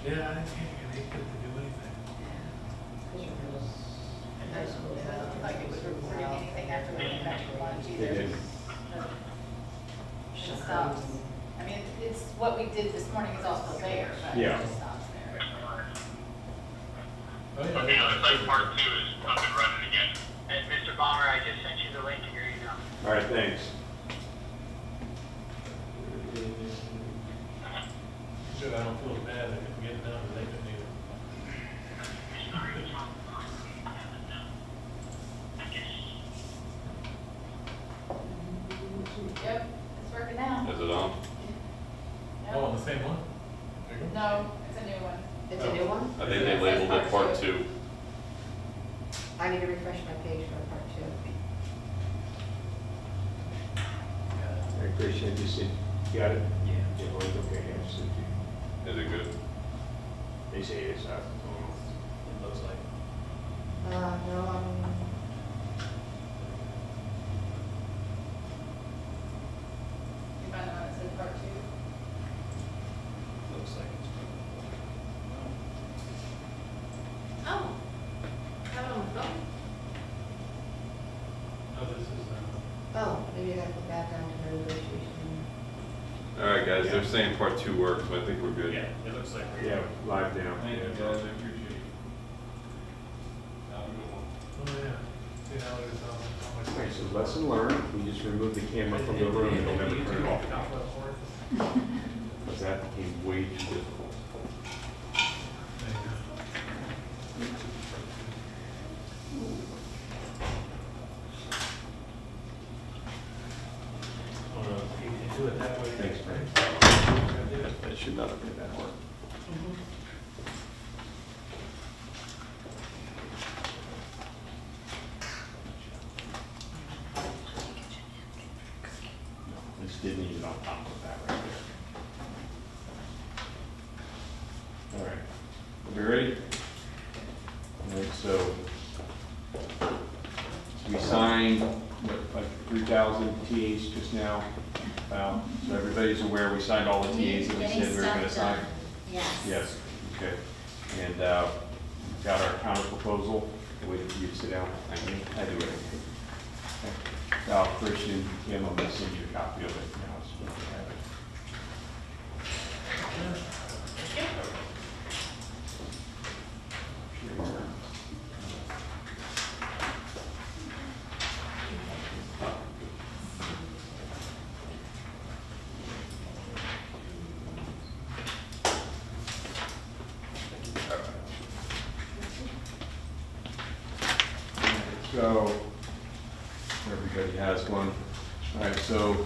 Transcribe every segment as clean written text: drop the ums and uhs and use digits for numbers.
Yeah, I can't get anything to do anything. High school. It doesn't look like it was reporting anything after we went back to lunch They either. did. It just stops. I mean, it's, what we did this morning is also there, but it Yeah. just stops there. Oh, yeah. Okay, looks like part 2 is up and running again. And Mr. Bomber, I just sent you the link to your email. All right, thanks. Good, I don't feel bad, I can get down, they couldn't either. Yep, it's working now. Is it on? Oh, on No, the same one? There you go. no, it's a new one. It's a new one? I think they labeled it part 2. I need to refresh my page for part 2. I appreciate it. You said, you got it? Yeah. Yeah, well, it's okay, I just said you. Is it good? They say it's not. It looks like. No, You find the one that says part 2? Looks like it's. oh, have it on my phone. No, this is, Oh, maybe I gotta go back down to the negotiation. All right, guys, they're saying part 2 works, so I think we're good. yeah, it looks like. Yeah, live now. Thank you, Yeah. guys, I appreciate it. Oh, yeah. See, now it's on my. Okay, so lesson learned, we just removed the camera from the room and don't ever turn it off. Because that became way too difficult. You do it that way. Thanks, Frank. That should not have been that hard. This didn't even on top of that right there. All right, we ready? All right, so we signed, what, like 3,000 TAs just now. So everybody's aware, we signed all the TAs that we said we were gonna sign. Yes. Yes, okay. And we've got our counter proposal. Wait for you to sit down. I do it. Okay. Christian, Kim, I'm gonna send you a copy of it now, so you can have it. Sure. So, everybody has one. All right, so the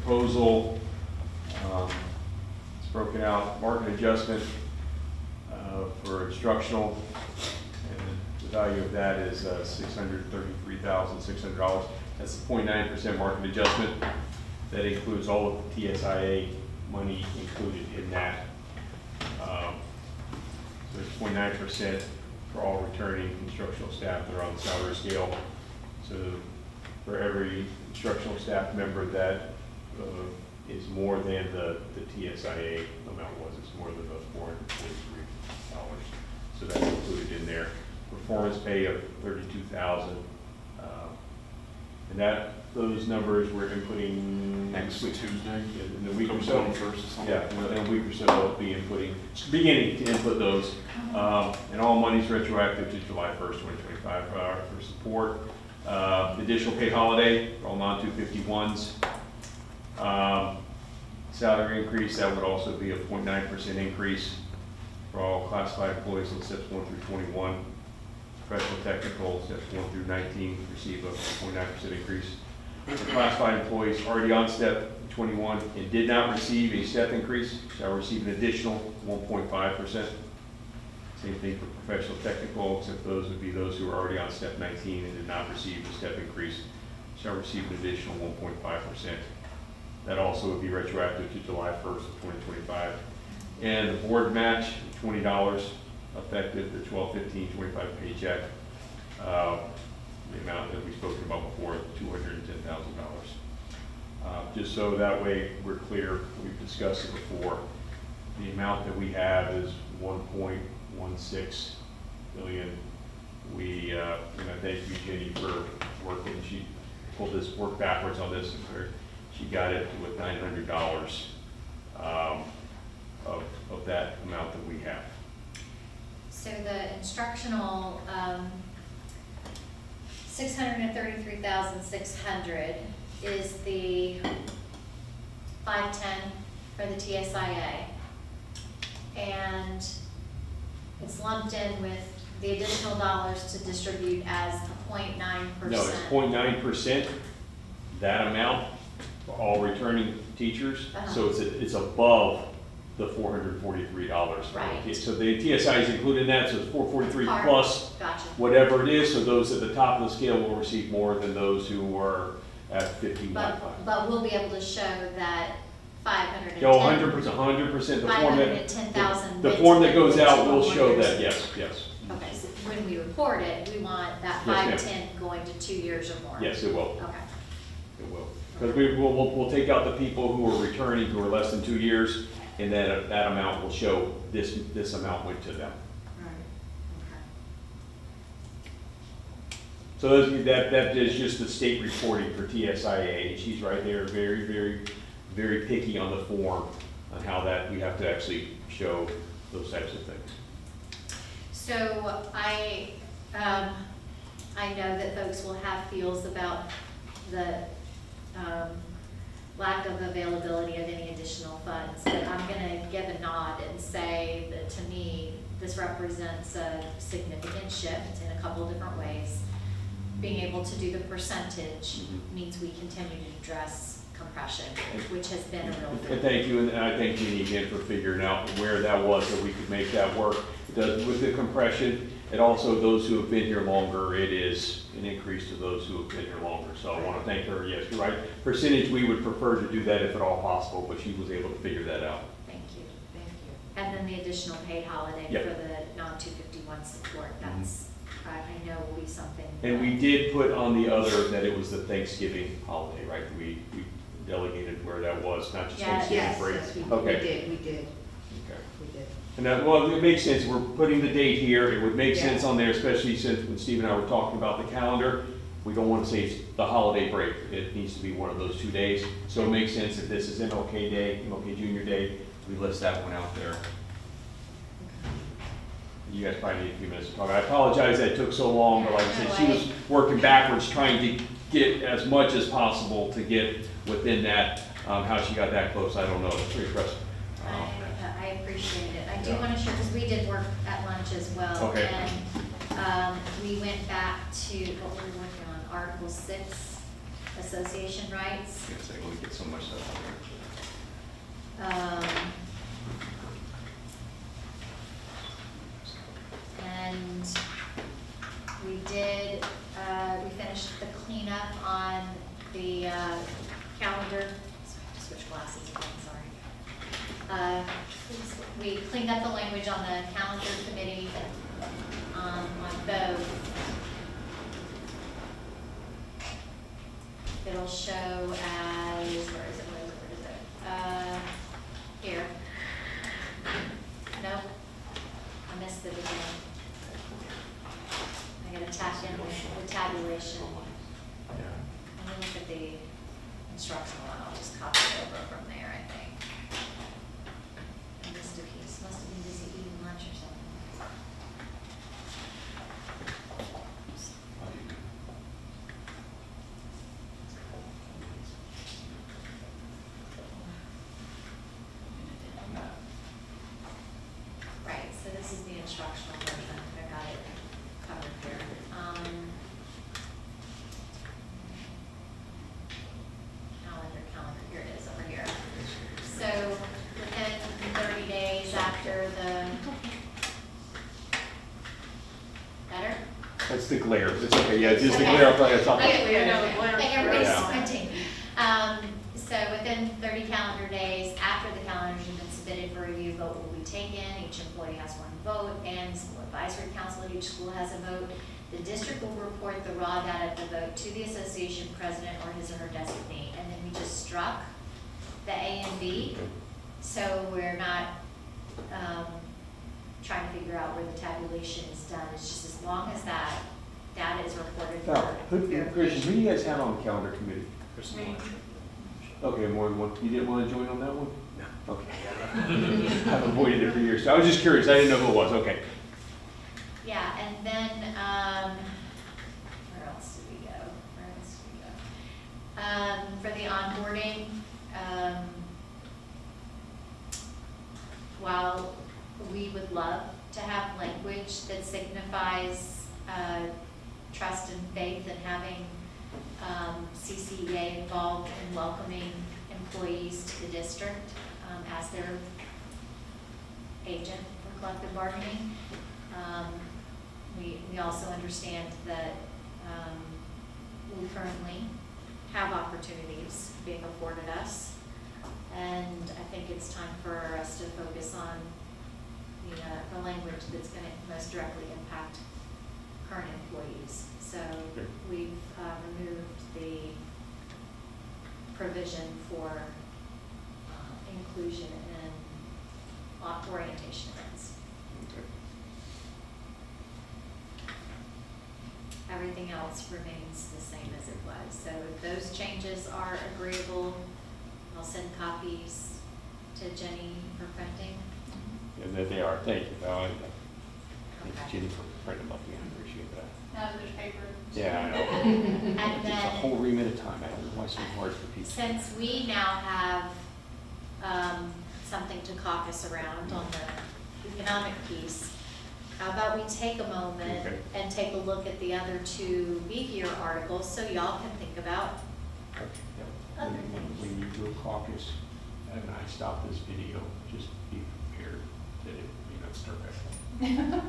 proposal, it's broken out, market adjustment for instructional, and the value of that is $633,600. That's the 0.9% market adjustment. That includes all of the TSIA money included in that. So it's 0.9% for all returning instructional staff that are on the salary scale. So for every instructional staff member that is more than the TSIA amount was, it's more than the $443. So that's included in there. Performance pay of $32,000. And those numbers we're inputting Next week. Tuesday? In a week or so. 21st or something? Yeah, in a week or so, I'll be beginning to input those. And all money's retroactive to July 1st, 2025 for support. Additional paid holiday for all non-251s. Salary increase, that would also be a 0.9% increase for all classified employees in steps 1 through 21. Professional technical, steps 1 through 19, receive a 0.9% increase. For classified employees already on step 21 and did not receive a step increase, shall receive an additional 1.5%. Same thing for professional technical, except those would be those who are already on step 19 and did not receive a step increase, shall receive an additional 1.5%. That also would be retroactive to July 1st of 2025. And the board match, $20, effective the 12/15/25 paycheck. The amount that we've spoken about before, $210,000. Just so that way we're clear, we've discussed it before. the amount that we have is 1.16 million. We, and I thank you, Jenny, for working. She pulled this work backwards on this, and she got it with $900 of that amount that we have. So the instructional, 633,600 is the 510 for the TSIA. And it's lumped in with the additional dollars to distribute as a 0.9%. No, it's 0.9%, that amount for all returning teachers. So it's above the $443. Right. So the TSI is included in that, so it's 443 Part. plus Gotcha. whatever it is. So those at the top of the scale will receive more than those who were at 51. But we'll be able to show that 510. No, 100%, the form that, 510,000. the form that goes out will show that, yes. Okay, so when we report it, we want that Yes, ma'am. 510 going to 2 years or more. Yes, it will. Okay. It will. Because we'll take out the people who are returning who are less than 2 years, and then that amount will show this amount went to them. Right. So that is just the state reporting for TSIA. She's right there, very, very, very picky on the form on how that, we have to actually show those types of things. So I know that folks will have feels about the lack of availability of any additional funds, but I'm gonna give a nod and say that to me, this represents a significant shift in a couple of different ways. Being able to do the percentage means we continue to address compression, which has been a real And thing. thank you, and I thank Jeannie again for figuring out where that was, so we could make that work. It does with the compression, and also those who have been here longer, it is an increase to those who have been here longer. So I want to thank her. Yes, you're right. Percentage, we would prefer to do that if at all possible, but she was able to figure that out. Thank you. And then the additional paid holiday Yep. for the non-251 support, that's, I know will be something. And we did put on the other that it was the Thanksgiving holiday, right? We delegated where that was, not just Yeah, Thanksgiving Yes, break. yes, we Okay. did. Okay. We did. And that, well, it makes sense, we're putting the date here, it would make Yeah. sense on there, especially since when Steve and I were talking about the calendar, we don't want to say it's the holiday break, it needs to be one of those 2 days. So it makes sense if this is MLK Day, MLK Junior Day, we list that one out there. You guys probably need a few minutes to talk. I apologize that it took so long, but like I said, she was working backwards, trying to get as much as possible to get within that. How she got that close, I don't know, it's pretty impressive. I appreciate it. I do Yeah. want to share, because we did work at lunch as well. Okay. And we went back to what we were working on, Article 6, association rights. Yes, I want to get so much stuff on And we did, we finished the cleanup on the calendar. Sorry, I have to switch glasses again, sorry. We cleaned up the language on the calendar committee, on both. It'll show as, where is it? Here. Nope, I missed it again. I gotta tap in the tabulation. Yeah. Let me look at the instructional one, I'll just copy it over from there, I think. I missed a piece, must have been busy eating lunch or something. Right, so this is the instructional version, I got it covered here. Calendar, here it is, over here. So within 30 days after the, better? That's the glare, it's okay, yeah, just the Okay. glare up on the top. Okay, Yeah, no, yeah. like everybody's Yeah. squinting. So within 30 calendar days, after the calendars have been submitted for review, vote will be taken. Each employee has one vote, and the school advisory council at each school has a vote. The district will report the raw data of the vote to the association president or his or her designee. And then we just struck the A and B, so we're not trying to figure out where the tabulation is done. It's just as long as that data is reported for Val, who do verification. you guys have on the calendar committee? Okay, more than one. You didn't want to join on that one? No. Okay. I've avoided it for years, so I was just curious. I didn't know who it was. Okay. Yeah, and then, where else did we go? For the onboarding, while we would love to have language that signifies trust and faith and having CCEA involved in welcoming employees to the district as their agent for collective bargaining, we also understand that we currently have opportunities being afforded us, and I think it's time for us to focus on the language that's going to most directly impact current employees. So we've removed the provision for inclusion in orientation events. Okay. Everything else remains the same as it was. So if those changes are agreeable, I'll send copies to Jenny for printing. And that they are. Thank you, Val. Thank you, Okay. Jenny, for printing them up. I appreciate that. Now that there's paper. Yeah, I know. And It's a then, whole remit of time. I don't know why it's so hard for people. since we now have something to caucus around on the economic piece, how about we take a moment Okay. and take a look at the other two beefier articles so y'all can think about Okay, yeah. other When things. you do a caucus, and I stop this video, just be prepared that it, start back.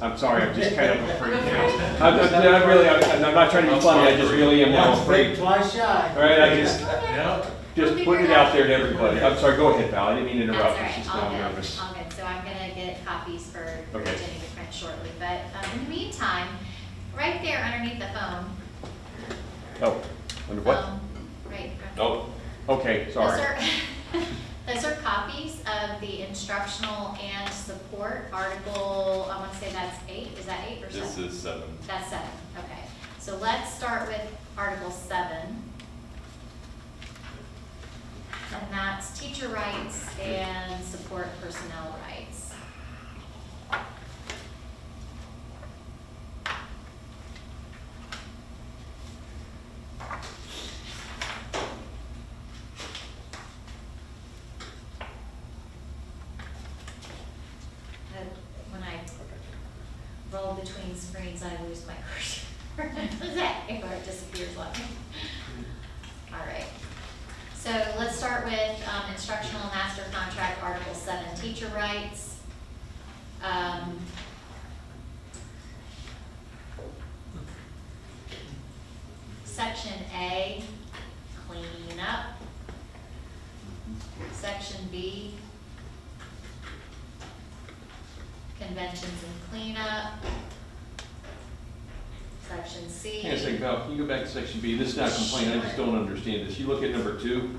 I'm sorry, I'm just kind of afraid now. I'm not trying to be funny, I just really am now Once afraid. bitten, twice shy. All right, I just Yeah. putting it out there to everybody. I'm sorry, go ahead, Val, I didn't mean to That's interrupt, all it's right, just all now I'm good, nervous. all good. So I'm gonna get copies for Okay. Jenny to print shortly. But in the meantime, right there underneath the phone. Oh, under what? Right. Oh, Okay, sorry. Those are copies of the instructional and support article, I want to say that's 8, is that 8 or 7? this is 7. That's 7, okay. So let's start with Article 7. And that's teacher rights and support personnel rights. When I roll between screens, I lose my cursor. Or it disappears on me. All right. So let's start with instructional master contract, Article 7, teacher rights. Section A, clean up. Section B, conventions and cleanup. Section C. Hang on a second, Val, can you go back to section B? This is not a complaint, I just don't understand this. You look at number 2, Number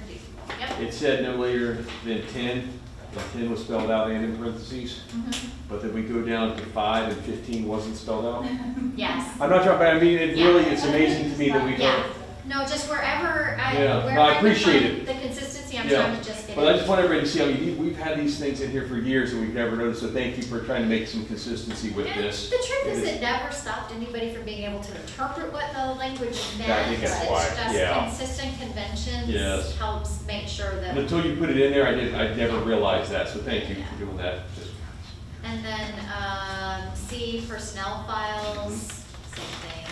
D. Yep. it said no later than 10. The 10 was spelled out and in parentheses, but then we go down to 5 and 15 wasn't spelled out. Yes. I'm not trying, but I mean, it Yeah. really, it's amazing to me that we Yeah. don't. No, just wherever Yeah. No, I wherever I can appreciate find it. the consistency, I'm Yeah. trying to just get But I it. just want everybody to see, I mean, we've had these things in here for years and we've never noticed, so thank you for trying to make some consistency with And this. the truth is, It it never stopped anybody from being able to interpret what the language meant. I think that's why, It's just yeah. consistent conventions Yes. helps make sure that. And until you put it in there, I never realized that, so thank you for doing that. And then, C, personnel files, same thing,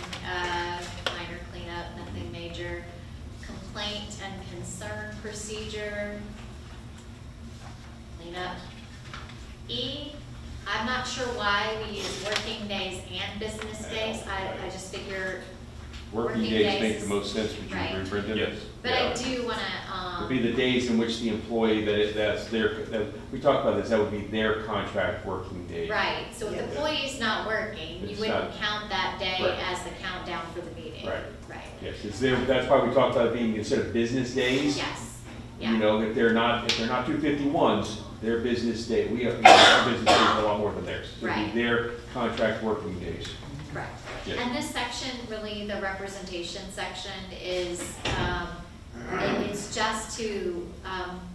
minor cleanup, nothing major. Complaint and concern procedure, cleanup. E, I'm not sure why we use working days and business days, I just figure, Working Working days days make is- the most sense, would you right. agree, Brendan? Yes. but I do wanna, Would be the days in which the employee, that's their, we talked about this, that would be their contract working day. right, so if the Yeah. employee's not working, you It's wouldn't not- count that day Right. as the countdown for the meeting. Right. Right, Yes, it's there, that's why we talked about it being instead of business days. yes, You yeah, know, if they're not 251s, their business day. We have, our business day is a lot more than theirs. It'll Right. be their contract working days. Correct. Yeah. And this section, really, the representation section is, it's just to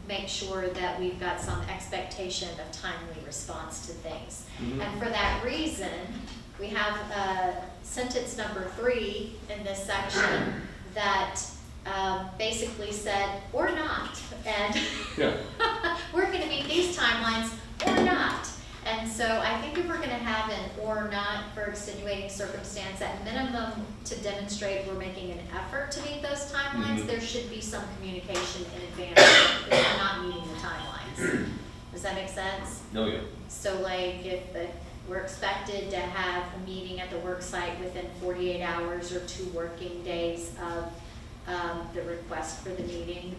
make sure that we've got some expectation of timely response to things. Mhm. And for that reason, we have sentence number 3 in this section that basically said, or not. And Yeah. we're gonna meet these timelines or not. And so I think if we're gonna have an or not for extenuating circumstance, at minimum to demonstrate we're making an effort to meet those timelines, Mhm. there should be some communication in advance that we're not meeting the timelines. Does that make sense? No, yeah. So like if we're expected to have a meeting at the work site within 48 hours or 2 working days of the request for the meeting,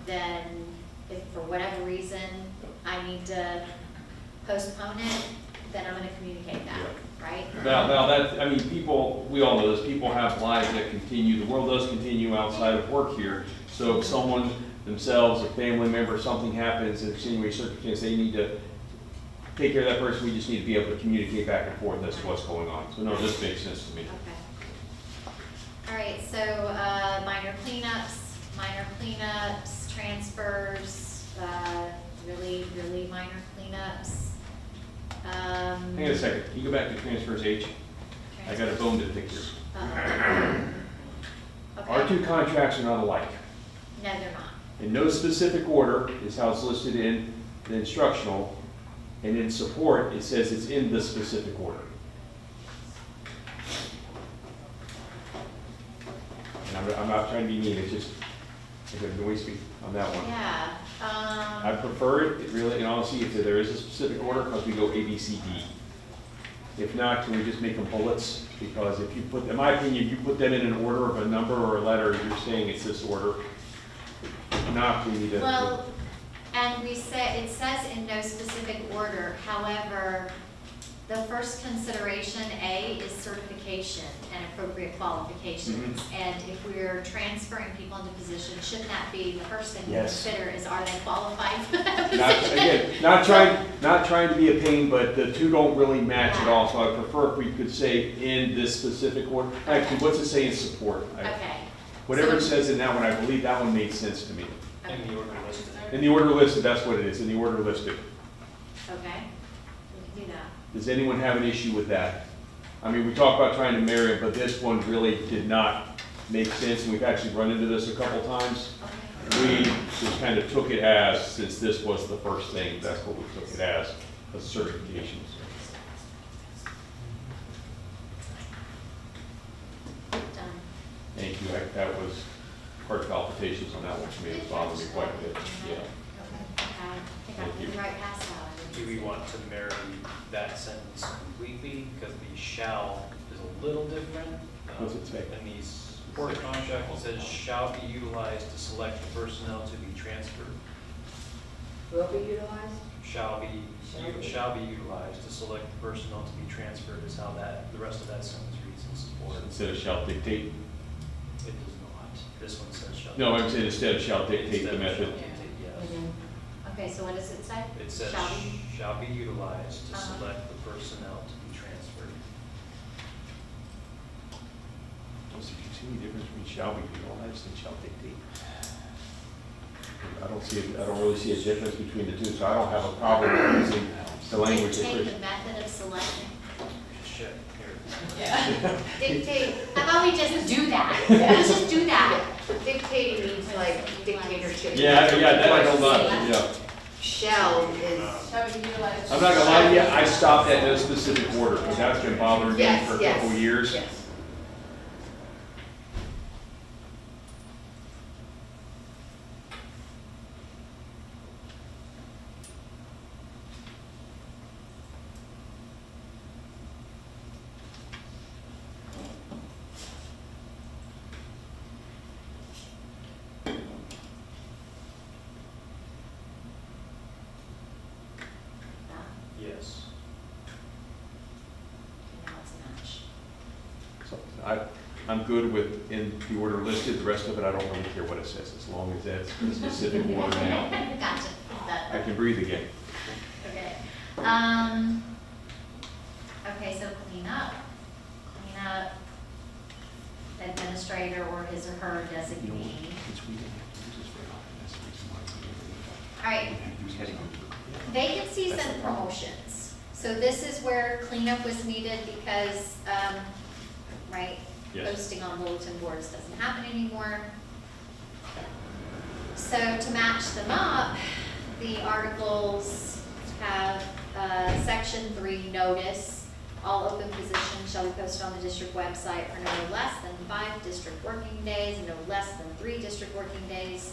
then if for whatever reason I need to postpone it, then I'm gonna communicate that, right? Now that, I mean, people, we all know this, people have lives that continue, the world does continue outside of work here. So if someone themselves, a family member, something happens, in extenuating circumstance, they need to take care of that person, we just need to be able to communicate back and forth as to what's going on. So no, this makes sense to me. Okay. All right, so minor cleanups, transfers, really minor cleanups. Hang on a second, can you go back to transfers H? I got a bone to pick here. Our Okay. 2 contracts are not alike. No, they're not. In no specific order is how it's listed in the instructional, and in support, it says it's in the specific order. And I'm not trying to be mean, it's just, I'm going to noise me on that one. Yeah, I prefer it really, and honestly, if there is a specific order, because we go A, B, C, D. If not, can we just make them bullets? Because if you put, in my opinion, you put them in an order of a number or a letter, you're saying it's this order. If not, we need to. well, and we say, it says in no specific order, however, the first consideration, A, is certification and appropriate qualifications. And if we're transferring people into positions, shouldn't that be the first thing we Yes. consider is, are they qualified for that Not, position? again, not trying to be a pain, but the 2 don't really match at all, so I prefer if we could say in this specific order. Actually, what's it say in support? Okay. Whatever it So- says in that one, I believe that one made sense to me. In the order listed. In the order listed, that's what it is, in the order listed. Okay, we can do that. Does anyone have an issue with that? I mean, we talked about trying to marry it, but this one really did not make sense, and we've actually run into this a couple times. Okay. We just kind of took it as, since this was the first thing, that's what we took it as, a certification. Done. Thank you, that was heart palpitations on that one for me, it bothered me quite a bit, yeah. Okay, I think I Thank you. moved right past that. Do we want to marry that sentence completely, because the shall is a little different? What's it say? In the support contract, it says shall be utilized to select the personnel to be transferred. Will be utilized? Shall be utilized to select the personnel to be transferred is how that, the rest of that sentence reads in support. Instead of shall dictate. It does not. This one says shall. No, I'm saying instead of shall dictate the Instead of method. shall dictate, yes. Okay, so what does it say? It says Shall be? shall be utilized to Uh-huh. select the personnel to be transferred. If you see any difference between shall be utilized and shall dictate. I don't really see a difference between the 2, so I don't have a problem using the language that Dictate Chris. the method of selecting. Shit, here. Yeah. Dictate, how about we just do that? Let's just do that. Dictating means like dictatorship. Yeah, that I don't know, yeah. Shall is, Shall be utilized. I'm not gonna lie to you, I stopped at no specific order, because that's been bothering me yes, for a yes. couple of years. Yes. Yes. Okay, now it's a match. So I'm good with in the order listed, the rest of it, I don't really care what it says, as long as that's the specific order now. Gotcha. I can breathe again. Okay, so cleanup, administrator or his or her designee. All right, vacancies and promotions. So this is where cleanup was needed because, right, Yes. posting on bulletin boards doesn't happen anymore. So to match them up, the articles have, section 3 notice. All open positions shall be posted on the district website for no less than 5 district working days and no less than 3 district working days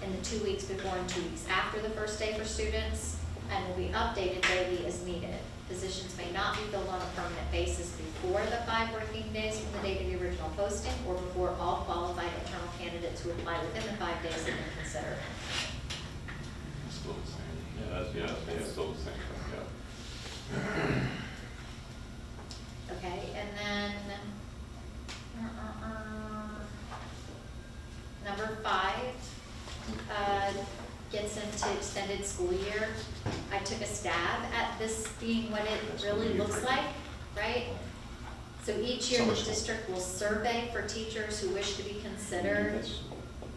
in the 2 weeks before and 2 weeks after the first day for students, and will be updated daily as needed. Positions may not be filled on a permanent basis before the 5 working days from the date of the original posting or before all qualified internal candidates who apply within the 5 days have been considered. Still the same. Yeah, that's It's still the same thing, yeah. Okay, and then, number 5, gets into extended school year. I took a stab at this being what it really looks like, right? So each year, the district will survey for teachers who wish to be considered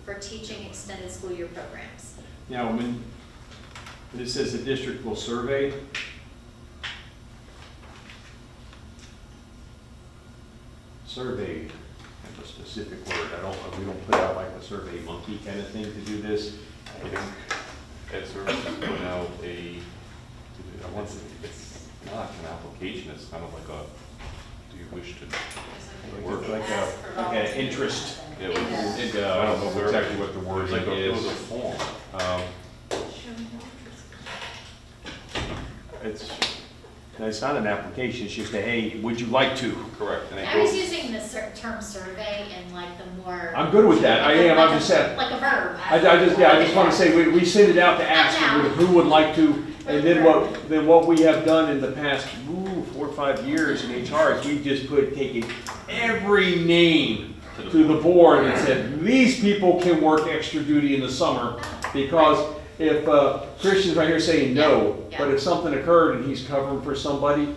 for teaching extended school year programs. Now, when it says the district will survey, survey, have a specific word, we don't put out like a survey monkey kind of thing to do this. I think Ed Services put out it's not like an application, it's kind of like a, do you wish to work? Like an interest, Yeah, it was- I don't know exactly what the It word was like it was a is. form. It's not an application, it's just a, hey, would you like to? Correct. And it I was goes- using the term survey in like the more. I'm good with that, I am, I'm just saying, Like a verb. I just want to say, we send it out to ask who would like to, and then what we have done in the past, 4 or 5 years in HR is we just taken every name to the board and said, these people can work extra duty in the summer, because if Christian's right here saying no, Yeah. but if something occurred and he's covering for somebody,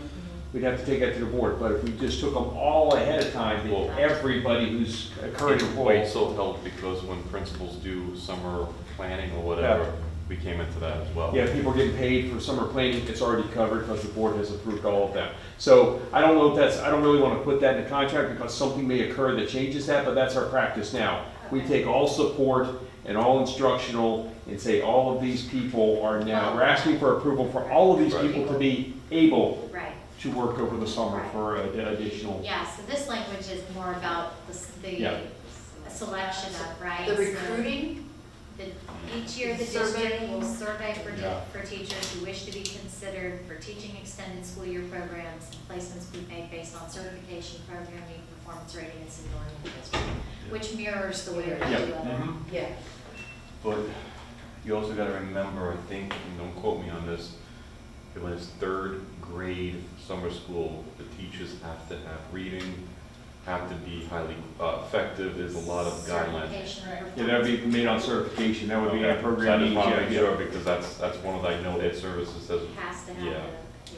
we'd have to take that to the board, but if we just took them all ahead of time, then everybody who's a current It employee. also helped because when principals do summer planning or whatever, we came into that as well. Yeah, people are getting paid for summer planning, it's already covered because the board has approved all of them. So I don't know if I don't really want to put that in the contract because something may occur that changes that, but that's our practice now. We take all support and all instructional and say all of these people are now, we're asking for approval for all of these Right. people to be able Right. to work over the summer for additional. Yeah, so this language is more about the Yeah. selection of, right? The So recruiting? Each year, the district will survey Yeah. for teachers who wish to be considered for teaching extended school year programs, and placements will be made based on certification, programming, performance rating, and seniority in the district, which mirrors the way we Yeah. do other. Yeah. But you also gotta remember, I think, and don't quote me on this, that when it's 3rd grade summer school, the teachers have to have reading, have to be highly effective, there's a lot of guidelines. Certification and Yeah, that would be made on certification, that would be our Okay, program so I needs, just wanna yeah, make yeah. sure, because that's one of the, I know Ed Services says, Has to have Yeah.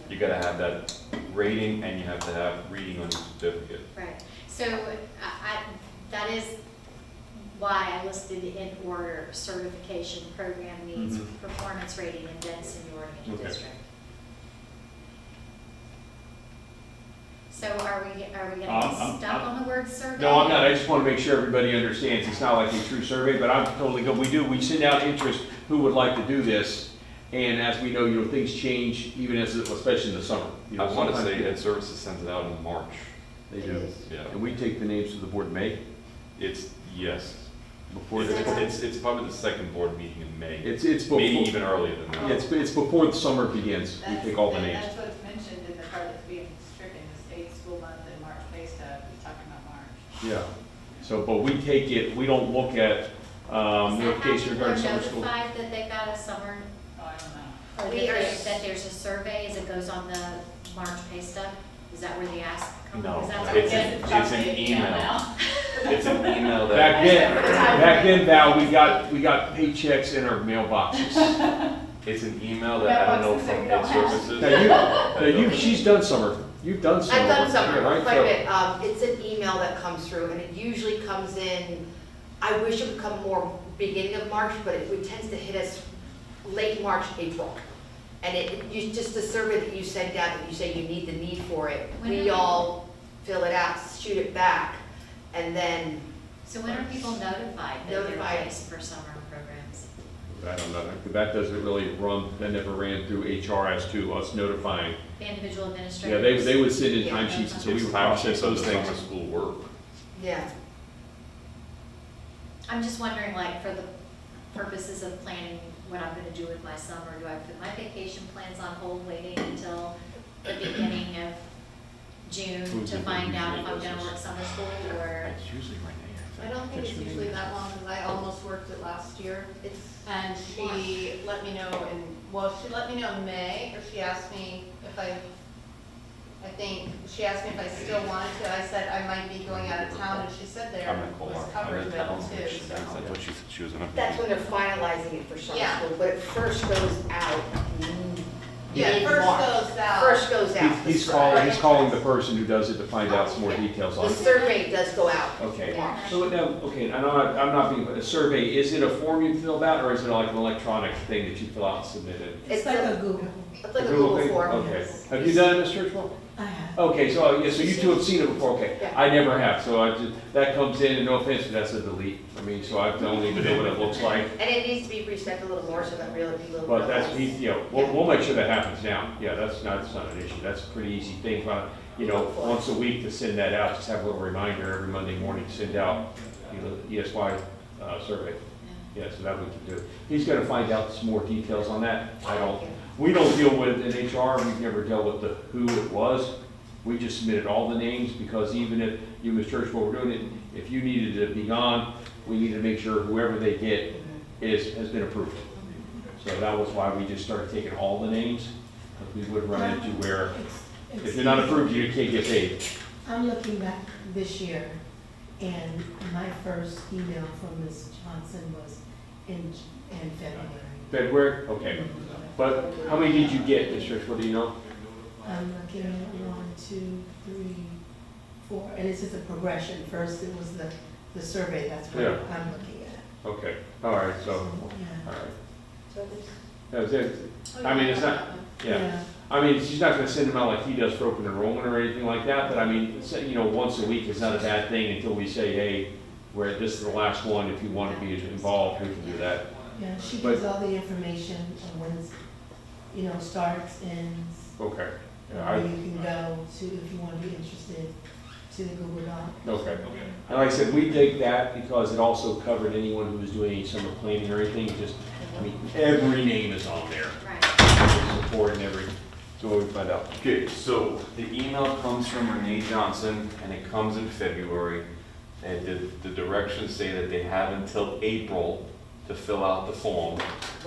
the. you gotta have that rating and you have to have reading on your certificate. Right, so that is why I listed in order certification, program needs, Mhm. performance rating, and then seniority in the Okay. district. So are we gonna I'm- be stuck on the word survey? No, I'm not, I just want to make sure everybody understands, it's not like a true survey, but I'm totally good. We send out interest, who would like to do this, and as we know, things change, even especially in the summer. I wanna Sometimes say Ed Services sends it out in March. They It do. is. Yeah, And we take the names to the board in May, yes. before Is the, it- It's probably the 2nd board meeting in May. it's before, Maybe yeah, even earlier than that. it's before the summer begins, we take all the names. That's what's mentioned in the part that's being stricken, the state school month and March pay stub, he's talking about March. Yeah, so, but we take it, we don't look at, notification regarding summer Is school. that how people are notified that they got a summer, Oh, I don't know. that there's a survey as it goes on the March pay stub? Is that where the ask comes? No, Is that it's what an email. It's an email that. Back then, Val, we got paychecks in our mailboxes. It's an email that I don't know from Ed Services. She's done summer, you've done summer. I've done summer, right? quite a So- bit. It's an email that comes through, and it usually comes in, I wish it would come more beginning of March, but it tends to hit us late March, April. And just the survey that you send out, that you say you need the need for it, we all fill it out, shoot it back, and then, So when are people notified that they're Notified. placed for summer programs? I don't know, that doesn't really run, that never ran through HR as to us notifying. The individual Yeah, administrators? they would send in Yeah. timesheets, and so we It's would time process sheets of those the things. summer school work. yeah. I'm just wondering, like, for the purposes of planning what I'm gonna do with my summer, do I put my vacation plans on hold, waiting until the beginning of June Who's to the find out if usually I'm gonna does this? work summer school, or? It's usually Renee, I don't think it's usually that long, because I almost worked it last year. It's, And she let me know she let me know in May, or she asked me if she asked me if I still wanted to. I said I might be going out of town, and she said there I'm gonna call was her. coverage I'm gonna available tell her. too, so. That's what she said, she was gonna. that's when they're finalizing it for summer Yeah. school, but it first goes out Yeah, mid-March. first goes out. First goes out. He's calling the person who does it to find out some more details on The it. survey does go out. Okay, March. so now, okay, I'm not being, a survey, is it a form you fill out, or is it like an electronic thing that you fill out and submit it? It's like a Google. It's like a Google thing? form. Okay, have you done it, Ms. Churchwell? I have. Okay, so, yeah, so you two have seen it before, okay. Yeah. I never have, so that comes in, and no offense, but that's a delete. I mean, so I don't even know what it looks like. And it needs to be reset a little more so that really people. But that's, we'll make sure that happens now. Yeah, that's not an issue. That's a pretty easy thing, once a week to send that out, just have a little reminder every Monday morning to send out, ESY survey. Yeah, so that we can do. He's gonna find out some more details on that. We don't deal with in HR, we've never dealt with the who it was. We just submitted all the names, because even if you as church, what we're doing it, if you needed to be gone, we need to make sure whoever they get has been approved. So that was why we just started taking all the names, because we would run into where, if you're not approved, you can't get paid. I'm looking back this year, and my first email from Ms. Johnson was in February. February, okay. But how many did you get, Ms. Church, what do you know? I'm looking at 1, 2, 3, 4, and this is a progression. First, it was the survey, that's what Yeah. I'm looking at. Okay, all right, so, all Yeah. right. So this, That was it. Oh, I mean, yeah, it's not, yeah. I mean, she's not gonna send them out like he does for open enrollment or anything like that, but I mean, once a week is not a bad thing until we say, hey, this is the last one, if you wanna be involved, we can do that. Yeah, she But- gives all the information on when it's, starts, ends, Okay. where Yeah, you can go to, if you want to be interested, to the Google Doc. okay. And like I said, we dig that because it also covered anyone who was doing any summer planning or anything, every name is on there. Right. Support and everything. So what we find out. Okay, so the email comes from Renee Johnson, and it comes in February. And the directions say that they have until April to fill out the form.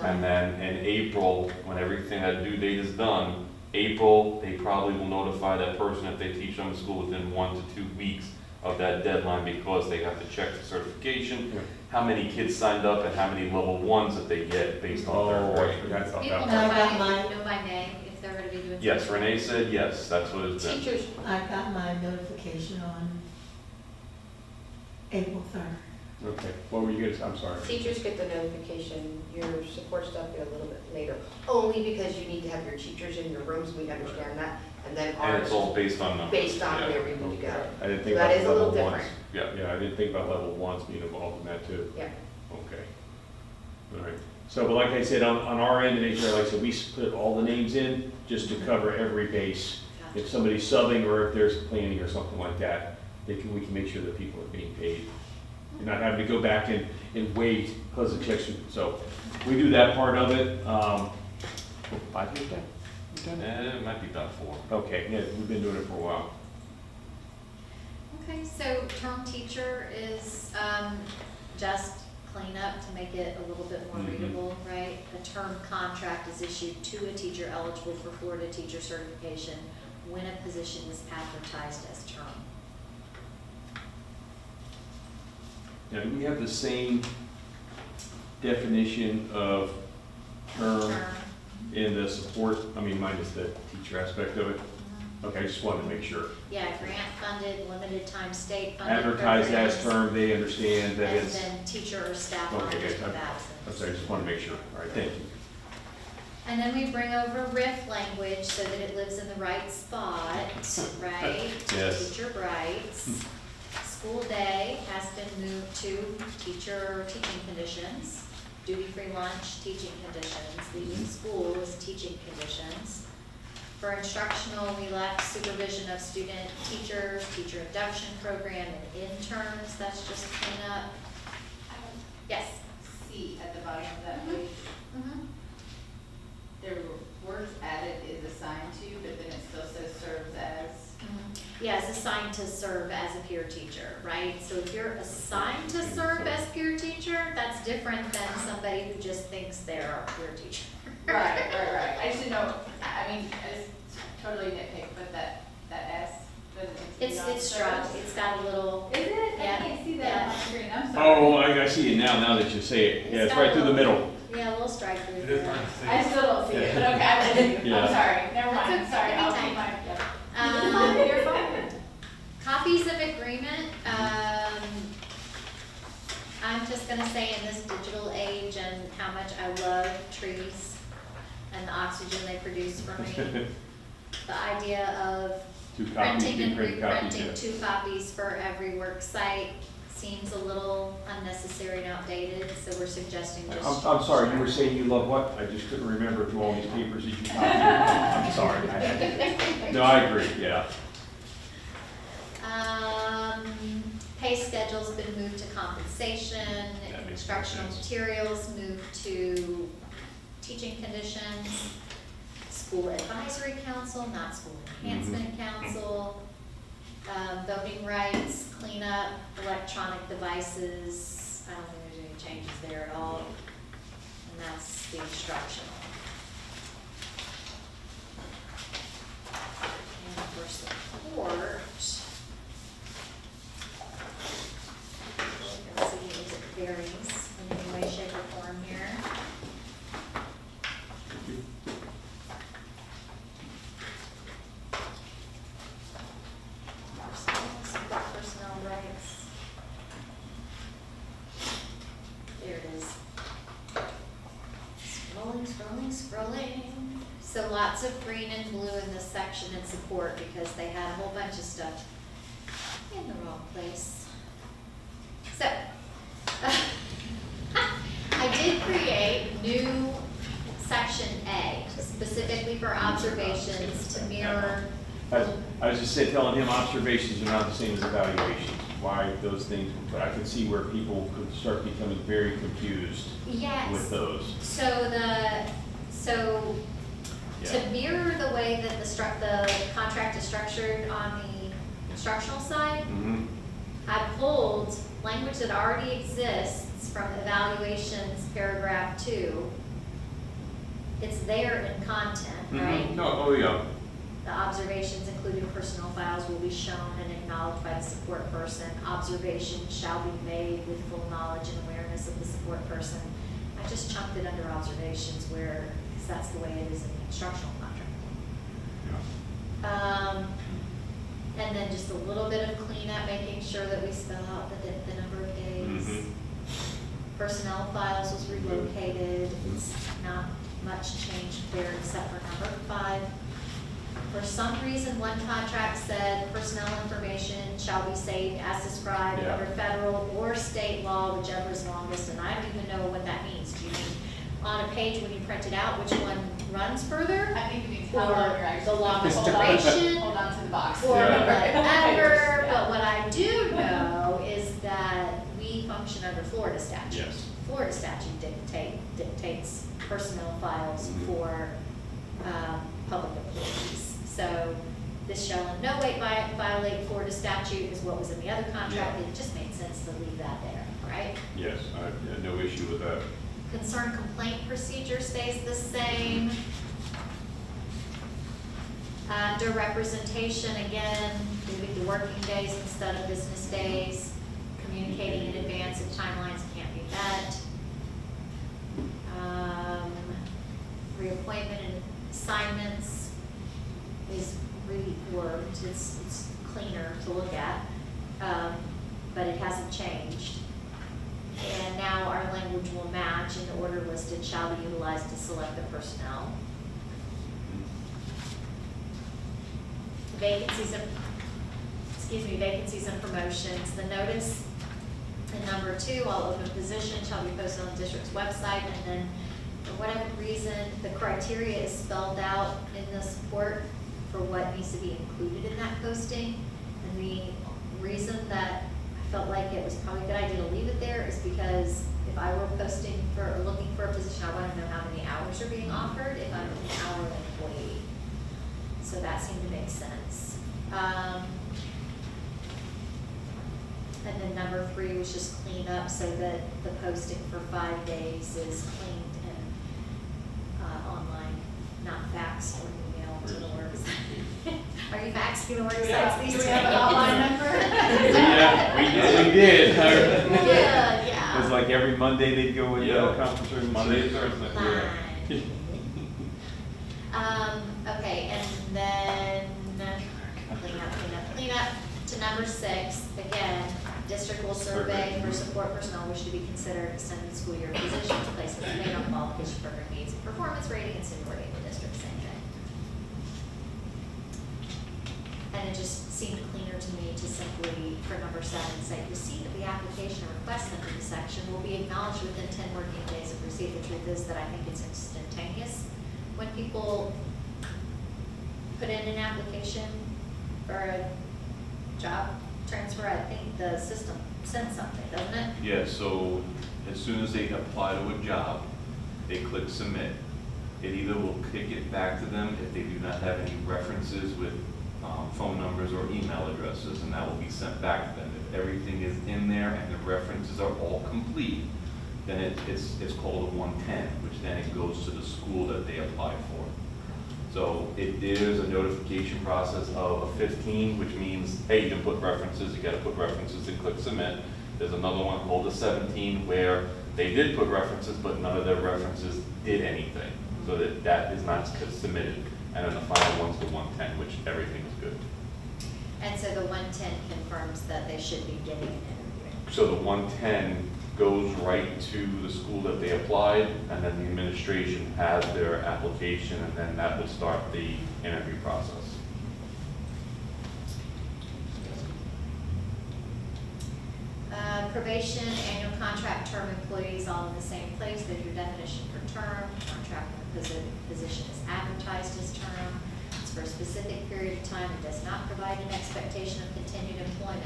And then in April, when everything, that due date is done, April, they probably will notify that person if they teach summer school within 1 to 2 weeks of that deadline, because they have to check the certification, Yeah. how many kids signed up, and how many level 1s that they get based on their Oh, I grade. forgot about People that. know by May if they're gonna be doing. Yes, Renee said yes, that's what it's been. teachers, I got my notification on April 3rd. Okay, what were you gonna say? I'm sorry. teachers get the notification, your support stuff get a little bit later, only because you need to have your teachers in your rooms, we understand that, and then And ours, it's all based on numbers. based on Yeah. where we need to go. I didn't So think that about is the a little level ones. different. Yeah. Yeah, I didn't think about level ones being involved in that too. Yeah. Okay. All right. So, but like I said, on our end in HR, like I said, we put all the names in just to cover every base. If somebody's subbing or if there's planning or something like that, we can make sure that people are being paid. And not having to go back and wait because the checks, so we do that part of it. 5 years back? It might be about 4. Okay, yeah, we've been doing it for a while. Okay, so term teacher is just cleanup to make it a little bit more Mhm. readable, right? A term contract is issued to a teacher eligible for Florida teacher certification when a position is advertised as term. Now, do we have the same definition of term in the support, I mean, minus the teacher aspect of it? Okay, I just wanted to make sure. Yeah, grant-funded, limited-time state-funded Advertised as programs, term, they understand that and it's, then teacher or staff on okay, leave good. of I'm absence. sorry, I just want to make sure. All right, thank you. And then we bring over RIF language so that it lives in the right spot, right? Yes. Teacher rights. School day has been moved to teacher teaching conditions. Duty-free lunch, teaching conditions. Leaving school is teaching conditions. For instructional, we left supervision of student teachers, teacher induction program, and interns. That's just cleanup. Yes? C at the bottom of that page, Mm-hmm. there were words added is assigned to, but then it still says serves as. Yeah, it's assigned to serve as a peer teacher, right? So if you're assigned to serve as peer teacher, that's different than somebody who just thinks they're a peer teacher. Right. I just didn't know, I mean, it's totally nitpick, but that S doesn't need to be It's on struck, serves. it's got a little, Is it? I Yeah. can't see that on my screen, I'm Oh, sorry. I see it now that you say it. Yeah, it's right through the middle. yeah, a little strike through It is there. hard to see. I still don't see it, but okay, I'm with you, Yeah. I'm sorry, never mind, That's okay, sorry, I'll anytime. keep my, yeah. Um, You're fine. Copies of agreement, I'm just gonna say in this digital age and how much I love trees and the oxygen they produce for me. The idea of 2 copies, printing you and print copies. reprinting yeah. 2 copies for every work site seems a little unnecessary and outdated, so we're suggesting just. I'm sorry, you were saying you love what? I just couldn't remember through all these papers that you copied. I'm sorry. I had to. No, I agree, yeah. Pay schedule's been moved to compensation, That makes instructional sense. materials moved to teaching conditions, school advisory council, not school enhancement council, voting rights, cleanup, electronic devices, I don't think there's any changes there at all, and that's the instructional. And for support, let's see if it varies in any way, shape, or form here. Support personnel rights. There it is. Scrolling. So lots of green and blue in this section in support because they had a whole bunch of stuff in the wrong place. So, I did create new section A specifically for observations to mirror. I was just telling him observations are not the same as evaluations. Why those things, but I could see where people could start becoming very confused Yes. with those. So Yeah. to mirror the way that the contract is structured on the instructional side, Mhm. I pulled language that already exists from evaluations paragraph 2. It's there in content, right? Mhm. No, oh, yeah. The observations including personnel files will be shown and acknowledged by the support person. Observations shall be made with full knowledge and awareness of the support person. I just chunked it under observations because that's the way it is in the instructional contract. Yeah. And then just a little bit of cleanup, making sure that we spell out the number of days. Mhm. Personnel files was relocated, it's not much change there except for number 5. For some reason, one contract said personnel information shall be saved as described Yeah. under federal or state law, whichever is longest, and I don't even know what that means. Do you mean on a page when you print it out, which one runs further? I think it means how Or long you're actually. the longest Hold on- duration? Hold on to the box. Or whatever, Yeah. but what I do know is that we function under Florida statute. Yes. Florida statute dictates personnel files Mhm. for public employees. So this shall in no way violate Florida statute is what was in the other contract. Yeah. It just made sense to leave that there, right? Yes, I had no issue with that. Concern complaint procedure stays the same. Under representation, again, moving to working days instead of business days, communicating in advance if timelines can't be met. reappointment and assignments is reworked, it's cleaner to look at, but it hasn't changed. And now our language will match, and the order listed shall be utilized to select the personnel. Vacancies and promotions. The notice in number 2, all open positions shall be posted on the district's website, and then for whatever reason, the criteria is spelled out in the support for what needs to be included in that posting. And the reason that I felt like it was probably a good idea to leave it there is because if I were posting for, or looking for a position, I want to know how many hours are being offered if I'm an hourly employee. So that seemed to make sense. And then number 3 was just clean up so that the posting for 5 days is cleaned and online, not faxed or emailed to the work site. Are you faxing the work sites these days? Do we have an hotline number? Yeah, we did. Yeah. It was like every Monday they'd go in Yeah. the conference room. Monday, Thursday. Fine. Okay, and then clean up to number 6. Again, district will survey for support personnel wish to be considered extended school year positions, placements made on qualification program needs, performance rating, and seniority in the district, same thing. And it just seemed cleaner to me to simply, for number 7, say, receipt of the application or request under the section will be acknowledged within 10 working days of receipt. The truth is that I think it's instantaneous. When people put in an application for a job transfer, I think the system sends something, doesn't it? Yeah, so as soon as they apply to a job, they click submit. It either will kick it back to them if they do not have any references with phone numbers or email addresses, and that will be sent back to them. If everything is in there and the references are all complete, then it's called a 110, which then it goes to the school that they apply for. So there's a notification process of a 15, which means, hey, you can put references, you gotta put references and click submit. There's another one called a 17 where they did put references, but none of their references did anything. So that is not submitted. And then the final one's the 110, which everything is good. And so the 110 confirms that they should be getting an interview. So the 110 goes right to the school that they applied, and then the administration has their application, and then that would start the interview process. Probation, annual contract, term employees, all in the same place. There's your definition for term. Contract when the position is advertised as term. It's for a specific period of time. It does not provide an expectation of continued employment.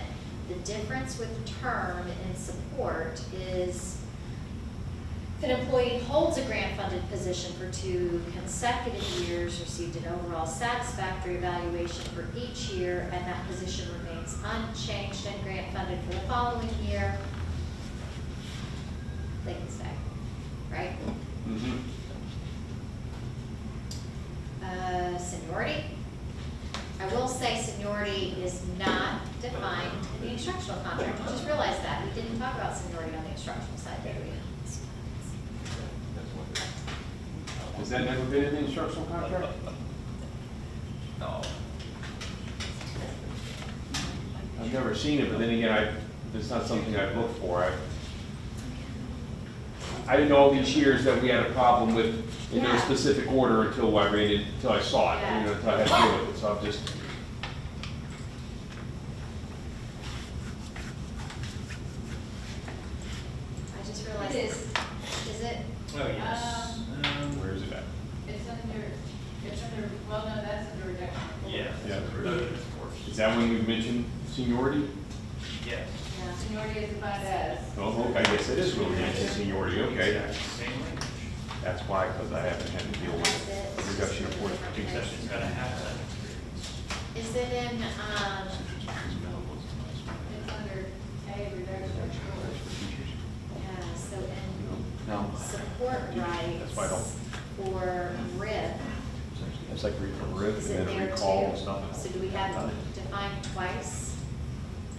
The difference with term in support is if an employee holds a grant-funded position for 2 consecutive years, received an overall satisfactory evaluation for each year, and that position remains unchanged and grant-funded for the following year, they can stay, right? Mm-hmm. Seniority. I will say seniority is not defined in the instructional contract. I just realized that. We didn't talk about seniority on the instructional side, did we? Has that never been in the instructional contract? No. I've never seen it, but then again, it's not something I've looked for. I didn't know all these years that we had a problem with in no Yeah. specific order until I read it, until I saw it, Yeah. until I had to deal with it, so I'm just. I just realized. It Is it? Oh, yes. Where is it at? It's under, well, no, that's under reduction. Yeah. Yeah. Of course. Is that when we mentioned seniority? Yes. Yeah. Seniority is defined as. Oh, okay, I guess it is when we mentioned seniority, okay. Exact Same language. That's why, because I haven't had to deal with That's it. reduction of force. Except it's gotta have that experience. Is it in, It's under A, reduction. yeah, so in No. support rights That's why I don't- for RIP, It's like a RIF is and it then a there recall and too? stuff. So do we have defined twice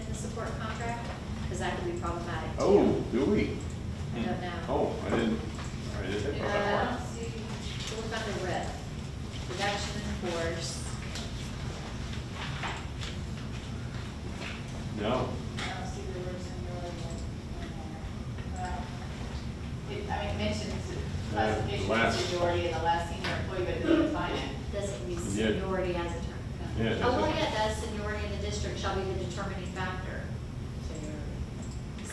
in the support contract? Because that could be problematic too. Oh, do we? I don't know. Oh, I didn't think about I that don't see, So look on under RIF, reduction in force. No. I don't see the word seniority in there. I mean, it mentions classification of last- seniority in the last senior employee, but it doesn't define it. Doesn't use Yeah. seniority as a term. Yeah, it Oh, well, doesn't. yeah, it does, seniority in the district shall be the determining factor.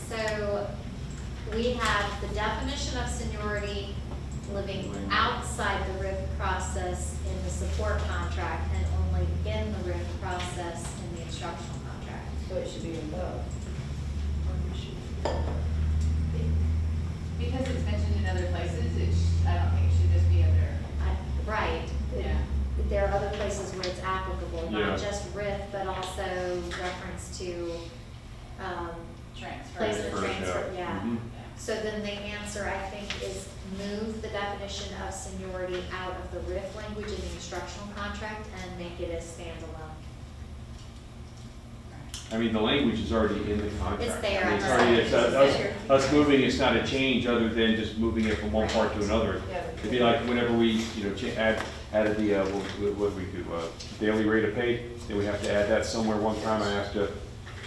So, we have the definition of seniority living outside the RIF process in the support contract and only in the RIF process in the instructional contract. So it should be in both. Because it's mentioned in other places, I don't think it should just be under, Right. yeah. There are other places where it's applicable, Yeah. not just RIF, but also reference to, Transfer. placement transfer, yeah. Mhm. So then the answer, I think, is move the definition of seniority out of the RIF language in the instructional contract and make it as standalone. I mean, the language is already in the contract. It's there, I mean, it's I already, know. it's, It's there. us moving, it's not a change other than just moving it from one part to another. Yeah. It'd be like whenever we, added the, what did we do, daily rate of pay, then we have to add that somewhere one time, I have to,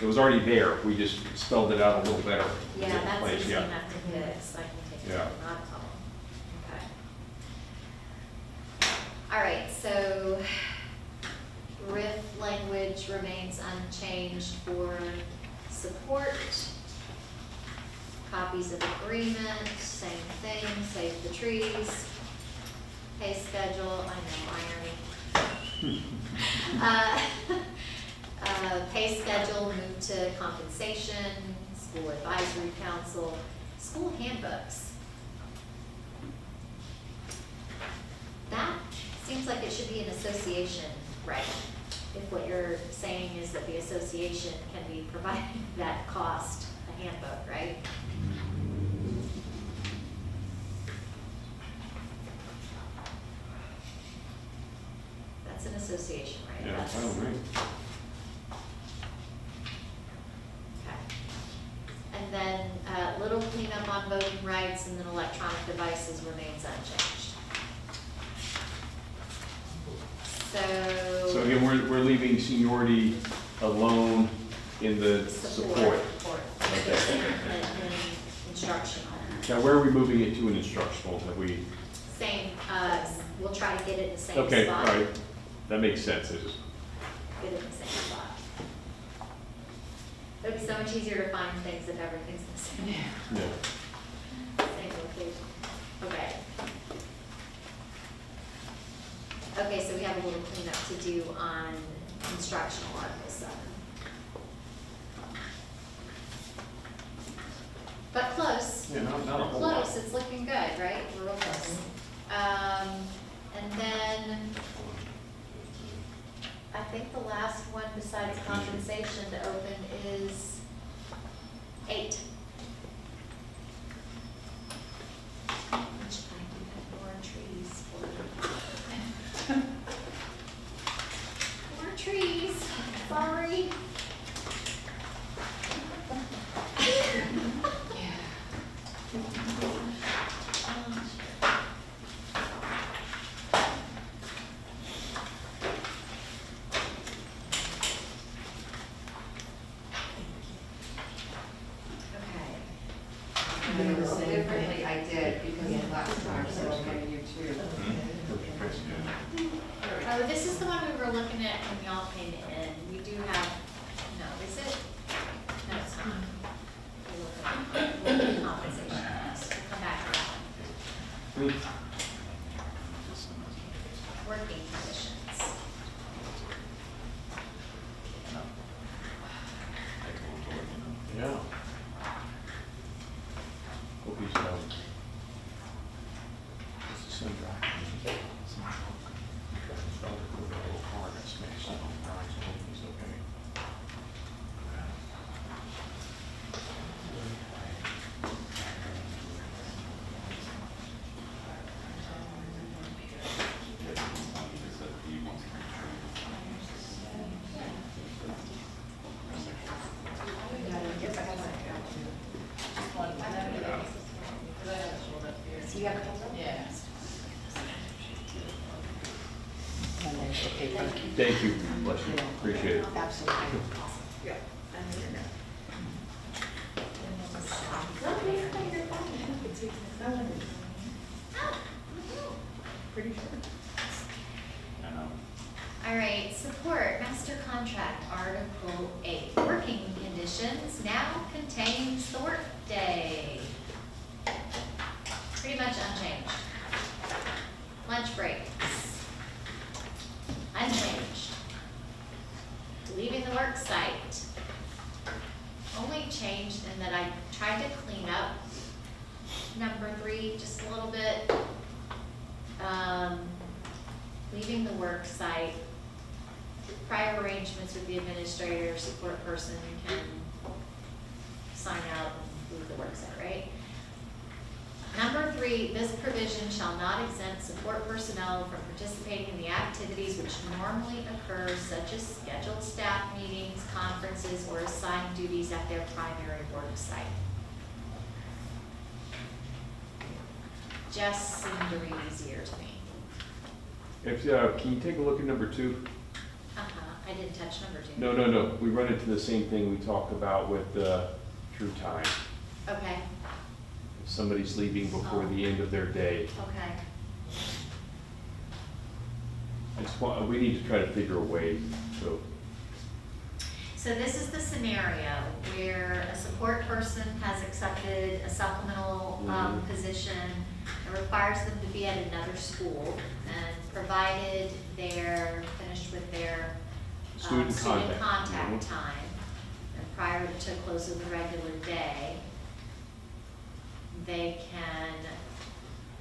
it was already there, we just spelled it out a little better. Yeah, that's Place, easy yeah. enough to fix, I can take it, Yeah. not a problem. Okay. All right, so RIF language remains unchanged for support. Copies of agreement, same thing, save the trees. Pay schedule, I know, irony. Pay schedule, move to compensation, school advisory council, school handbooks. That seems like it should be an association, right? If what you're saying is that the association can be providing that cost, a handbook, right? That's an association, right? Yeah, That's- I don't agree. Okay. And then, little cleanup on voting rights and then electronic devices remains unchanged. So So. again, we're leaving seniority alone in the support. Okay. And instructional. Now, where are we moving it to in instructional? Have we, Same, we'll try to get it in the same spot. okay, all right, that makes sense. It's just- Get it in the same spot. It would be so much easier to find things if everything's in the same. yeah. Same location. Okay. Okay, so we have a little cleanup to do on instructional Article 7. But close. Yeah, not a whole lot. Close, it's looking good, right? We're real close. And then, I think the last one besides compensation to open is 8. Which I do have more trees for. More trees, sorry. And then the differently, I did, because of last time, so I'm giving you two. Oh, this is the one we were looking at when y'all came in. We do have, no, is it? No, it's not. We'll look at compensation. We'll come back to that one. Working conditions. Yeah. Hope he's done. This is some dry. Okay, thank you. Thank you. Bless you. Appreciate it. Absolutely. Yeah. Pretty sure. All right, support master contract, Article 8, working conditions now contains the workday. Pretty much unchanged. Lunch breaks, unchanged. Leaving the work site, only changed in that I tried to clean up number 3 just a little bit. Leaving the work site, prior arrangements with the administrator, support person can sign out and leave the work site, right? Number 3, this provision shall not exempt support personnel from participating in the activities which normally occur, such as scheduled staff meetings, conferences, or assigned duties at their primary work site. Just seemed to read easier to me. If, can you take a look at number 2? I didn't touch number 2. No. We run into the same thing we talked about with true time. Okay, If somebody's leaving before the end of their day, okay. we need to try to figure a way, so. So this is the scenario where a support person has accepted a supplemental Mhm. position and requires them to be at another school, and provided they're finished with their Student contact. contact Mhm. time, and prior to close of the regular day, they can.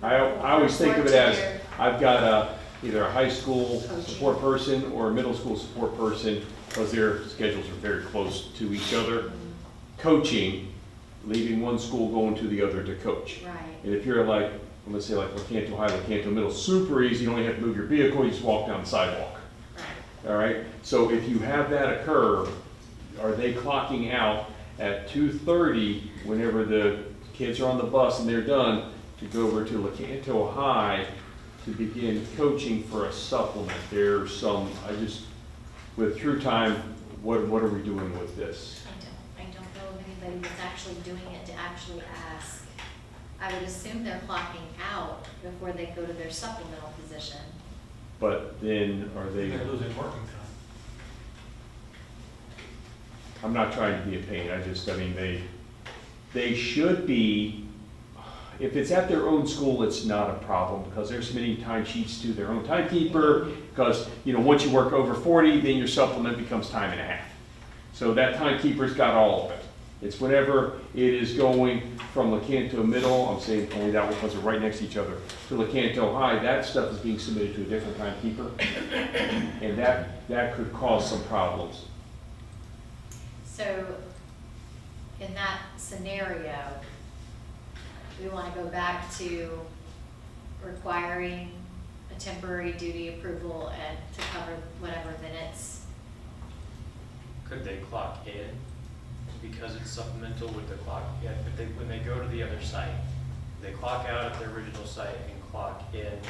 I always think of it report as, to their- I've got either a high school Coaching. support person or a middle school support person, because their schedules are very close to each other, coaching, leaving one school, going to the other to coach. Right, And if you're like, let's say like LaCanto High, LaCanto Middle, super easy, you only have to move your vehicle, you just walk down the sidewalk. right. All right, so if you have that occur, are they clocking out at 2:30 whenever the kids are on the bus and they're done to go over to LaCanto High to begin coaching for a supplement? There's some, with True Time, what are we doing with this? I don't know of anybody that's actually doing it to actually ask. I would assume they're clocking out before they go to their supplemental position. But then are they, They're losing working time. I'm not trying to be a pain, I mean, they should be, if it's at their own school, it's not a problem, because they're submitting timesheets to their own timekeeper, because, once you work over 40, then your supplement becomes time and a half. So that timekeeper's got all of it. It's whenever it is going from LaCanto Middle, I'm saying only that one because they're right next to each other, to LaCanto High, that stuff is being submitted to a different timekeeper, and that could cause some problems. So in that scenario, we want to go back to requiring a temporary duty approval and to cover whatever minutes. Could they clock in? Because it's supplemental with the clock, if when they go to the other site, they clock out at their original site and clock in at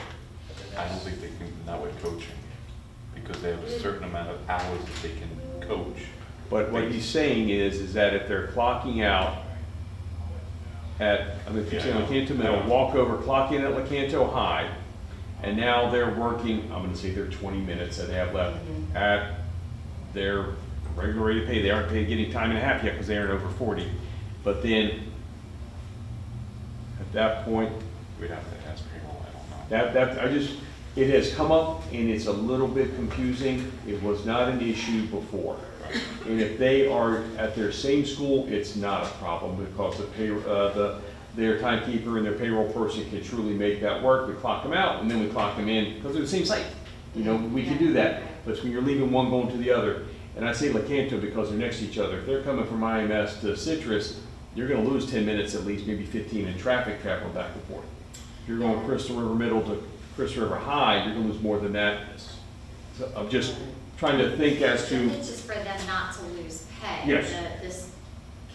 the I don't next. think they can, not with coaching, because they have a certain amount of hours that they can coach. But what he's saying is that if they're clocking out at, if you're saying LaCanto Middle, walk over, clock in at LaCanto High, and now they're working, I'm gonna say they're 20 minutes that they have left at their regular rate of pay. They aren't getting time and a half yet because they aren't over 40. But then, at that point, We'd have to ask payroll, I don't know. it has come up and it's a little bit confusing. It was not an issue before. And if they are at their same school, it's not a problem because their timekeeper and their payroll person can truly make that work. We clock them out and then we clock them in because they're the same site. We can do that. But when you're leaving one going to the other, and I say LaCanto because they're next to each other. If they're coming from IMS to Citrus, you're gonna lose 10 minutes at least, maybe 15 in traffic travel back and forth. If you're going Crystal River Middle to Crystal River High, you're gonna lose more than that. So I'm just trying to think as to, It's just for them not to lose pay. Yes. This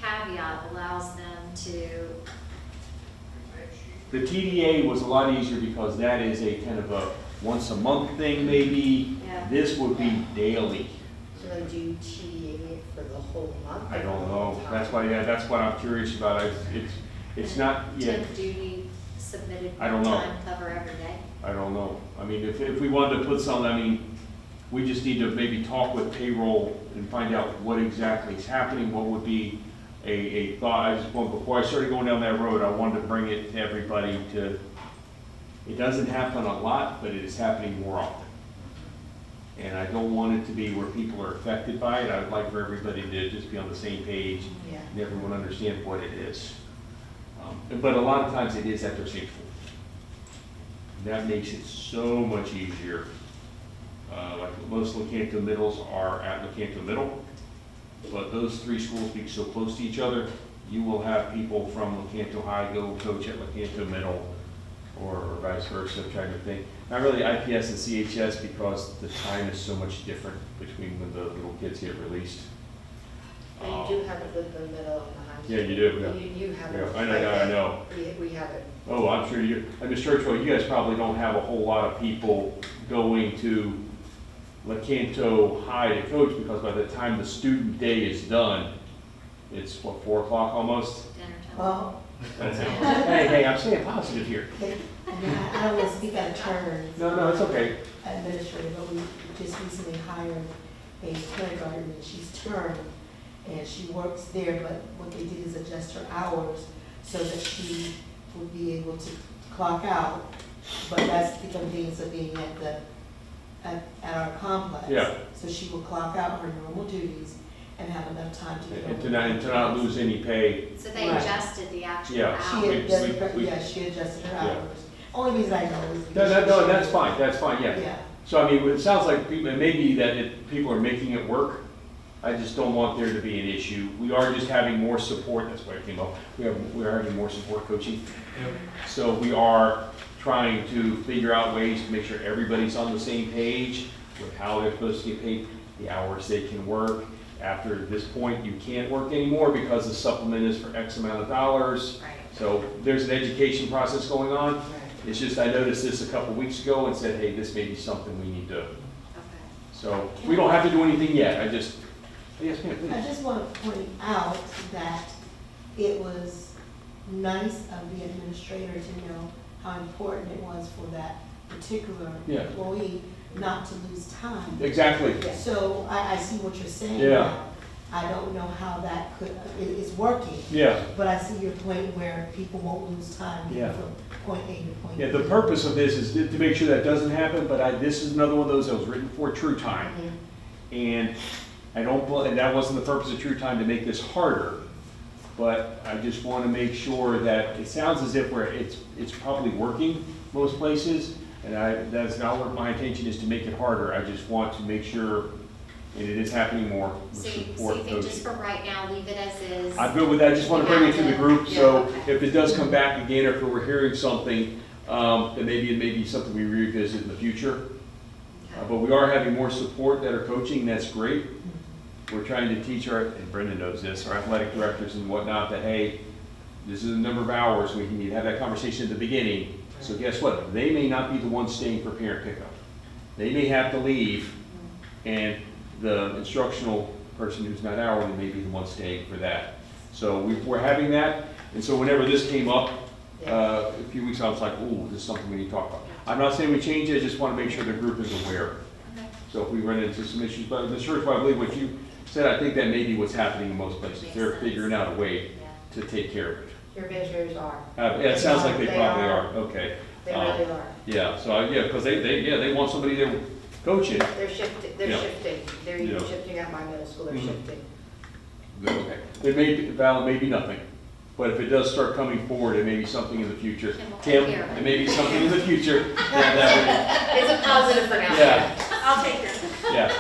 caveat allows them to, the TDA was a lot easier because that is a kind of a once a month thing maybe. Yeah. This would be daily. So then do you TA it for the whole month? I or don't the whole know. time? That's why, yeah, that's what I'm curious about. It's not, yeah, Tip duty submitted I don't know. part-time cover every day. I don't know. I mean, if we wanted to put something, I mean, we just need to maybe talk with payroll and find out what exactly is happening, what would be a thought. I just want, before I started going down that road, I wanted to bring it to everybody to, it doesn't happen a lot, but it is happening more often. And I don't want it to be where people are affected by it. I'd like for everybody to just be on the same page Yeah. and everyone understand what it is. But a lot of times it is at their same school. That makes it so much easier. Like most Lecanto middles are at Lecanto Middle, but those three schools being so close to each other, you will have people from Lecanto High go coach at Lecanto Middle, or vice versa, I'm trying to think. Not really IPS and CHS because the time is so much different between when the little kids get released. And you do have it with the middle and the high. Yeah, you do, yeah. You have it. Yeah, I know. We have it. Oh, I'm sure you, and Ms. Churchwell, you guys probably don't have a whole lot of people going to Lecanto High to coach, because by the time the student day is done, it's what, 4 o'clock almost? Dinner time. Well, Hey, I'm staying positive here. I don't want to speak out of turn. No, it's okay. Administrator, but we just recently hired a kindergarten, and she's term, and she works there, but what they did is adjust her hours so that she would be able to clock out, but that's the convenience of being at our complex. Yeah. So she will clock out her normal duties and have enough time to get And over. to not lose any pay. So they Right. adjusted the actual Yeah. She hours. adjusted, we- she adjusted her Yeah. hours. Only reason I know is because. No, that's fine, yeah. Yeah. So I mean, it sounds like people, it may be that people are making it work. I just don't want there to be an issue. We are just having more support, that's why it came up. We're having more support coaching. So we are trying to figure out ways to make sure everybody's on the same page with how they're supposed to get paid, the hours they can work. After this point, you can't work anymore because the supplement is for X amount of dollars. Right. So there's an education process going on. Right. It's just, I noticed this a couple weeks ago and said, hey, this may be something we need to, Okay. so we don't have to do anything yet. Yes, ma'am, I please. just want to point out that it was nice of the administrator to know how important it was for that particular Yeah. employee not to lose time. Exactly. So I see what you're saying Yeah. now. I don't know how that it's working, Yeah. but I see your point where people won't lose time Yeah. getting from point A to point B. Yeah, the purpose of this is to make sure that doesn't happen, but this is another one of those that was written for true time. And and that wasn't the purpose of true time to make this harder, but I just want to make sure that it sounds as if it's probably working most places, and that's not what my intention is to make it harder. I just want to make sure, and it is happening more, with So you support think just coaching. for right now, leave it as is? I'm good with that, I just want to bring it to the group, so Yeah. if it does come back again, or if we're hearing something, then maybe it may be something we revisit in the future. But we are having more support that are coaching, that's great. We're trying to teach and Brenda knows this, our athletic directors and whatnot, that, hey, this is the number of hours, we need to have that conversation at the beginning. So guess what? They may not be the ones staying for parent pickup. They may have to leave, and the instructional person who's not hourly may be the one staying for that. So we're having that, and so whenever this came up, a few weeks ago, I was like, ooh, this is something we need to talk about. I'm not saying we change it, I just want to make sure the group is aware. Okay. So if we run into some issues, but Ms. Churchwell, I believe what you said, I think that may be what's happening in most places. Makes They're sense. figuring out a way Yeah. to take care of it. Your administrators are. Yeah, it sounds like they They probably are. are, okay. They really are. Yeah, so, yeah, because they want somebody there coaching. They're shifting, they're even Yeah. shifting at my middle school, they're Mhm. shifting. Okay. It may be, Val, it may be nothing, but if it does start coming forward, it may be something in the future. Tim will Tim, take care of it. it may be something in the future. that It's a positive for now. Yeah. I'll take it. Yeah.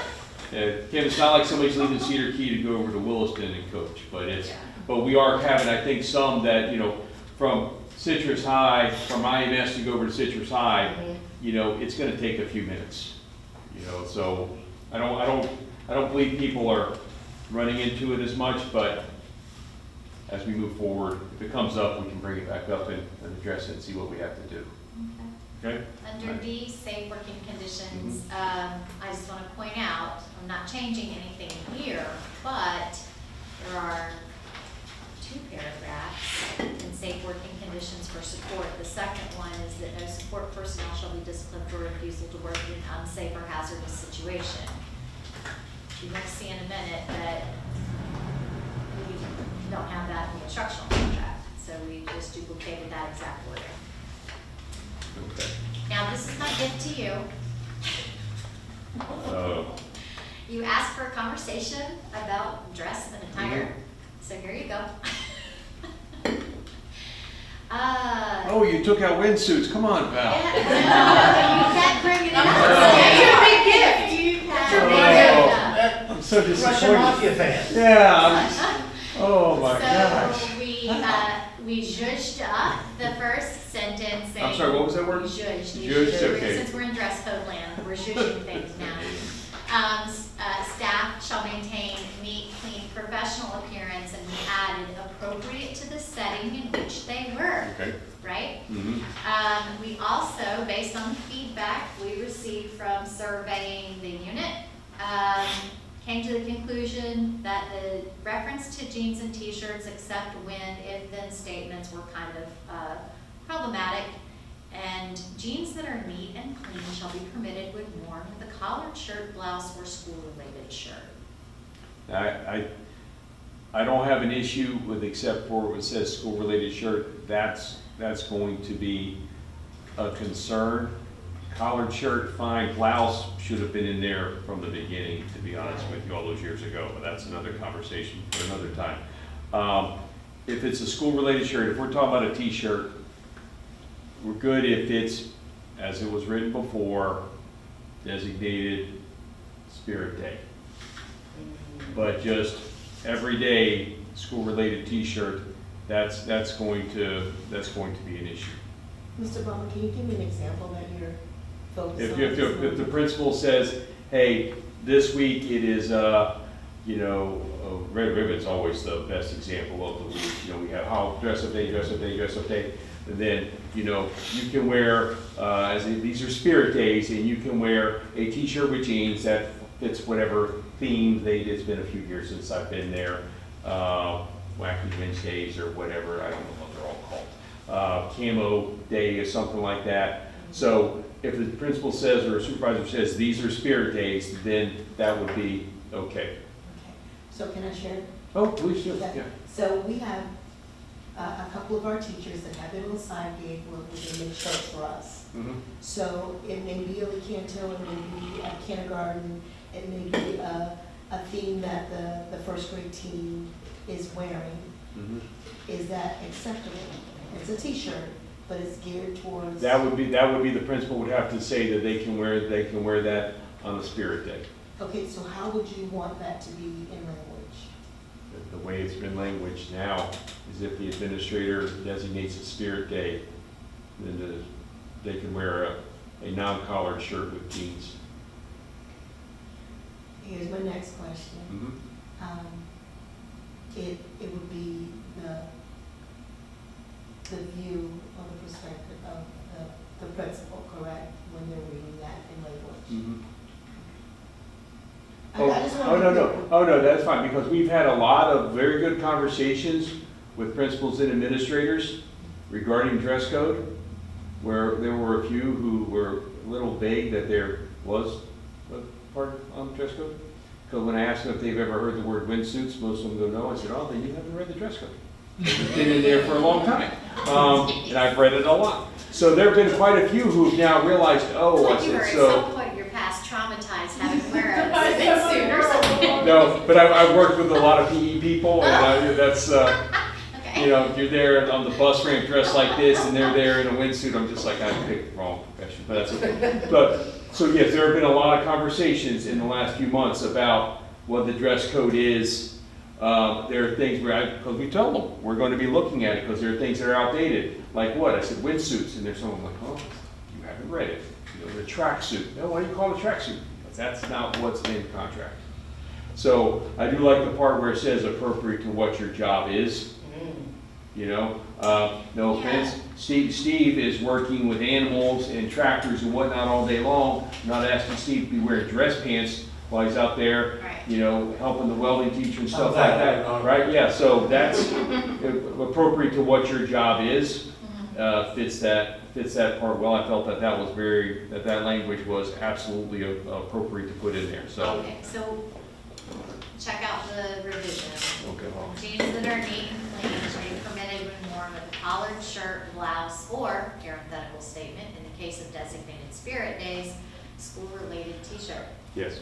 Kim, it's not like somebody's leaving Cedar Key to go over to Williston and coach, but we are having, I think, some that, from Citrus High, from IMS to go over to Citrus High, Mhm. it's gonna take a few minutes. So I don't believe people are running into it as much, but as we move forward, if it comes up, we can bring it back up and address it and see what we have to do. Okay? Under D, safe working conditions, I just want to point out, I'm not changing anything here, but there are 2 paragraphs in safe working conditions for support. The second one is that no support personnel shall be disciplined for refusal to work in unsafe or hazardous situation. You're going to see in a minute that we don't have that in the instructional contract, so we just duplicated that exact wording. Okay. Now, this is my gift to you. You asked for a conversation about dress and attire, so here you go. Oh, you took out windsuits, come on, Val. You kept bringing it up. It's your big gift. You It's your kept big bringing it up. I'm so Russian disappointed. mafia fan. Yeah, oh my gosh. So we zhuzhed up the first sentence saying. I'm sorry, what was that word? Zhuzhed. Zhuzhed, okay. Since we're in dress code land, we're zhuzhing things now. Staff shall maintain neat, clean, professional appearance, and we added appropriate to the setting in which they work, Okay. right? Mm-hmm. We also, based on feedback we received from surveying the unit, came to the conclusion that the reference to jeans and t-shirts except when, if, then statements were kind of problematic. And jeans that are neat and clean shall be permitted when worn with a collared shirt, blouse, or school-related shirt. I don't have an issue with except for what says school-related shirt. That's going to be a concern. Collared shirt, fine. Blouse should have been in there from the beginning, to be honest with you, all those years ago. But that's another conversation for another time. If it's a school-related shirt, if we're talking about a t-shirt, we're good if it's, as it was written before, designated Spirit Day. But just everyday school-related t-shirt, that's going to be an issue. Mr. Bowman, can you give me an example that you're focused on? If the principal says, hey, this week it is, red ribbon's always the best example of the week. We have dress up day, dress up day, dress up day. And then, you can wear, these are Spirit Days, and you can wear a t-shirt with jeans that fits whatever theme it's been a few years since I've been there. Wacky Wednesdays or whatever, I don't know what they're all called. Camo Day or something like that. So if the principal says or a supervisor says these are Spirit Days, then that would be okay. Okay, so can I share? Oh, please do, that? yeah. So we have a couple of our teachers that have their little side gig where they make shirts for us. Mhm. So it may be a Canto, it may be a kindergarten, it may be a theme that the first grade team is wearing. Mhm. Is that acceptable? It's a t-shirt, but it's geared towards. That would be the principal would have to say that they can wear that on the Spirit Day. Okay, so how would you want that to be in language? The way it's been languaged now is if the administrator designates a Spirit Day, then they can wear a non-collared shirt with jeans. Here's my next question. Mhm. It would be the view or the perspective of the principal, correct, when they're reading that in language? Mhm. I just want to. Oh, no, that's fine, because we've had a lot of very good conversations with principals and administrators regarding dress code, where there were a few who were a little vague that there was a part on dress code. Because when I asked them if they've ever heard the word windsuits, most of them go, no. I said, oh, then you haven't read the dress code. It's been in there for a long time, and I've read it a lot. So there have been quite a few who've now realized, oh, I Like you were said, at so. some point in your past traumatized having to wear a windsuit or something. No, but I've worked with a lot of PE people, and that's, Okay. you're there on the bus ramp dressed like this, and they're there in a windsuit. I'm just like, I picked the wrong profession, but that's okay. But, so yes, there have been a lot of conversations in the last few months about what the dress code is. There are things because we tell them, we're going to be looking at it, because there are things that are outdated. Like what? I said windsuits, and there's someone like, oh, you haven't read it. The tracksuit. No, why do you call it a tracksuit? Because that's not what's in the contract. So I do like the part where it says appropriate to what your job is. you know? No offense, Steve is working with animals and tractors and whatnot all day long. I'm not asking Steve to be wearing dress pants while he's out there, Right. you know, helping the welding teacher and stuff How's like that that, going on? right? Yeah, so that's appropriate to what your job is, Mhm. fits that part well. I felt that that was that language was absolutely appropriate to put in there, so. Okay, so check out the revision. Okay, well, Jeans that are neat and clean shall be permitted when worn with a collared shirt, blouse, or parenthetical statement, in the case of designated spirit days, school-related t-shirt. yes.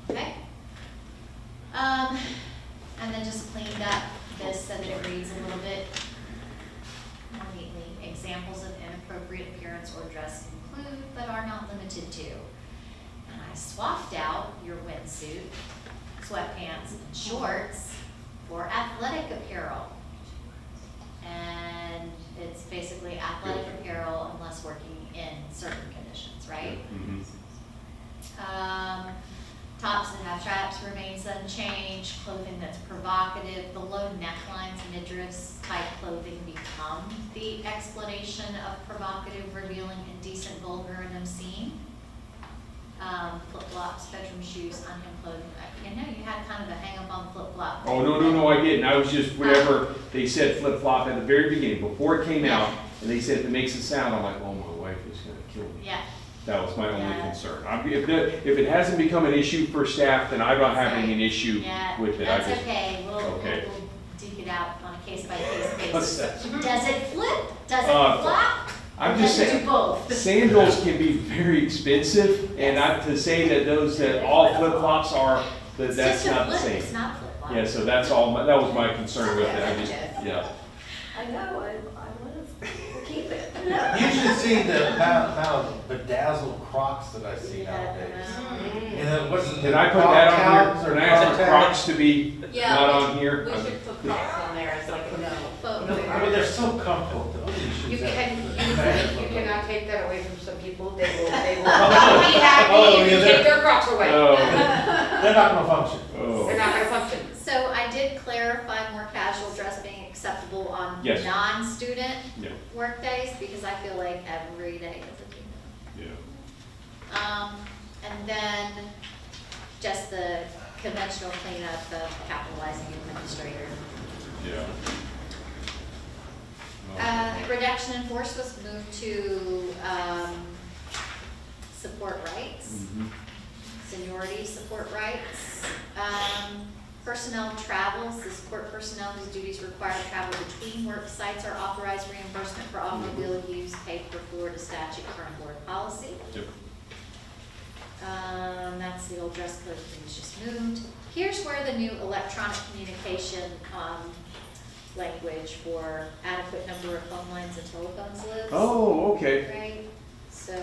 Okay? And then just cleaned up this so that it reads a little bit more neatly. Examples of inappropriate appearance or dress include, but are not limited to. And I swapped out your windsuit, sweatpants, and shorts for athletic apparel. And it's basically athletic apparel unless working in certain conditions, right? Mhm. Tops that have straps remains unchanged, clothing that's provocative, the low necklines, midriffs type clothing become the explanation of provocative, revealing, indecent, vulgar, and obscene. Flip-flops, bedroom shoes, unhemmed clothing. I know you had kind of a hang up on flip-flop. Oh, no, I didn't. I was just, whenever they said flip-flop at the very beginning, before it came out, and they said if it makes a sound, I'm like, oh, my wife is gonna kill me. Yeah. That was my only Yeah. concern. If it hasn't become an issue for staff, then I'm not having an issue Yeah, with it. I that's just- okay, we'll Okay. dig it out on a case-by-case What's basis. that? Does it flip? Does it Uh, flop? I'm Or just does it saying, do both? sandals can be very expensive, and to say that that all flip-flops are, It's that's just a not the flip, same. it's not a flip-flop. Yeah, so that's all, that was my concern with it. I just, yeah. I know, I want to keep it. You should see how bedazzled Crocs that I see Yeah, nowadays. I And then what's the Can I put that on Crocs here? or Can I ask the Crocs? Crocs to be Yeah, not on here? We should put Crocs on there as like a no. I mean, they're so comfortable. Those are the shoes You that- you cannot take that away from some people, they will Oh, not be happy if you yeah, take their Crocs away. Oh, They're not gonna function. oh. They're not gonna function. So I did clarify more casual dress being acceptable on Yes. non-student Yeah, work days, because I feel like every day is a kingdom. yeah. And then just the conventional cleanup of capitalizing administrator. Yeah. Reduction in force was moved to, support rights, Mhm. seniority support rights. Personnel travels, the support personnel whose duties require travel between work sites are authorized reimbursement for automobile use paid per Florida statute, current board policy. Yep. That's the old dress code things just moved. Here's where the new electronic communication, language for adequate number of phone lines and telephones lives. Oh, okay. Right, so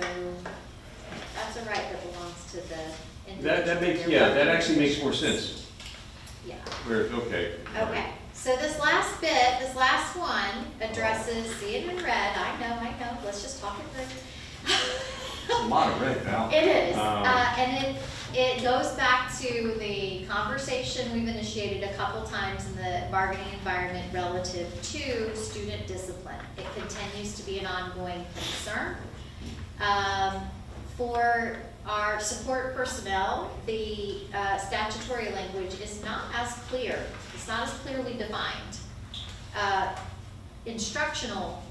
that's a right that belongs to the That individual. makes, Their yeah, that working actually makes more conditions. sense. Yeah. Okay. Okay, so this last bit, this last one addresses, see it in red, I know, let's just talk it through. It's a lot of red now. It is, Um, and it goes back to the conversation we've initiated a couple times in the bargaining environment relative to student discipline. It continues to be an ongoing concern. For our support personnel, the statutory language is not as clear, it's not as clearly defined. Instructional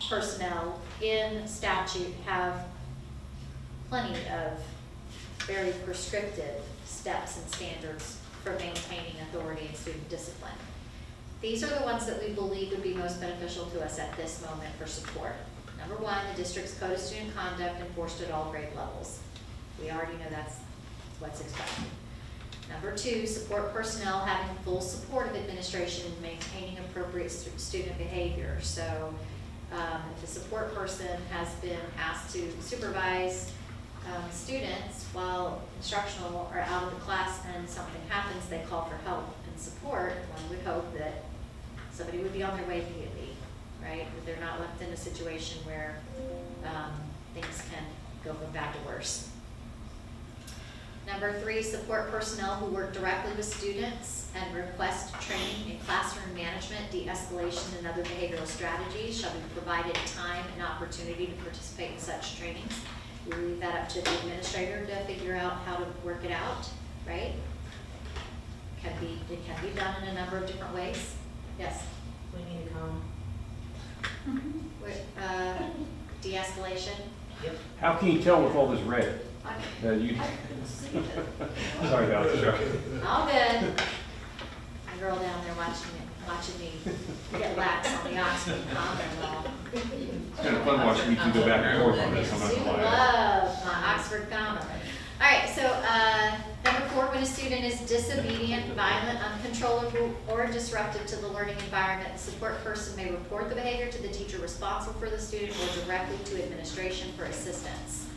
personnel in statute have plenty of very prescriptive steps and standards for maintaining authority and student discipline. These are the ones that we believe would be most beneficial to us at this moment for support. Number one, the district's code of student conduct enforced at all grade levels. We already know that's what's expected. Number two, support personnel having full support of administration in maintaining appropriate student behavior. So if the support person has been asked to supervise students while instructional are out of the class and something happens, they call for help and support, one would hope that somebody would be on their way immediately, right? That they're not left in a situation where things can go from bad to worse. Number 3, support personnel who work directly with students and request training in classroom management, de-escalation, and other behavioral strategies shall be provided time and opportunity to participate in such trainings. We leave that up to the administrator to figure out how to work it out, right? It can be done in a number of different ways. Yes? We need to come. De-escalation. Yep. How can you tell with all this red? You, sorry about that. All good. My girl down there watching me get lax on the Oxford Common Law. It's kind of fun watching you two go back and forth on this, I'm not She gonna lie. loves my Oxford Common. All right, so number 4, when a student is disobedient, violent, uncontrollable, or disruptive to the learning environment, the support person may report the behavior to the teacher responsible for the student or directly to administration for assistance.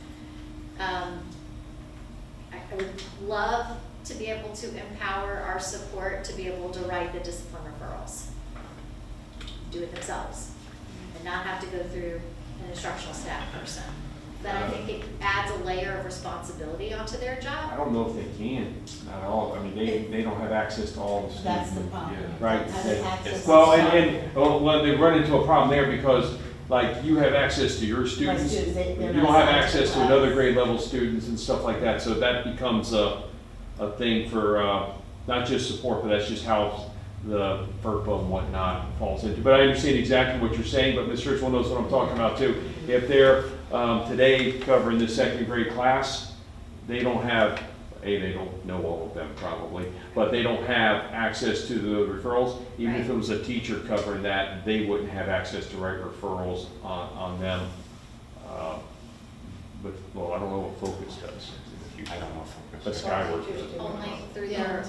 I would love to be able to empower our support to be able to write the discipline referrals. Do it themselves and not have to go through an instructional staff person. But I think it adds a layer of responsibility onto their I job. don't know if they can, not all, I mean, they don't have access to all the students. That's the problem. Right. How they access Well, the well, they run into a problem there because, like, you have access to your students. students, they're You not don't have signed access to up. another grade level students and stuff like that, so that becomes a thing for, not just support, but that's just how the FERPA and whatnot falls into. But I understand exactly what you're saying, but Ms. Churchwell knows what I'm talking about too. If they're, today covering the second grade class, they don't have, they don't know all of them probably, but they don't have access to the referrals. Even if it was a teacher covering that, they wouldn't have access to write referrals on them. But, well, I don't know what Focus does. I don't know But Focus. Skyward. Only through Yeah. their,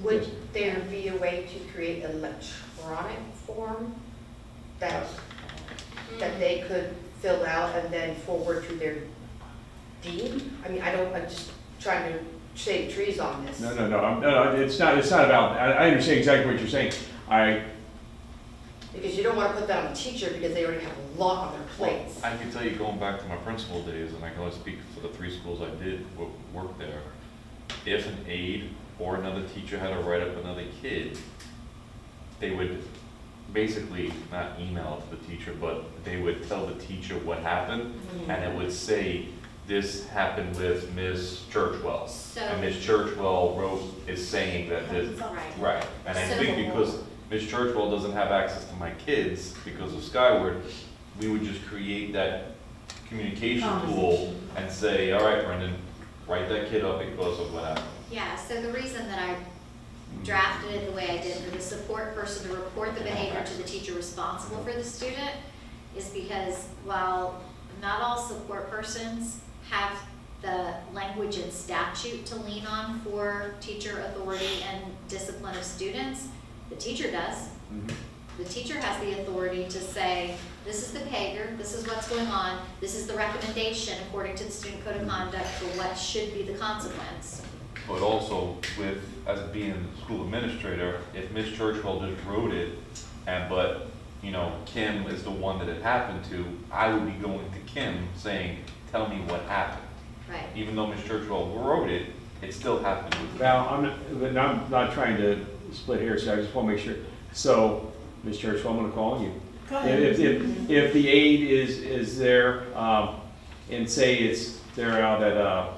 Would there be a way to create an electronic form that they could fill out and then forward to their dean? I mean, I'm just trying to shade trees on this. No, it's not about, I understand exactly what you're saying. Because you don't want to put that on the teacher because they already have a lot on their plates. I can tell you, going back to my principal days, and I can only speak for the 3 schools I did work there, if an aide or another teacher had to write up another kid, they would basically not email it to the teacher, but they would tell the teacher what happened, and it would say, this happened with Ms. Churchwell. So- And Ms. Churchwell is saying that this, right, and I So- think because Ms. Churchwell doesn't have access to my kids because of Skyward, we would just create that communication tool and say, all right, Brendan, write that kid up because of what happened. yeah, so the reason that I drafted it the way I did for the support person to report the behavior to the teacher responsible for the student is because while not all support persons have the language and statute to lean on for teacher authority and discipline of students, the teacher does. The teacher has the authority to say, this is the behavior, this is what's going on, this is the recommendation according to the student code of conduct for what should be the consequence. But also with, as being a school administrator, if Ms. Churchwell just wrote it, but, Kim is the one that it happened to, I would be going to Kim saying, tell me what happened. Right. Even though Ms. Churchwell wrote it, it still happened with. Now, I'm not trying to split hairs, so I just want to make sure. So, Ms. Churchwell, I'm going to call on you. Go ahead. If the aide is there, and say they're out at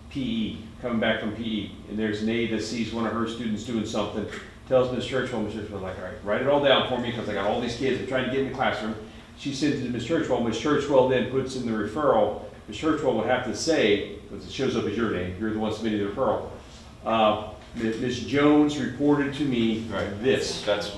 PE, coming back from PE, and there's an aide that sees one of her students doing something, tells Ms. Churchwell, Ms. Churchwell's like, all right, write it all down for me, because I got all these kids, I'm trying to get in the classroom. She sends it to Ms. Churchwell, Ms. Churchwell then puts in the referral. Ms. Churchwell would have to say, because it shows up as your name, you're the one submitting the referral, Ms. Jones reported to me this, That's,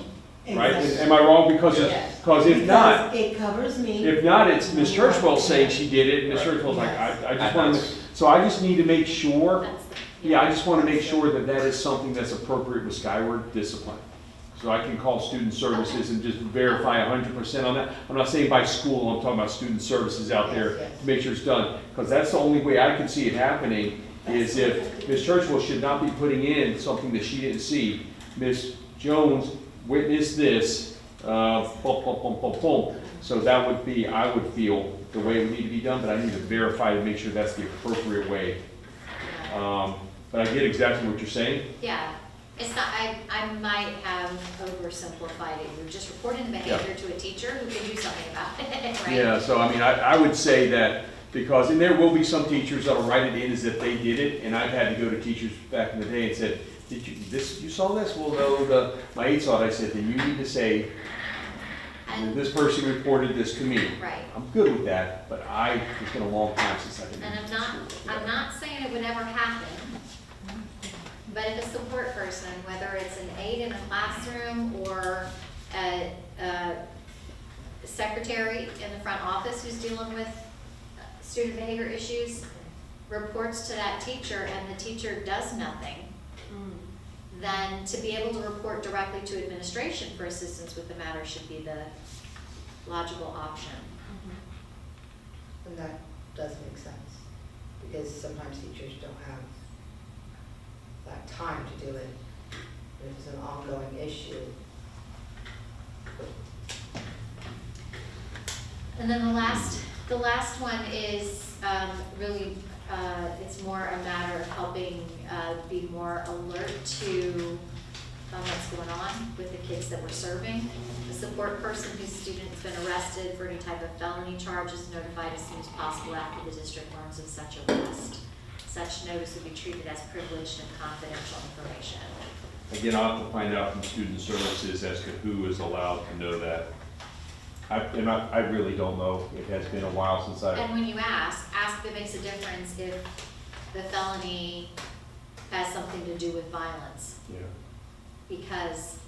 right? Exactly. Am I wrong? Because Yes. if not, Because it covers me. if not, it's Ms. Churchwell saying she did it, and Ms. Right. Churchwell's like, I just And want to, that's- so I just need to make sure, That's the. yeah, I just want to make sure that that is something that's appropriate with Skyward discipline. So I can call student services and just verify 100% on that. I'm not saying by school, I'm talking about student services out there Yes, yes. to make sure it's done. Because that's the only way I can see it happening, is if Ms. Churchwell should not be putting in something that she didn't see. Ms. Jones witnessed this, boom, boom, boom, boom, boom. So that would be, I would feel, the way it would need to be done, but I need to verify to make sure that's the appropriate way. but I get exactly what you're saying. Yeah, it's not, I might have oversimplified it. You're just reporting the behavior to a teacher who can do something about it, right? Yeah, so I mean, I would say that, because, and there will be some teachers that'll write it in as if they did it, and I've had to go to teachers back in the day and said, did you saw this? Well, no, my aide saw it. I said, then you need to say, And- this person reported this to me. Right. I'm good with that, but it's been a long time since I've been. And in school. I'm not saying it would never happen, but if a support person, whether it's an aide in a classroom or a secretary in the front office who's dealing with student behavior issues, reports to that teacher and the teacher does nothing, then to be able to report directly to administration for assistance with the matter should be the logical option. And that does make sense, because sometimes teachers don't have that time to do it. If it's an ongoing issue. And then the last one is really, it's more a matter of helping be more alert to what's going on with the kids that we're serving. The support person whose student's been arrested for any type of felony charge is notified as soon as possible after the district learns of such arrest. Such notice will be treated as privileged and confidential information. Again, I'll have to find out from student services as to who is allowed to know that. I really don't know. It has been a while since And when you ask if it makes a difference if the felony has something to do with violence. Yeah. Because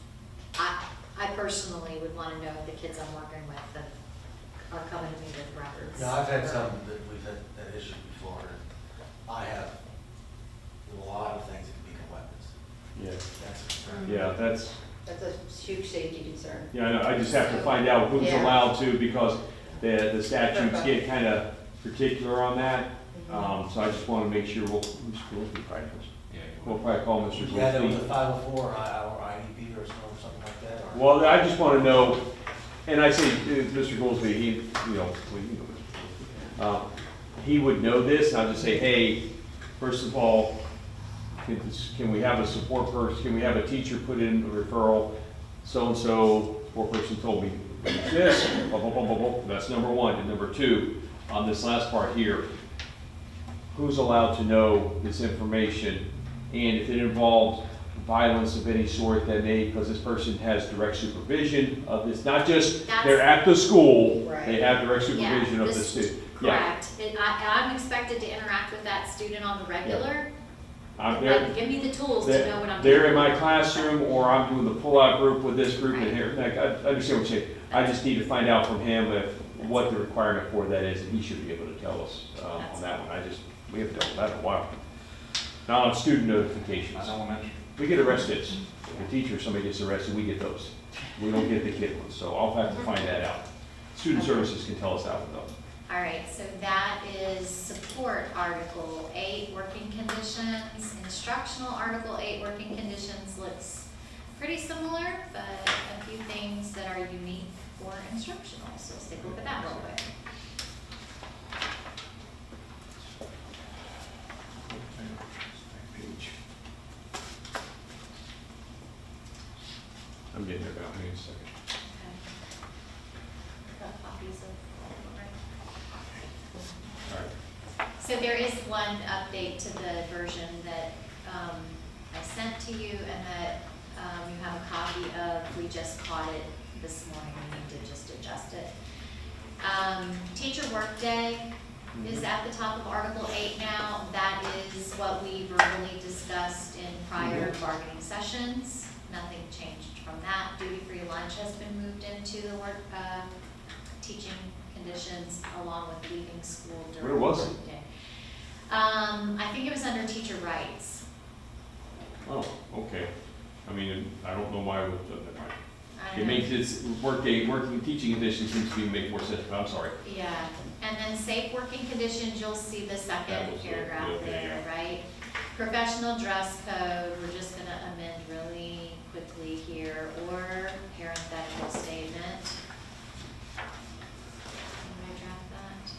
I personally would want to know if the kids I'm working with that are coming to me with records. No, I've had some that we've had that issue before. I have a lot of things that can become weapons. Yeah. That's a concern. Yeah, that's. That's a huge safety concern. Yeah, I know, I just have to find out who's Yeah. allowed to, because the statutes get kind of particular on that. Mhm. So I just want to make sure who's Goolsby probably knows. Yeah. We'll probably call Mr. Yeah, there was a Goolsby. 504 or IEP or something like that. or- Well, I just want to know, and I say, Mr. Goolsby, he would know this, and I'll just say, hey, first of all, can we have a support person, can we have a teacher put in a referral? So-and-so, support person told me this, blah, blah, blah, blah, blah. That's number one. And number two, on this last part here, who's allowed to know this information? And if it involves violence of any sort that may, because this person has direct supervision of this, not just they're at the school, Right. they have direct supervision of the this- student. Yeah, Correct. I'm expected to interact with that student on the regular. I'm there. Give me the tools to know what I'm doing. They're in my classroom, or I'm doing the pull-out group with this group in here. Like, I understand what you're saying. I just need to find out from him what the requirement for that is, and he should be able to tell us on that one. We haven't dealt with that in a while. Now on student notifications. That's elementary. We get arrested. If a teacher or somebody gets arrested, we get those. We don't get the kid ones, so I'll have to find that out. Student services can tell us that one though. All right, so that is support Article 8, working conditions. Instructional Article 8, working conditions looks pretty similar, but a few things that are unique for instructional. So let's take a look at that real quick. I'm getting there about in a second. Got copies of all of it. All right. So there is one update to the version that I sent to you and that you have a copy of. We just caught it this morning. We need to just adjust it. Teacher workday is at the top of Article 8 now. That is what we verbally discussed in prior bargaining sessions. Nothing changed from that. Duty-free lunch has been moved into the work, teaching conditions along with leaving school during Where was it? workday. I think it was under teacher rights. Oh, okay. I mean, I don't know why it was done that way. I It know. makes its working teaching conditions seems to be make more sense, but I'm sorry. Yeah, and then safe working conditions, you'll see the That second was the- paragraph okay, there, right? Professional dress code, we're just gonna amend really quickly here, or parenthetical statement. Can I draft that?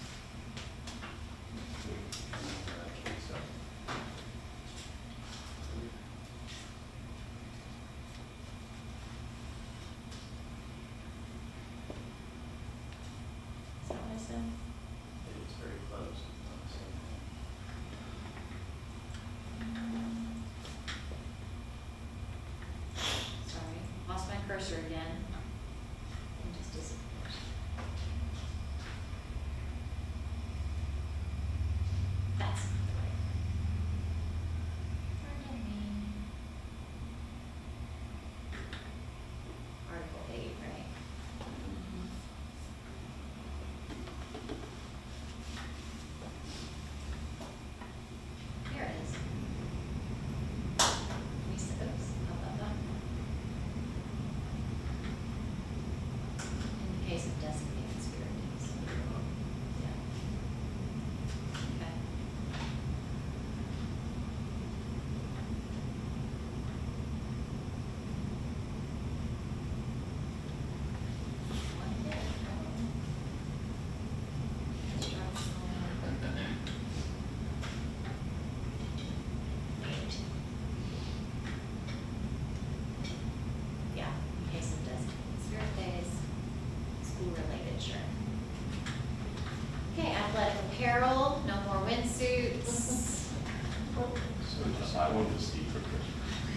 I wanted to see for Christmas.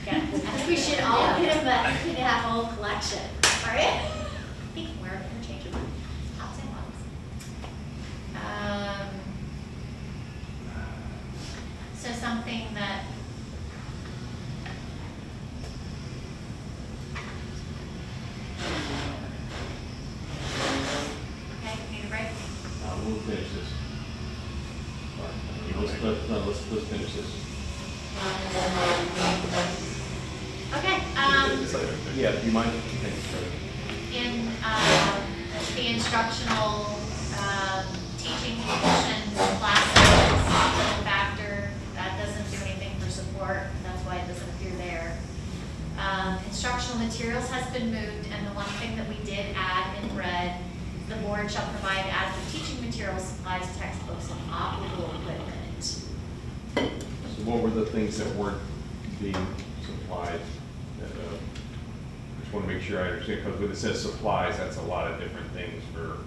Yeah, I think we should all get him a whole collection, all right? He can wear it interchangeably, tops and bottoms. So something that. Okay, need a break? We'll finish this. Let's finish this. Okay, Yeah, do you mind? Thanks, Fred. in the instructional teaching conditions, classes, little factor, that doesn't do anything for support, that's why it doesn't appear there. Instructional materials has been moved, and the one thing that we did add in red, the board shall provide adequate teaching materials, supplies, textbooks, and operable equipment. So what were the things that weren't being supplied? That, just want to make sure I understand, because when it says supplies, that's a lot of different things for.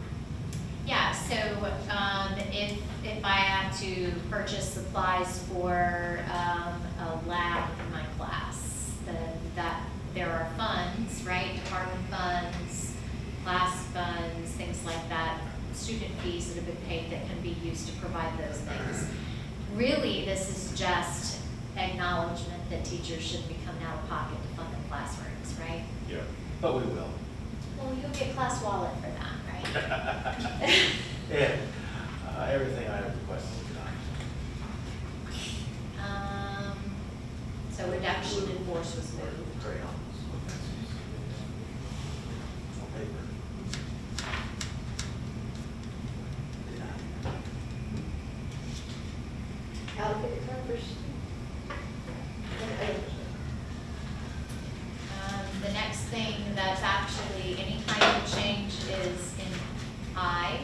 Yeah, so if I had to purchase supplies for a lab in my class, then that, there are funds, right? Department funds, class funds, things like that, student fees that have been paid that can be used to provide those things. Really, this is just acknowledgement that teachers shouldn't be coming out of pocket to fund their classrooms, right? Yeah. But we will. Well, you'll get class wallet for that, right? Yeah, everything I have requested is done. So reduction in force was moved. Crayons. On paper. Allocate coverage. The next thing that's actually any kind of change is in I,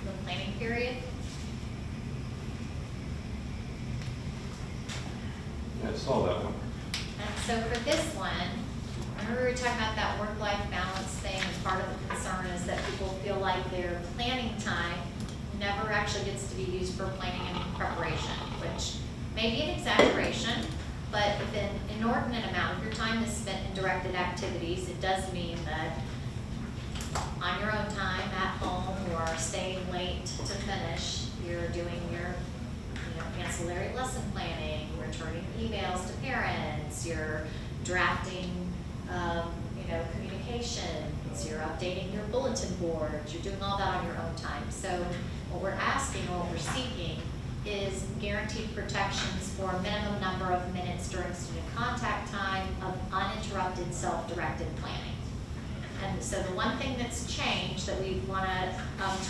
the planning period. Yeah, I saw that one. And so for this one, remember we were talking about that work-life balance thing, and part of the concern is that people feel like their planning time never actually gets to be used for planning and preparation, which may be an exaggeration, but if an inordinate amount of your time is spent in directed activities, it does mean that on your own time, at home, or staying late to finish, you're doing your ancillary lesson planning, returning emails to parents, you're drafting, communications, you're updating your bulletin boards, you're doing all that on your own time. So what we're asking, or what we're seeking, is guaranteed protections for a minimum number of minutes during student contact time of uninterrupted self-directed planning. And so the one thing that's changed that we want to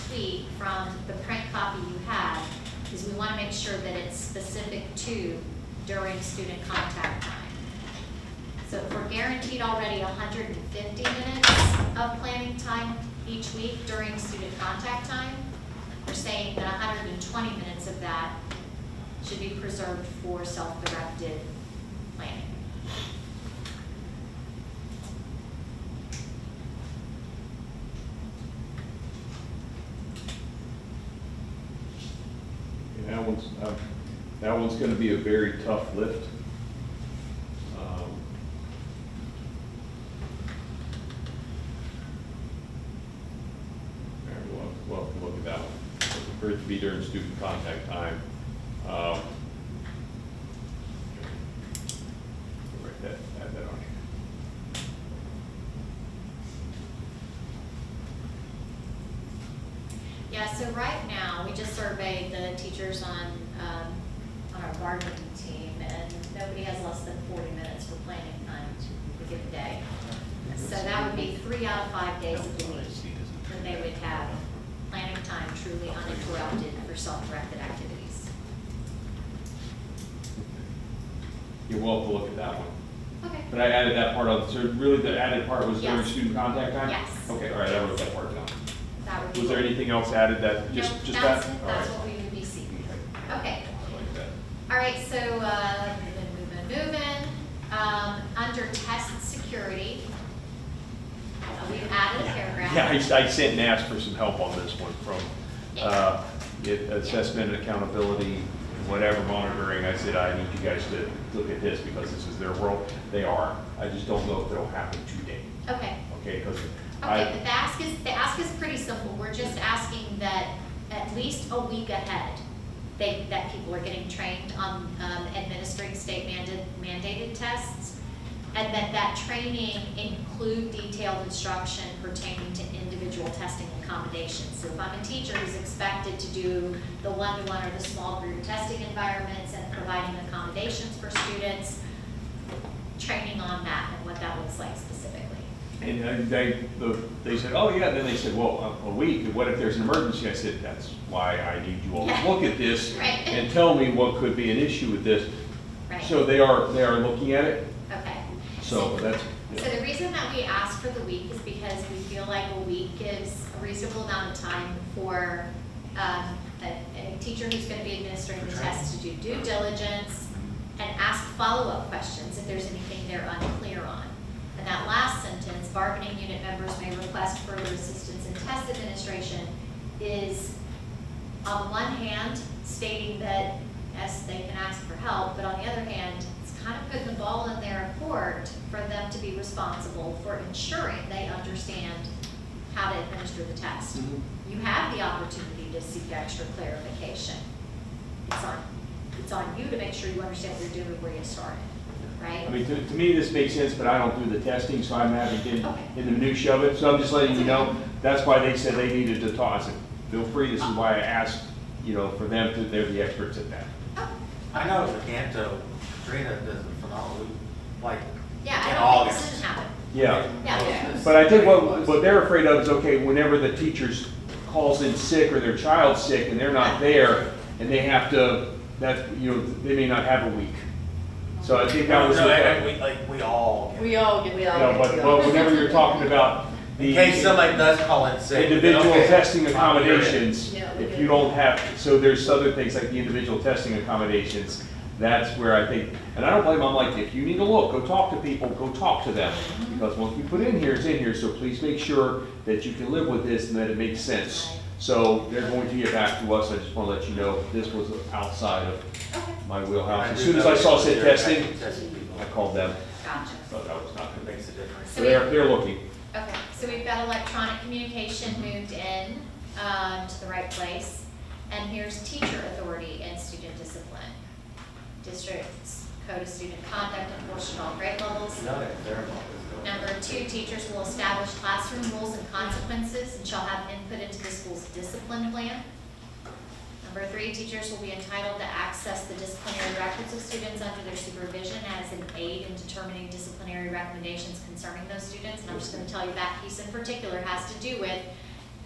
tweak from the print copy you have is we want to make sure that it's specific to during student contact time. So if we're guaranteed already 150 minutes of planning time each week during student contact time, we're saying that 120 minutes of that should be preserved for self-directed planning. Yeah, that one's going to be a very tough lift. We'll look at that one. For it to be during student contact time. Add that on here. Yeah, so right now, we just surveyed the teachers on our gardening team, and nobody has less than 40 minutes for planning time to give a day. So that would be 3 out of 5 days of the week that they would have planning time truly uninterrupted for self-directed activities. You will have to look at that one. Okay. But I added that part on, so really the added part was during Yes. student contact time? Yes. Okay, all right, I wrote that part down. That would be. Was there anything else added that, No, just that? that's it. All That's right. what we would be seeking. Okay. I like that. All right, so, moving. Under test security, we've added a paragraph. Yeah, I sent and asked for some help on this one from Yeah. assessment and accountability. whatever monitoring, I said, I need you guys to look at this because this is their world. They are. I just don't know if it'll happen today. Okay. Okay, because Okay, but the ask is pretty simple. We're just asking that at least a week ahead, that people are getting trained on administering state mandated tests, and that training include detailed instruction pertaining to individual testing accommodations. So if I'm a teacher who's expected to do the one-to-one or the small group testing environments and providing accommodations for students, training on that and what that looks like specifically. And they said, oh yeah, then they said, well, a week, what if there's an emergency? I said, that's why I need you all to look at this Right. and tell me what could be an issue with this. Right. So they are looking at it, Okay. so that's, So the reason that we ask for the week is because we feel like a week gives a reasonable amount of time for a teacher who's going to be administering the test to do due diligence and ask follow-up questions if there's anything they're unclear on. And that last sentence, bargaining unit members may request further assistance in test administration, is on one hand stating that, yes, they can ask for help, but on the other hand, it's kind of putting the ball in their court for them to be responsible for ensuring they understand how to administer the test. You have the opportunity to seek extra clarification. It's on you to make sure you understand what you're doing before you start it, right? I mean, to me, this makes sense, but I don't do the testing, so I'm having to get Okay. in the minutia of it. So I'm just letting you know, that's why they said they needed to talk. I said, feel free, this is why I asked, for them to, they're the experts at that. I know for Canto, Katrina does a phenomenal, like, Yeah, in I don't think August. this didn't happen. Yeah. Yeah. But I think what they're afraid of is, okay, whenever the teacher's calls in sick or their child's sick and they're not there, and they have to, they may not have a week. So I think that was. No, we all. We all get. But whenever you're talking about the. In case somebody does call in sick. Individual okay, testing I'll be there. accommodations, Yeah, if you don't have, so there's other things like the individual testing accommodations, that's where I think, and I don't blame them, I'm like, if you need to look, go talk to people, go talk to them. Because what we put in here is in here, so please make sure that you can live with this and that it makes sense. So they're going to get back to us, I just want to let you know, this was outside of Okay. my wheelhouse. As do soon as know I saw that SIT they're testing, testing people. I called them, Gotcha. but that was not It good. makes a difference. So they're looking. Okay, so we've got electronic communication moved in to the right place. And here's teacher authority and student discipline. District's code of student conduct enforced at all grade levels. No, they're involved. Number 2, teachers will establish classroom rules and consequences and shall have input into the school's discipline plan. Number 3, teachers will be entitled to access the disciplinary records of students under their supervision as an aid in determining disciplinary recommendations concerning those students. And I'm just going to tell you that piece in particular has to do with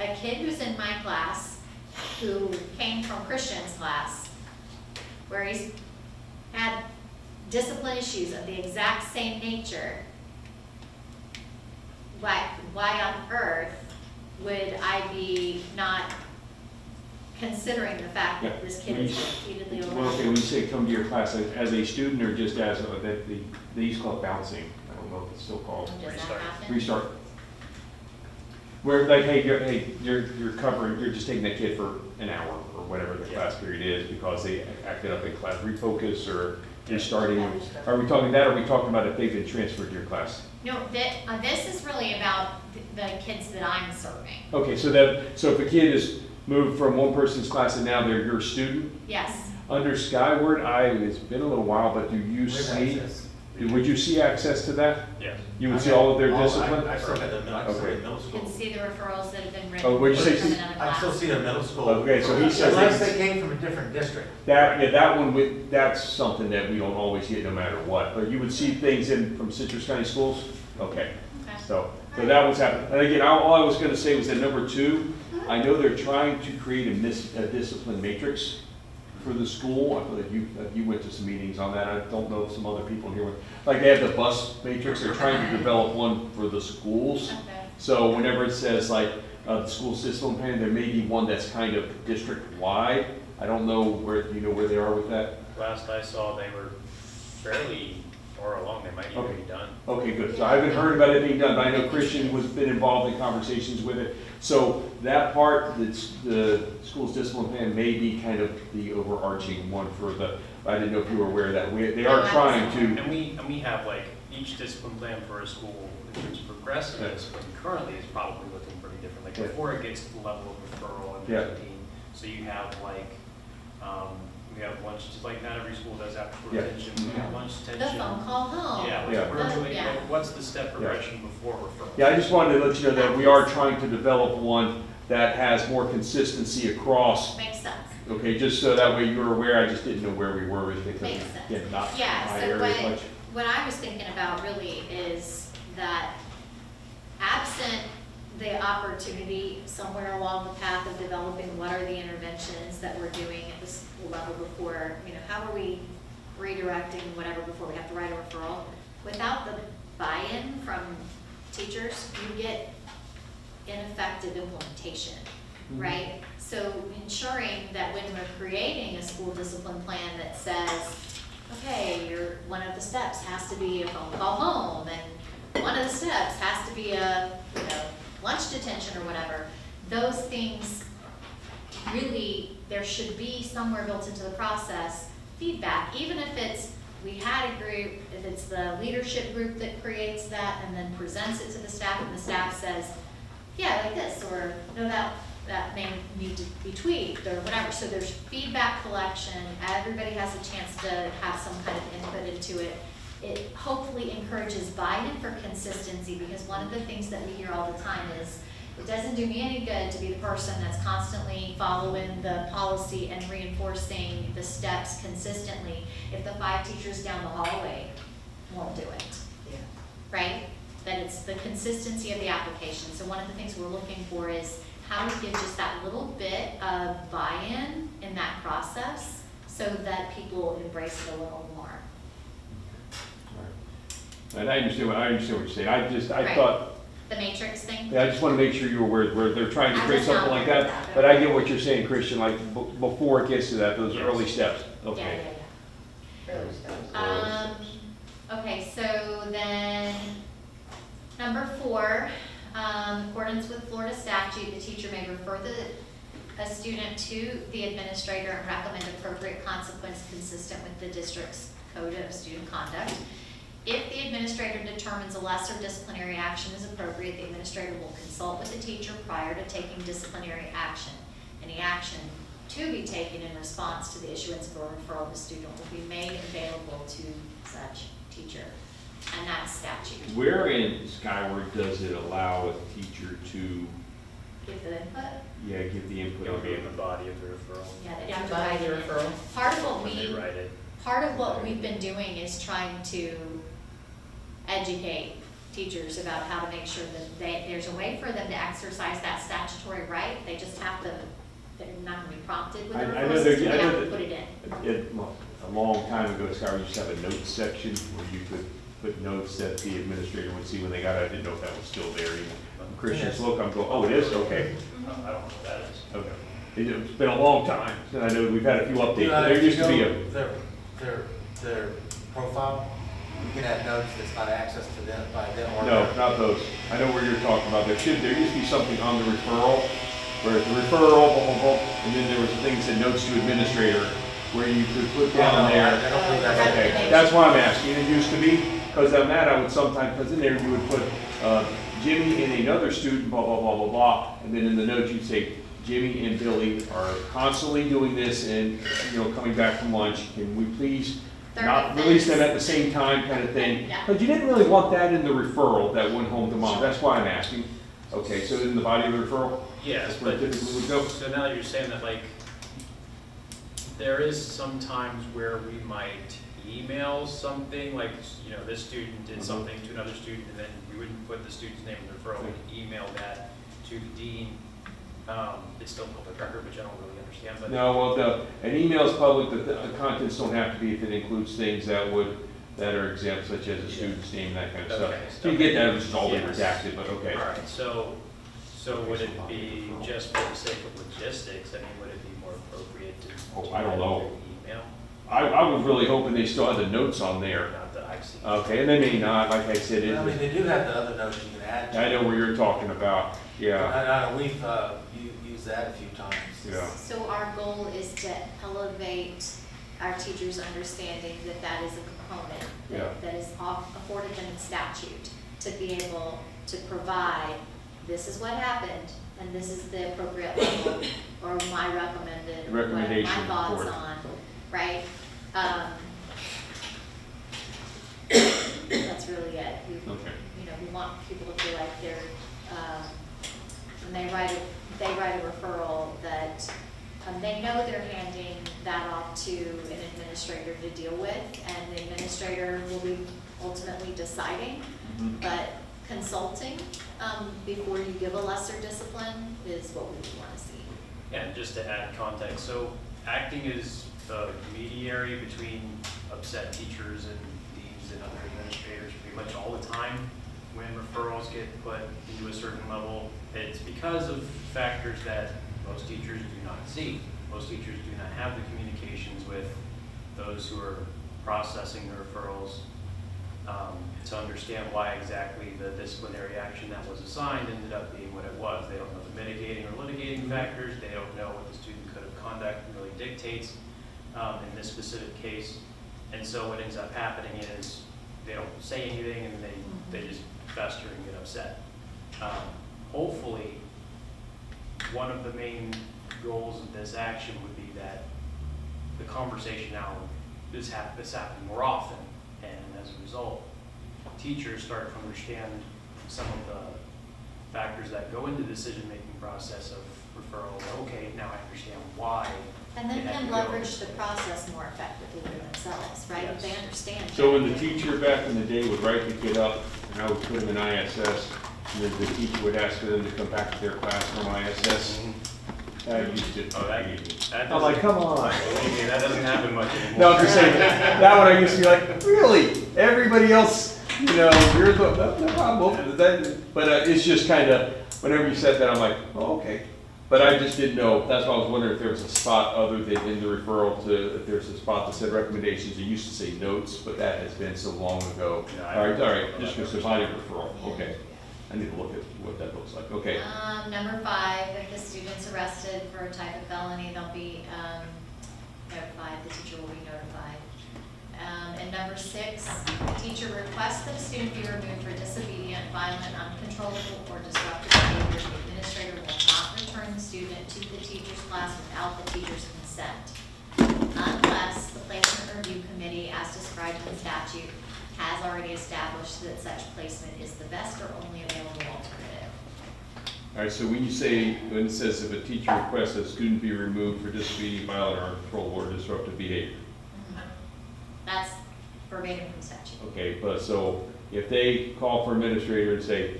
a kid who's in my class who came from Christian's class, where he's had discipline issues of the exact same nature. Why on earth would I be not considering the fact that this kid is repeatedly Well, okay, overlooked? when you say come to your class, as a student or just as, they used to call it bouncing, I don't know if it's still called. Does that happen? Restart. Where like, hey, you're covering, you're just taking that kid for an hour or whatever the class period is because they acted up in class, refocus or you're starting. Are we talking that or are we talking about if they've been transferred to your class? No, this is really about the kids that I'm serving. Okay, so if a kid is moved from one person's class and now they're your student, Yes, under Skyward, it's been a little while, but do you see, would you see access to that? Yes. You would see all of their discipline? I still got the middle Okay. middle you school. can see the referrals that have been written. Oh, what'd you say? from another I still class. see the middle school. Okay, so he says Unless they- they came from a different district. That one, that's something that we don't always get no matter what, but you would see things from Citrus County Schools? Okay, Okay. so that was happening. And again, all I was gonna say was that number 2, I know they're trying to create a discipline matrix for the school. I believe you went to some meetings on that. I don't know if some other people here went. Like they have the bus matrix, they're trying to develop one for the schools. Okay. So whenever it says like the school system plan, there may be one that's kind of district-wide. I don't know where, do you know where they are with that? Last I saw, they were fairly or along, they might even be done. Okay, good. So I haven't heard about it being done, but I know Christian was been involved in conversations with it. So that part, that's the school's discipline plan may be kind of the overarching one for the, I didn't know if you were aware of that. They are trying to, And we have like, each discipline plan for a school, in terms of progressive discipline, currently is probably looking pretty different. Like Yeah. before it gets to the level of referral and Yeah. routine. So you have like, we have lunch, just like not every school does after Yeah. detention, we have lunch The detention. phone call home. Yeah, Yeah. like we're doing, Yeah. like, what's the step progression before referral? yeah, I just wanted to let you know that we are trying to develop one that has more consistency across. Makes sense. Okay, just so that way you're aware, I just didn't know where we were with it. Makes sense. Yeah, not Yeah, my so area as much. what I was thinking about really is that absent the opportunity somewhere along the path of developing what are the interventions that we're doing at the school level before, how are we redirecting whatever before we have to write a referral? Without the buy-in from teachers, you get ineffective implementation, right? So ensuring that when we're creating a school discipline plan that says, okay, one of the steps has to be a phone call home, and one of the steps has to be a, lunch detention or whatever, those things really, there should be somewhere built into the process, feedback, even if it's, we had a group, if it's the leadership group that creates that and then presents it to the staff, and the staff says, yeah, like this, or no, that may need to be tweaked, or whatever. So there's feedback collection, everybody has a chance to have some kind of input into it. It hopefully encourages buy-in for consistency, because one of the things that we hear all the time is, it doesn't do me any good to be the person that's constantly following the policy and reinforcing the steps consistently if the 5 teachers down the hallway won't do it, Yeah. right? That it's the consistency of the application. So one of the things we're looking for is how to give just that little bit of buy-in in that process so that people embrace it a little more. And I understand what you're saying. I Right. thought, The matrix thing? yeah, I just want to make sure you were aware where they're trying to I create was not something like aware of that. that. But I get what you're saying, Christian, like before it gets to that, those Yes. early steps. Yeah, Okay. Okay, so then, number 4, accordance with Florida statute, the teacher may refer a student to the administrator and recommend appropriate consequence consistent with the district's code of student conduct. If the administrator determines a lesser disciplinary action is appropriate, the administrator will consult with the teacher prior to taking disciplinary action. Any action to be taken in response to the issuance of a referral of the student will be made available to such teacher. And that's statute. Where in Skyward does it allow a teacher to, Give the input? give the input? It'll be in the body of the referral. Yeah, they Yeah, have to by write the it in. referral. Part of what we've been doing is trying to educate teachers about how to make sure that there's a way for them to exercise that statutory right. They just have to, they're not gonna be prompted with the I know referral there's- system, I they know have to that- put it in. A long time ago, Skyward used to have a notes section where you could put notes that the administrator would see when they got it. I didn't know if that was still there. Christian's look, I'm going, oh, it is, okay. I don't know what that is. Okay. It's been a long time, and I know we've had a few updates, but there If you used to be go a, their profile, you can add notes that's not access to them by them or. no, not those. I know where you're talking about. There used to be something on the referral, where the referral, blah, blah, blah, and then there was a thing that said notes to administrator, where you could put down there. I don't think that's. Okay, that's why I'm asking. It used to be, because on that, I would sometimes, because in there, you would put, Jimmy and another student, blah, blah, blah, blah, blah, and then in the notes, you'd say, Jimmy and Billy are constantly doing this and, coming back from lunch. Can we please not release them at the same time, kind of thing? Yeah. But you didn't really want that in the referral that went home to mom. That's why I'm asking. Okay, so in the body of the referral? Yes, That's where it but, typically would go? so now that you're saying that, like, there is some times where we might email something, like, this student did something to another student, and then we wouldn't put the student's name in the referral, we'd email that to the dean. It's still public record, which I don't really understand, but. No, well, an email is public, the contents don't have to be if it includes things that are exempt, such as a student's name, that kind of stuff. Okay. So you get that, which is all Yes. redacted, but okay. All right, so would it be just for the sake of logistics, I mean, would it be more appropriate to? Oh, I don't know. Email? I was really hoping they still had the notes on there. Not that I I've seen. Okay, and they may not, like I said, I mean, it, they do have the other notes you can add to. I know where you're talking about, yeah, I know, we've, used that a few times. yeah. So our goal is to elevate our teachers' understanding that that is a component Yeah. that is afforded them in statute, to be able to provide, this is what happened, and this is the appropriate level, or my recommended, or what are my Recommendation thoughts for it. on, right? That's really it. Okay. You know, we want people to feel like they're, when they write a referral, that they know they're handing that off to an administrator to deal with, and the administrator will be ultimately deciding, but consulting before you give a lesser discipline is what we would want to see. And just to add context, so acting as the mediator between upset teachers and deans and other administrators pretty much all the time when referrals get put into a certain level, it's because of factors that most teachers do not see. Most teachers do not have the communications with those who are processing the referrals to understand why exactly the disciplinary action that was assigned ended up being what it was. They don't know the mitigating or litigating factors. They don't know what the student code of conduct really dictates in this specific case. And so what ends up happening is they don't say anything, and they just fester and get upset. Hopefully, one of the main goals of this action would be that the conversation now is happening more often, and as a result, teachers start to understand some of the factors that go into the decision-making process of referral. Okay, now I understand why. And then they had can to go. leverage the process more effectively for themselves, right? If they Yes. understand. So when the teacher back in the day would write the kid up, and I would put them in ISS, and then the teacher would ask for them to come back to their class from ISS, I used to. Oh, that I'm like, come on. Believe me, that doesn't happen much anymore. No, I'm just saying, that one I used to be like, really? Everybody else, you know, you're the, no problem. But it's just kind of, whenever you said that, I'm like, oh, okay. But I just didn't know, that's why I was wondering if there was a spot other than in the referral to, if there's a spot that said recommendations. It used to say notes, but that has been so long ago. Yeah, All right, just gonna survive a referral, okay. I need to look at what that looks like, okay. Number 5, if the student's arrested for a type of felony, they'll be notified, the teacher will be notified. And number 6, the teacher requests that a student be removed for disobedient, violent, uncontrollable, or disruptive behavior. The administrator will not return the student to the teacher's class without the teacher's consent, unless the placement review committee, as described in statute, has already established that such placement is the best or only available alternative. All right, so when you say, when it says if a teacher requests that a student be removed for disobedient, violent, or uncontrollable, or disruptive behavior. That's verbatim from statute. Okay, but so if they call for administrator and say,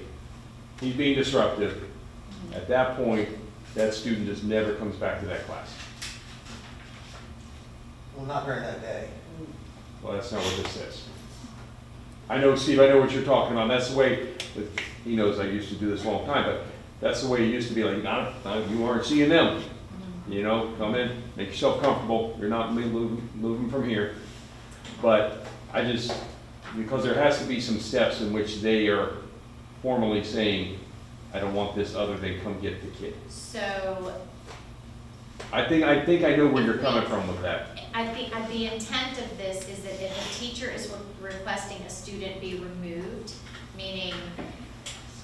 he's being disruptive, at that point, that student just never comes back to that class. Well, not during that day. Well, that's not what this says. I know, Steve, I know what you're talking about. That's the way, he knows I used to do this a long time, but that's the way it used to be, like, you aren't seeing them. You know, come in, make yourself comfortable, you're not moving from here. But I just, because there has to be some steps in which they are formally saying, I don't want this other than come get the kid. So I think I know where you're coming from with that. I think the intent of this is that if a teacher is requesting a student be removed, meaning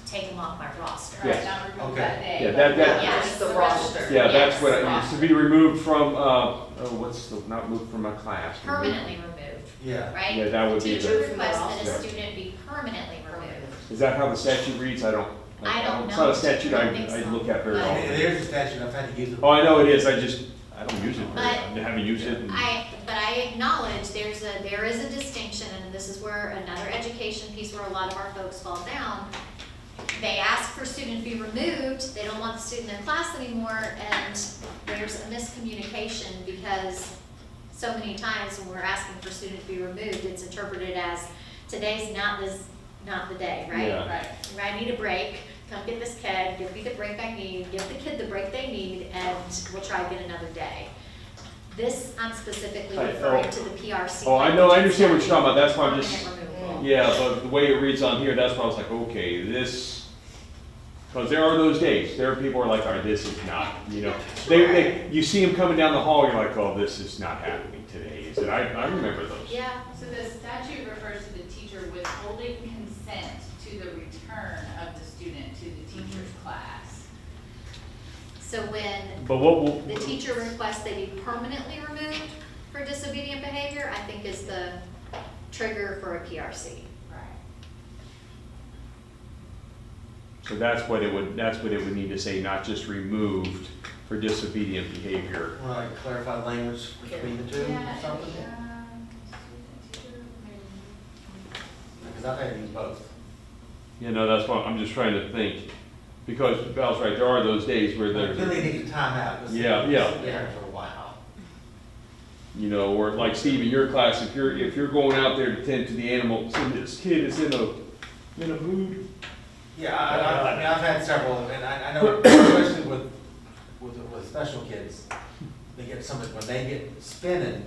take them off my roster. Yes. Not remove Okay. that day. Yeah, but that- not Just the rest of roster. Yeah, that's Yes. what I used to be removed from, not moved from my class. Permanently removed, Yeah. right? Yeah, that would be The teacher the- requests that a Yeah. student be permanently removed. Is that how the statute reads? I don't It's not know. a statute I don't think I so. look at very But- often. There's a statute, I've had to use it. Oh, I know it is, I don't use it very, But- I haven't used it. But I acknowledge there is a distinction, and this is where another education piece where a lot of our folks fall down. They ask for student to be removed, they don't want the student in class anymore, and there's a miscommunication because so many times when we're asking for student to be removed, it's interpreted as today's not the day, right? Yeah. Right. I need a break, come get this kid, give me the break I need, give the kid the break they need, and we'll try again another day. This, I'm specifically referring to the PRC. Oh, I know, I understand what you're talking about, that's why I'm just, Permanent removal. Yeah, but the way it reads on here, that's why I was like, okay, this, because there are those days, there are people who are like, all right, this is not, you know. You see them coming down the hall, you're like, oh, this is not happening today, is it? I remember those. Yeah. So the statute refers to the teacher withholding consent to the return of the student to the teacher's class. So when But what will, the teacher requests they be permanently removed for disobedient behavior, I think is the trigger for a PRC. Right. so that's what it would need to say, not just removed for disobedient behavior. Want to clarify the language between the two or something? Because I've had to use both. You know, that's what, I'm just trying to think, because Val's right, there are those days where there's. Really need a timeout. 'Cause Yeah, yeah. it's there for a while. You know, or like Steve, in your class, if you're going out there to tend to the animals, and this kid is in a mood. Yeah, I mean, I've had several, and I know, especially with special kids, they get something, when they get spinning,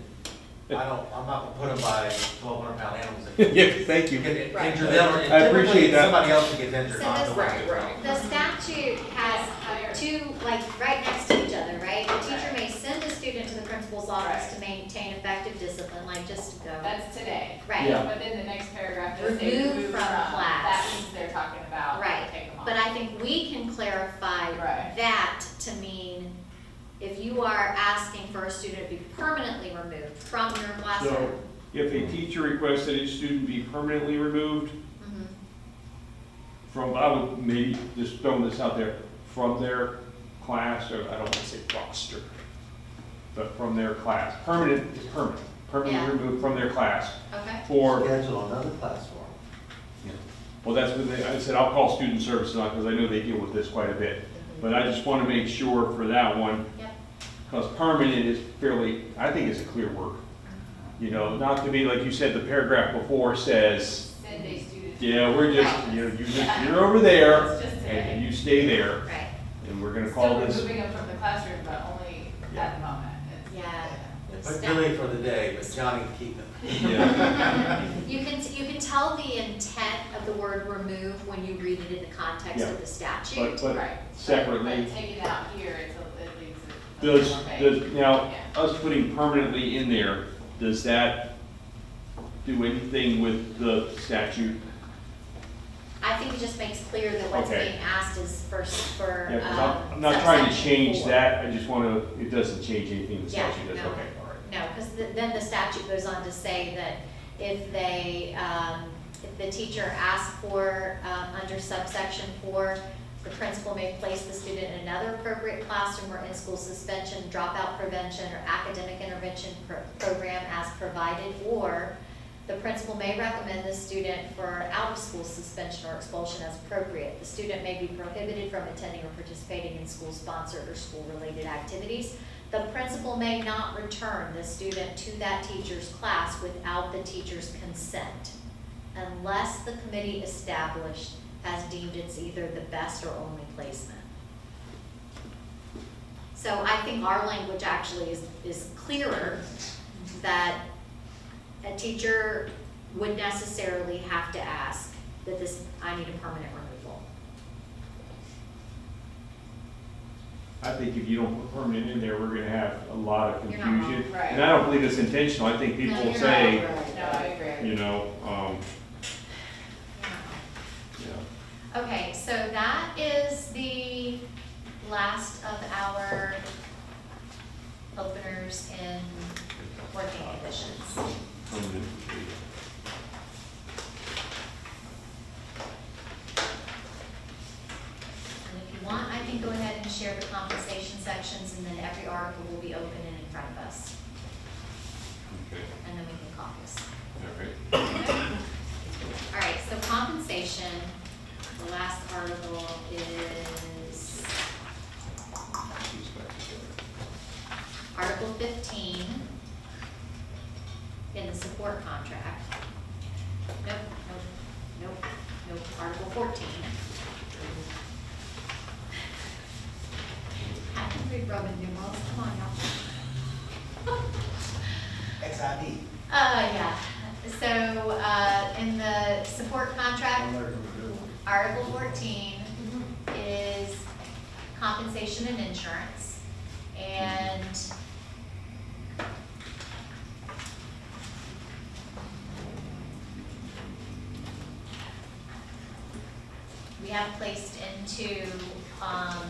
I'm not gonna put them by 1,200-pound animals. Yeah, thank you. Get injure Right. them, or I appreciate typically that. somebody else who gets injured, So not this- the one. Right. The statute has two, like, right next to each other, right? The teacher may send a student to the principal's office to maintain effective discipline, like just to go. That's today. Right. Yeah. But then the next paragraph does say Remove remove from from, class. that means they're talking about Right, take them off. but I think we can clarify Right. that to mean if you are asking for a student to be permanently removed from your classroom. So, if a teacher requests that a student be permanently removed Mhm. from, I would maybe just throwing this out there, from their class, or I don't want to say roster, but from their class. Permanent is permanent, Yeah. permanently removed from their class Okay, for, Schedule another class for them. well, that's what I said, I'll call student services on, because I know they deal with this quite a bit. But I just want to make sure for that one, yep. because permanent is fairly, I think it's a clear word. You know, not to be, like you said, the paragraph before says, Send a student. yeah, we're just, Right. you're over there, It's just and today. you stay there, Right, and we're gonna call Still this. removing them from the classroom, but only at the moment. It's- yeah. But Step- really for the day, but Johnny can keep them. Yeah. You can tell the intent of the word remove when you read it in the context Yeah. of the statute. But Right. separately, But taking it out here, it leaves it. a little more vague. does, now, Yeah. us putting permanently in there, does that do anything with the statute? I think it just makes clear that what's Okay. being asked is for, Yeah, 'cause I'm not trying to subsection change 4. that, I just wanna, it doesn't change anything in the Yeah, statute, that's no. okay, all right. No, because then the statute goes on to say that if if the teacher asks for, under subsection 4, the principal may place the student in another appropriate classroom or in-school suspension, dropout prevention, or academic intervention program as provided, or the principal may recommend the student for out-of-school suspension or expulsion as appropriate. The student may be prohibited from attending or participating in school-sponsored or school-related activities. The principal may not return the student to that teacher's class without the teacher's consent, unless the committee established has deemed it's either the best or only placement. So I think our language actually is clearer, that a teacher would necessarily have to ask that this, I need a permanent removal. I think if you don't put permanent in there, we're gonna have a lot of You're not wrong. confusion. Right. And I don't believe it's intentional, I think people No, will you're say, not right. No, I agree. you know, Yeah. yeah. Okay, so that is the last of our openers in working conditions. Permanent. And if you want, I can go ahead and share the compensation sections, and then every article will be open and in front of us, Okay, and then we can caucus. all right. All right, so compensation, the last article is Article 15 in the support contract. Nope, Article 14. I can read Roman numerals, come on now. XID. Yeah, so, in the support contract, Article 14 is compensation and insurance. And we have placed into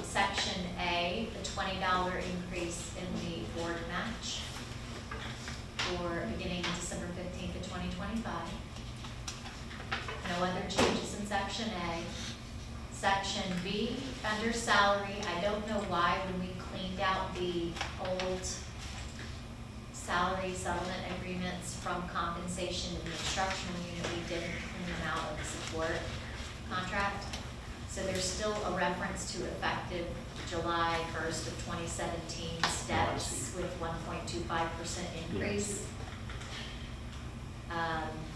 Section A, the $20 increase in the board match for beginning December 15th of 2025. No other changes in Section A. Section B, under salary, I don't know why when we cleaned out the old salary settlement agreements from compensation in the instructional unit, we didn't clean them out of the support contract. So there's still a reference to effective July 1st of 2017 steps with 1.25% increase.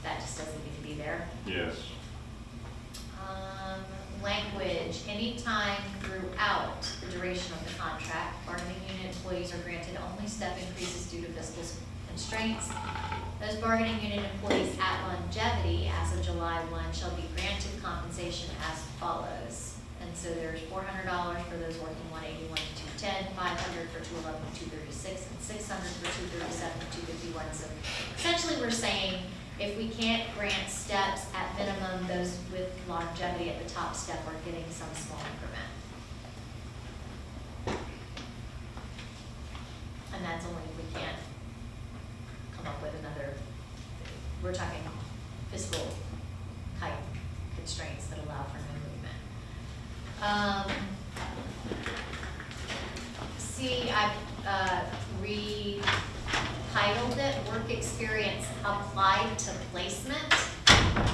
That just doesn't need to be there. Yes. Language, anytime throughout the duration of the contract, bargaining unit employees are granted only step increases due to fiscal constraints. Those bargaining unit employees at longevity as of July 1 shall be granted compensation as follows. And so there's $400 for those working 181 to 210, $500 for 211 to 236, and $600 for 237 to 251. So essentially we're saying if we can't grant steps, at minimum, those with longevity at the top step are getting some small increment. And that's only if we can't come up with another, we're talking fiscal type constraints that allow for no movement. See, I've retitled it Work Experience Applied to Placement,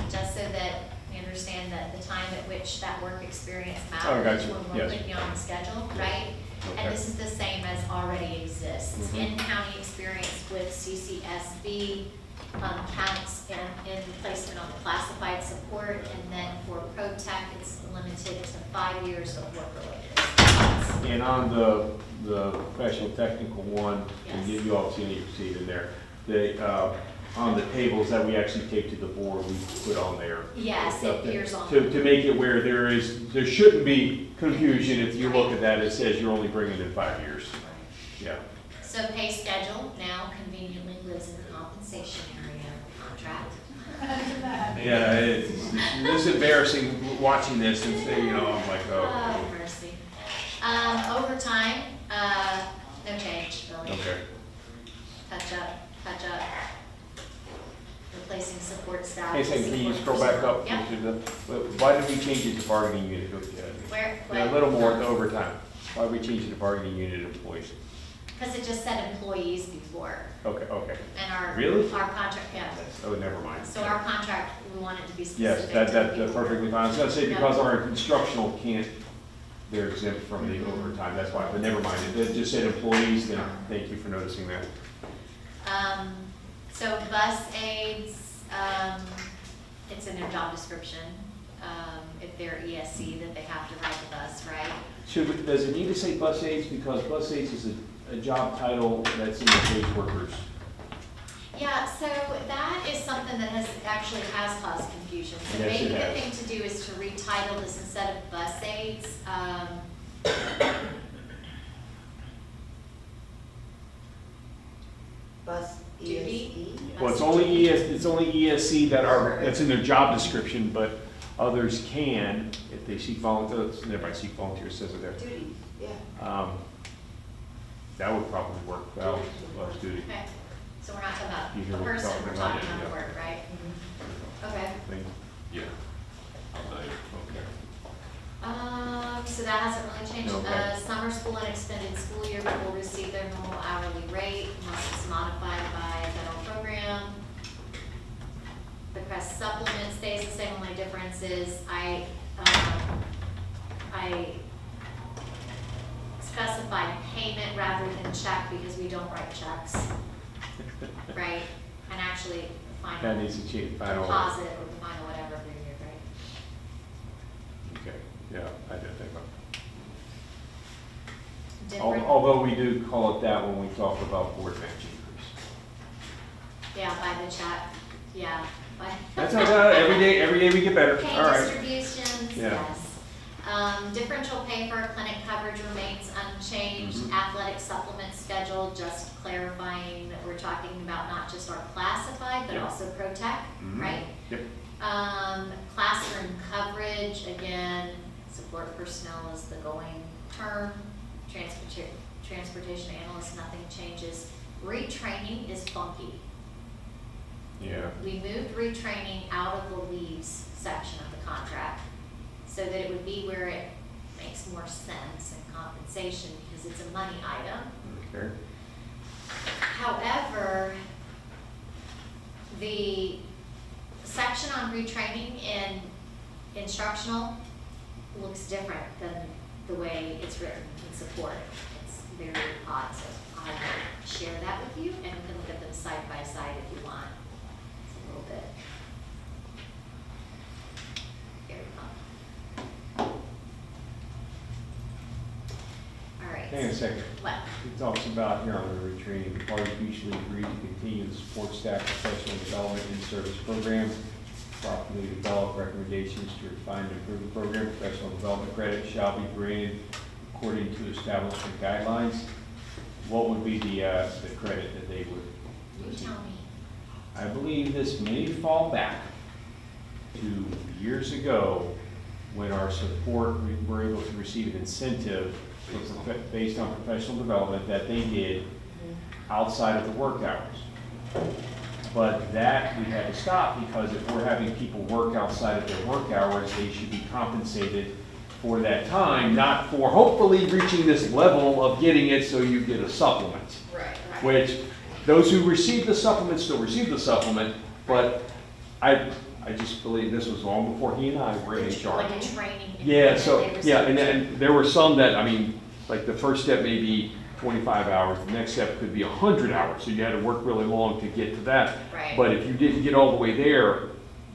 just so that we understand that the time at which that work experience matters gotcha. when we're Yes. putting you on the schedule, right? Okay. And this is the same as already exists. Mhm. In-county experience with CCSB counts in placement on the classified support, and then for ProTech, it's limited to 5 years of work-related experience. And on the professional technical one, and Yes. you all see it, you see it in there, on the tables that we actually take to the board, we put on there. Yes, it appears on. To make it where there shouldn't be confusion if you look at that, it says you're only bringing in 5 years. Yeah. So pay schedule now conveniently lives in the compensation area of the contract. Yeah, it's embarrassing watching this and say, I'm like, Oh, mercy. Overtime, no change, really. okay. Touch up. Replacing support staff. Hey, Sam, can you support scroll back up? Yep. to why did we change it to bargaining unit? Where? Yeah, a little more to overtime. Why did we change it to bargaining unit employees? Because it just said employees before, Okay. and our. Really? Our contract, yeah. Oh, never mind. So our contract, we want it to be Yes, specific. that's to the perfectly fine. I was gonna say, because our instructional can't, they're exempt from the Mm-hmm. overtime, that's why, but never mind. It just said employees, then thank you for noticing that. So bus aides, it's in their job description, if they're ESC, that they have to ride the bus, right? Does it need to say bus aides, because bus aides is a job title that's in the caseworkers? Yeah, so that is something that actually has caused confusion. So Yes, it maybe the has. thing to do is to retitle this instead of bus aides. Bus Duty? ESE. Well, it's only ESC that's in their job description, but others can, if they seek volunteers, everybody seek volunteers, says it there. Duty, yeah. That would probably work well, bus duty. Okay, so we're not talking about You hear a what we're person, talking we're about, talking yeah. about work, right? Okay. Thing. Yeah. Okay. So that hasn't really changed. Okay. Summer school and extended school year will receive their normal hourly rate unless it's modified by a federal program. The crest supplement stays the same, only difference is I specify payment rather than check because we don't write checks, right? And actually, the final That needs to change, final. deposit or the final whatever for your year, right? Okay, yeah, I did think about it. Different. Although we do call it that when we talk about board match increase. Yeah, by the check, yeah. That's all right, every day we get better, Pay all right. distributions, Yeah. yes. Differential pay for clinic coverage remains unchanged. Mhm. Athletic supplement schedule, just clarifying that we're talking about not just our classified, but Yep. also pro-tech, Mhm. right? Yep. Classroom coverage, again, support personnel is the going term. Transportation analyst, nothing changes. Retraining is funky. Yeah. We moved retraining out of the leaves section of the contract so that it would be where it makes more sense in compensation because it's a money item. Okay. However, the section on retraining in instructional looks different than the way it's written in support. It's very odd, so I will share that with you and we can look at them side by side if you want. It's a little bit very fun. All right. Hang on a second. What? It talks about here on the retraining, the parties mutually agree to continue the support staff professional development and service program, properly develop recommendations to refine and improve the program. Professional development credit shall be granted according to establishment guidelines. What would be the credit that they would? You tell me. I believe this may fall back to years ago when our support, we were able to receive an incentive based on professional development that they did outside of the work hours. But that we had to stop because if we're having people work outside of their work hours, they should be compensated for that time, not for hopefully reaching this level of getting it so you get a supplement. Right. Which, those who receive the supplement still receive the supplement, but I just believe this was long before he and I were in HR. Like a training. Yeah, so, They yeah, receive and there were some that, I mean, like the first step may be 25 hours, the next step could be 100 hours, so you had to work really long to get to that. Right. But if you didn't get all the way there,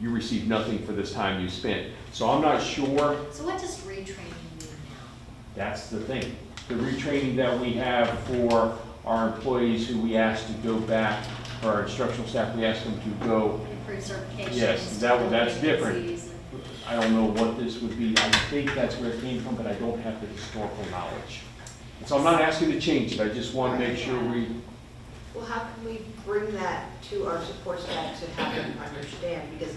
you received nothing for this time you spent. So I'm not sure, So what does retraining mean now? that's the thing. The retraining that we have for our employees who we ask to go back, or our instructional staff, we ask them to go. Improve certifications. Yes, that's different. vacancies, and- I don't know what this would be. I think that's where it came from, but I don't have the historical knowledge. So I'm not asking to change it. I just want to make sure we, Well, how can we bring that to our support staff to have them understand? Because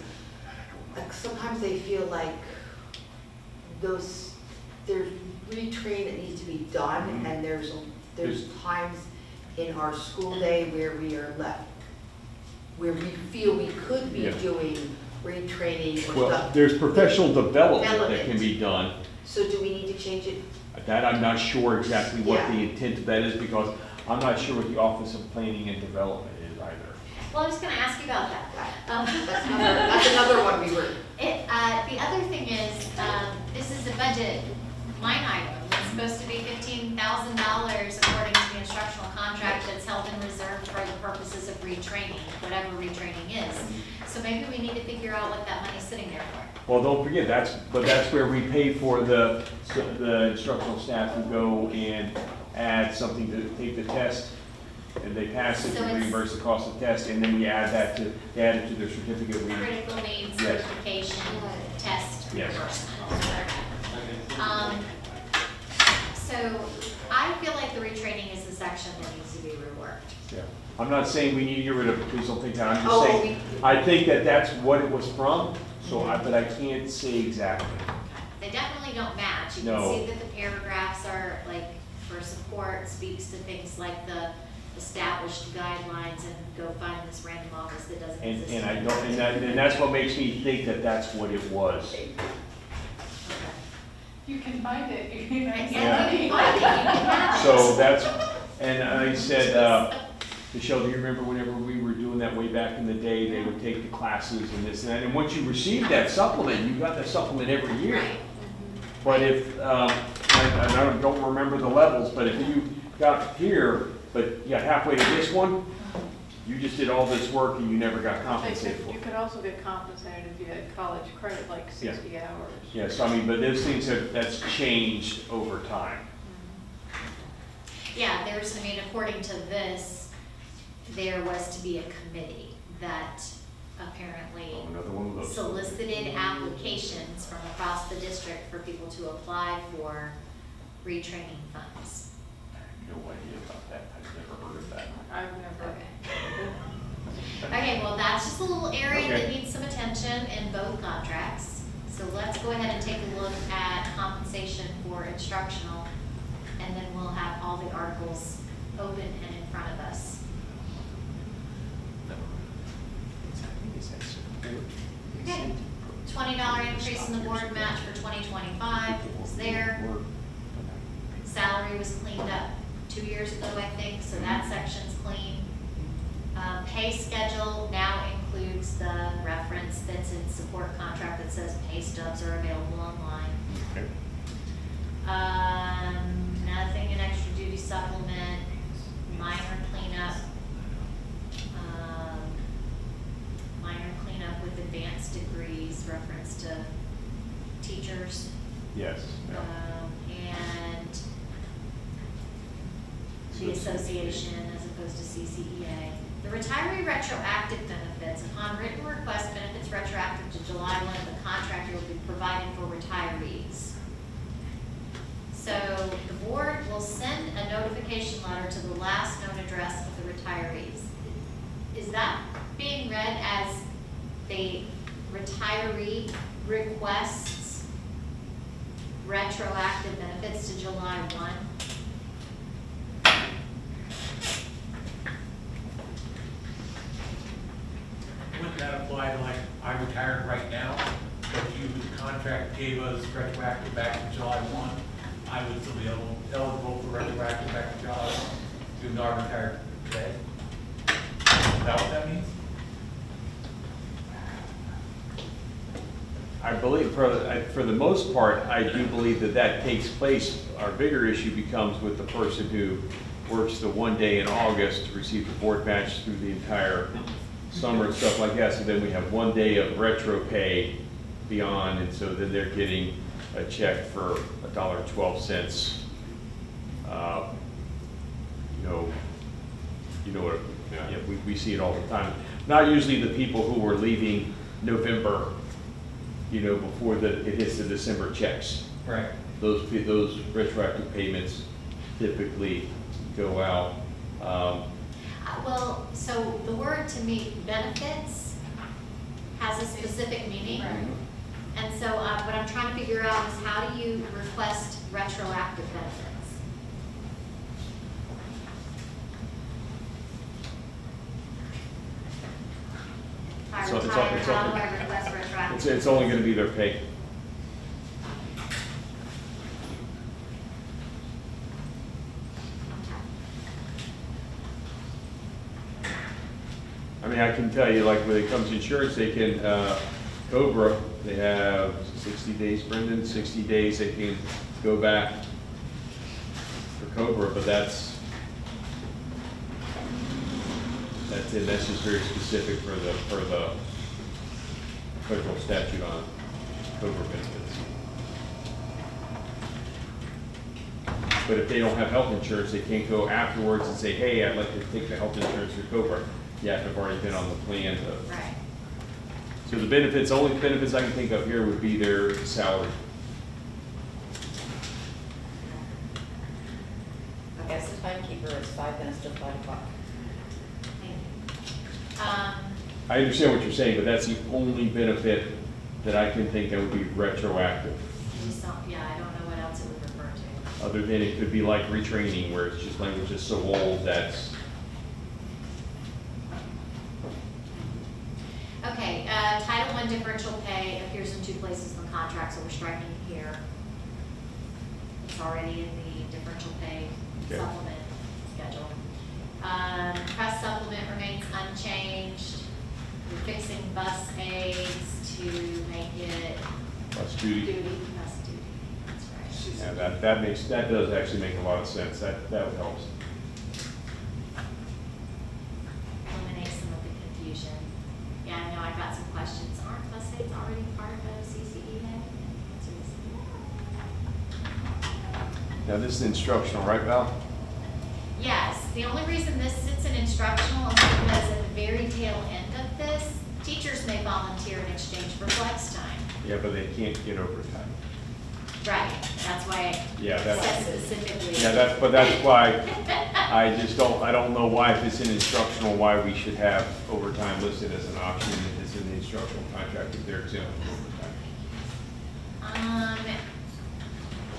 like, sometimes they feel like there's retraining that needs to be done, Mhm. and there's times in our school day where we are left, where we feel we could be Yeah. doing retraining or well, stuff. there's professional development that can be done. So do we need to change it? That I'm not sure exactly what the Yeah. intent of that is because I'm not sure what the Office of Planning and Development is either. Well, I was gonna ask you about that. That's another one we were. The other thing is, this is a budget line item. It's supposed to be $15,000 according to the instructional contract that's held in reserve for the purposes of retraining, whatever retraining is. So maybe we need to figure out what that money's sitting there for. Well, don't forget, that's where we pay for the instructional staff to go and add something to take the test, and they pass it, So we it's- reimburse the cost of the test, and then we add it to their certificate. Critical needs, Yes. certification, test, Yes. reimbursement. So I feel like the retraining is the section that needs to be reworked. Yeah. I'm not saying we need to get rid of it, please don't think that, I'm Oh, just saying, I think that that's what it was from, but I can't say exactly. They definitely don't match. You No. can see that the paragraphs are like, for support, speaks to things like the established guidelines and go find this random office that doesn't And, exist. and I don't, and that's what makes me think that that's what it was. Okay. You can find it. You can Right, Yeah. yeah, you can find it, you can have it. So that's, and I said, Michelle, do you remember whenever we were doing that way back in the day, they would take the classes and this and that, and once you received that supplement, you got that supplement every year. Right. But if, I don't remember the levels, but if you got here, but you got halfway to this one, you just did all this work and you never got compensated for You it. could also get compensated if you had college credit, like 60 hours. Yes, I mean, but those things that's changed over time. Yeah, according to this, there was to be a committee that apparently Oh, another one of those. solicited applications from across the district for people to apply for retraining funds. No idea about that, I've never heard of that. I've never. Okay. Okay, well, that's just a little area that Okay. needs some attention in both contracts. So let's go ahead and take a look at compensation for instructional, and then we'll have all the articles open and in front of us. Okay, $20 increase in the board match for 2025 is there. Salary was cleaned up 2 years ago, I think, so that section's clean. Pay schedule now includes the reference that's in support contract that says pay stubs are available online. Okay. Nothing in extra duty supplement, minor cleanup. Minor cleanup with advanced degrees, reference to teachers. Yes. Yeah. And the association as opposed to CCEA. The retiree retroactive benefits, upon written request, benefits retroactive to July 1 of the contract will be provided for retirees. So the board will send a notification letter to the last known address of the retirees. Is that being read as the retiree requests retroactive benefits to July 1? Wouldn't that apply to like, I retired right now, but you, the contract gave us retroactive back to July 1, I would still be eligible for retroactive back to July 1, even though I retired today? Is that what that means? I believe, for the most part, I do believe that that takes place. Our bigger issue becomes with the person who works the one day in August to receive the board match through the entire summer and stuff like that. So then we have 1 day of retro pay beyond, and so then they're getting a check for $1.12. You know what, yeah, we see it all the time. Not usually the people who are leaving November, before it hits the December checks. Right. Those retroactive payments typically go out. Well, so the word to me, benefits, has a specific meaning. Right. And so what I'm trying to figure out is how do you request retroactive benefits? If I So it's retire, all- how do I request retroactive? It's only going to be their pay. I mean, I can tell you, like, when it comes to insurance, they can, Cobra, they have 60 days, Brendan, 60 days, they can go back for Cobra, but that's it, that's just very specific for the federal statute on Cobra benefits. But if they don't have health insurance, they can't go afterwards and say, hey, I'd like to take the health insurance for Cobra. You have to have already been on the plan. Right. So the benefits, only benefits I can think of here would be their salary. I guess the timekeeper is 5 minutes to 5 o'clock. Thank you. I understand what you're saying, but that's the only benefit that I can think of would be retroactive. Yeah, I don't know what else it would refer to. Other than it could be like retraining, where it's just language is so old that's. Okay, Title I differential pay appears in 2 places in the contract, so we're striking here. It's already in the differential pay Okay. supplement schedule. Press supplement remains unchanged. We're fixing bus aids to make it That's duty. bus duty, that's right. Yeah, that does actually make a lot of sense. That helps. Eliminate some of the confusion. Yeah, I know I got some questions. Aren't bus aids already part of CCEA? Answer is Now this is instructional, right, Val? yes. The only reason this sits in instructional is because at the very tail end of this, Teachers may volunteer in exchange for flex time. Yeah, but they can't get overtime. Right, that's why it Yeah, that's, says specifically. yeah, that's why I just I don't know why if it's in instructional, why we should have overtime listed as an option if it's in the instructional contract if they're exempt from overtime.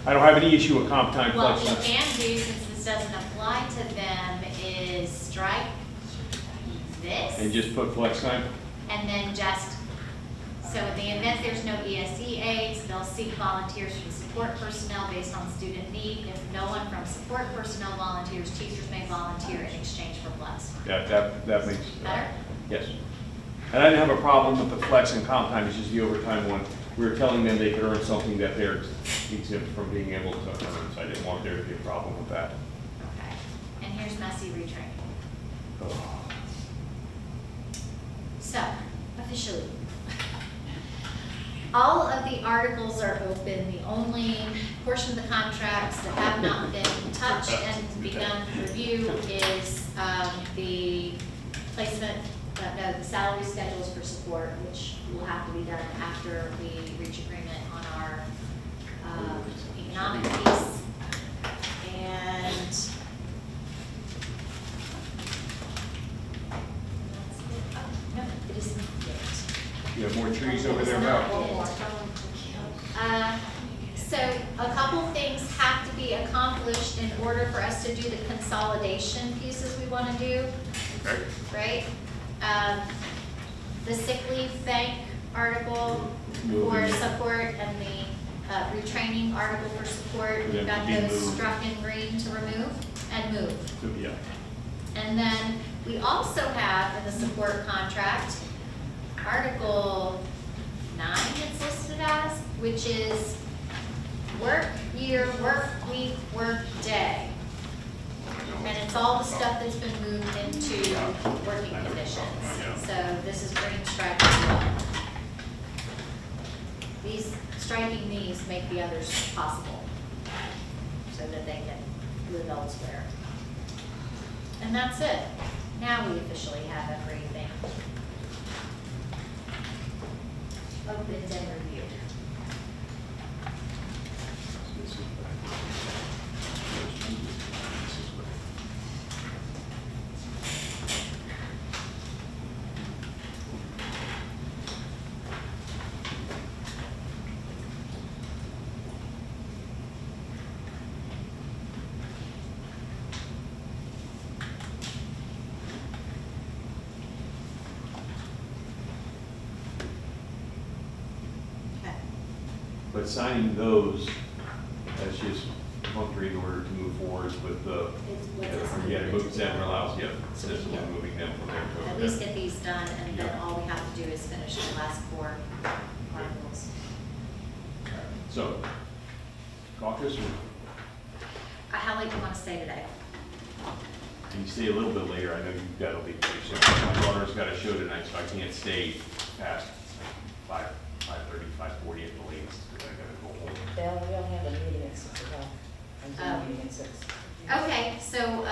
I don't have any issue with comp time What flex we time. can do, since this doesn't apply to them, is strike this. And just put flex time? And then just, so in the event there's no ESE aides, they'll seek volunteers from support personnel based on student need. If no one from support personnel volunteers, teachers may volunteer in exchange for flex. Yeah, that makes. Better? Yes. And I didn't have a problem with the flex and comp time, it's just the overtime one. We were telling them they could earn something that they're exempt from being able to earn, so I didn't want there to be a problem with that. Okay. And here's messy retraining. Oh. So, officially, all of the articles are open. The only portion of the contracts that have not been touched and begun review is the placement, the salary schedules for support, which will have to be done after we reach agreement on our economic piece. And that's it. Oh, no, it isn't yet. You have more trees over there, Val? So a couple things have to be accomplished in order for us to do the consolidation pieces we want to do, Okay. right? The sick leave bank article for Moving. support and the retraining article for support. For We've them got to be those moved. struck in green to remove and move. So, yeah. And then we also have in the support contract, Article 9 it's listed as, which is work year, work week, work day. And it's all the stuff that's been moved into working conditions. So this is green stripe as well. Striking these make the others possible, so that they can live elsewhere. And that's it. Now we officially have everything opened and reviewed. Okay. But signing those, that's just perfunctory in order to move forward with the, yeah, it moves them, allows, yeah, So this we one can moving them from there to At over least there. get these done, and then all we have to do is finish the last 4 articles. So, caucus, or How late do you want to stay today? can you stay a little bit later? I know you've got a big patient. My daughter's got a show tonight, so I can't stay past 5:30, 5:40 at the latest, because I gotta go home. Well, we don't have a meeting at 6 o'clock. I'm doing a meeting at 6. Okay, so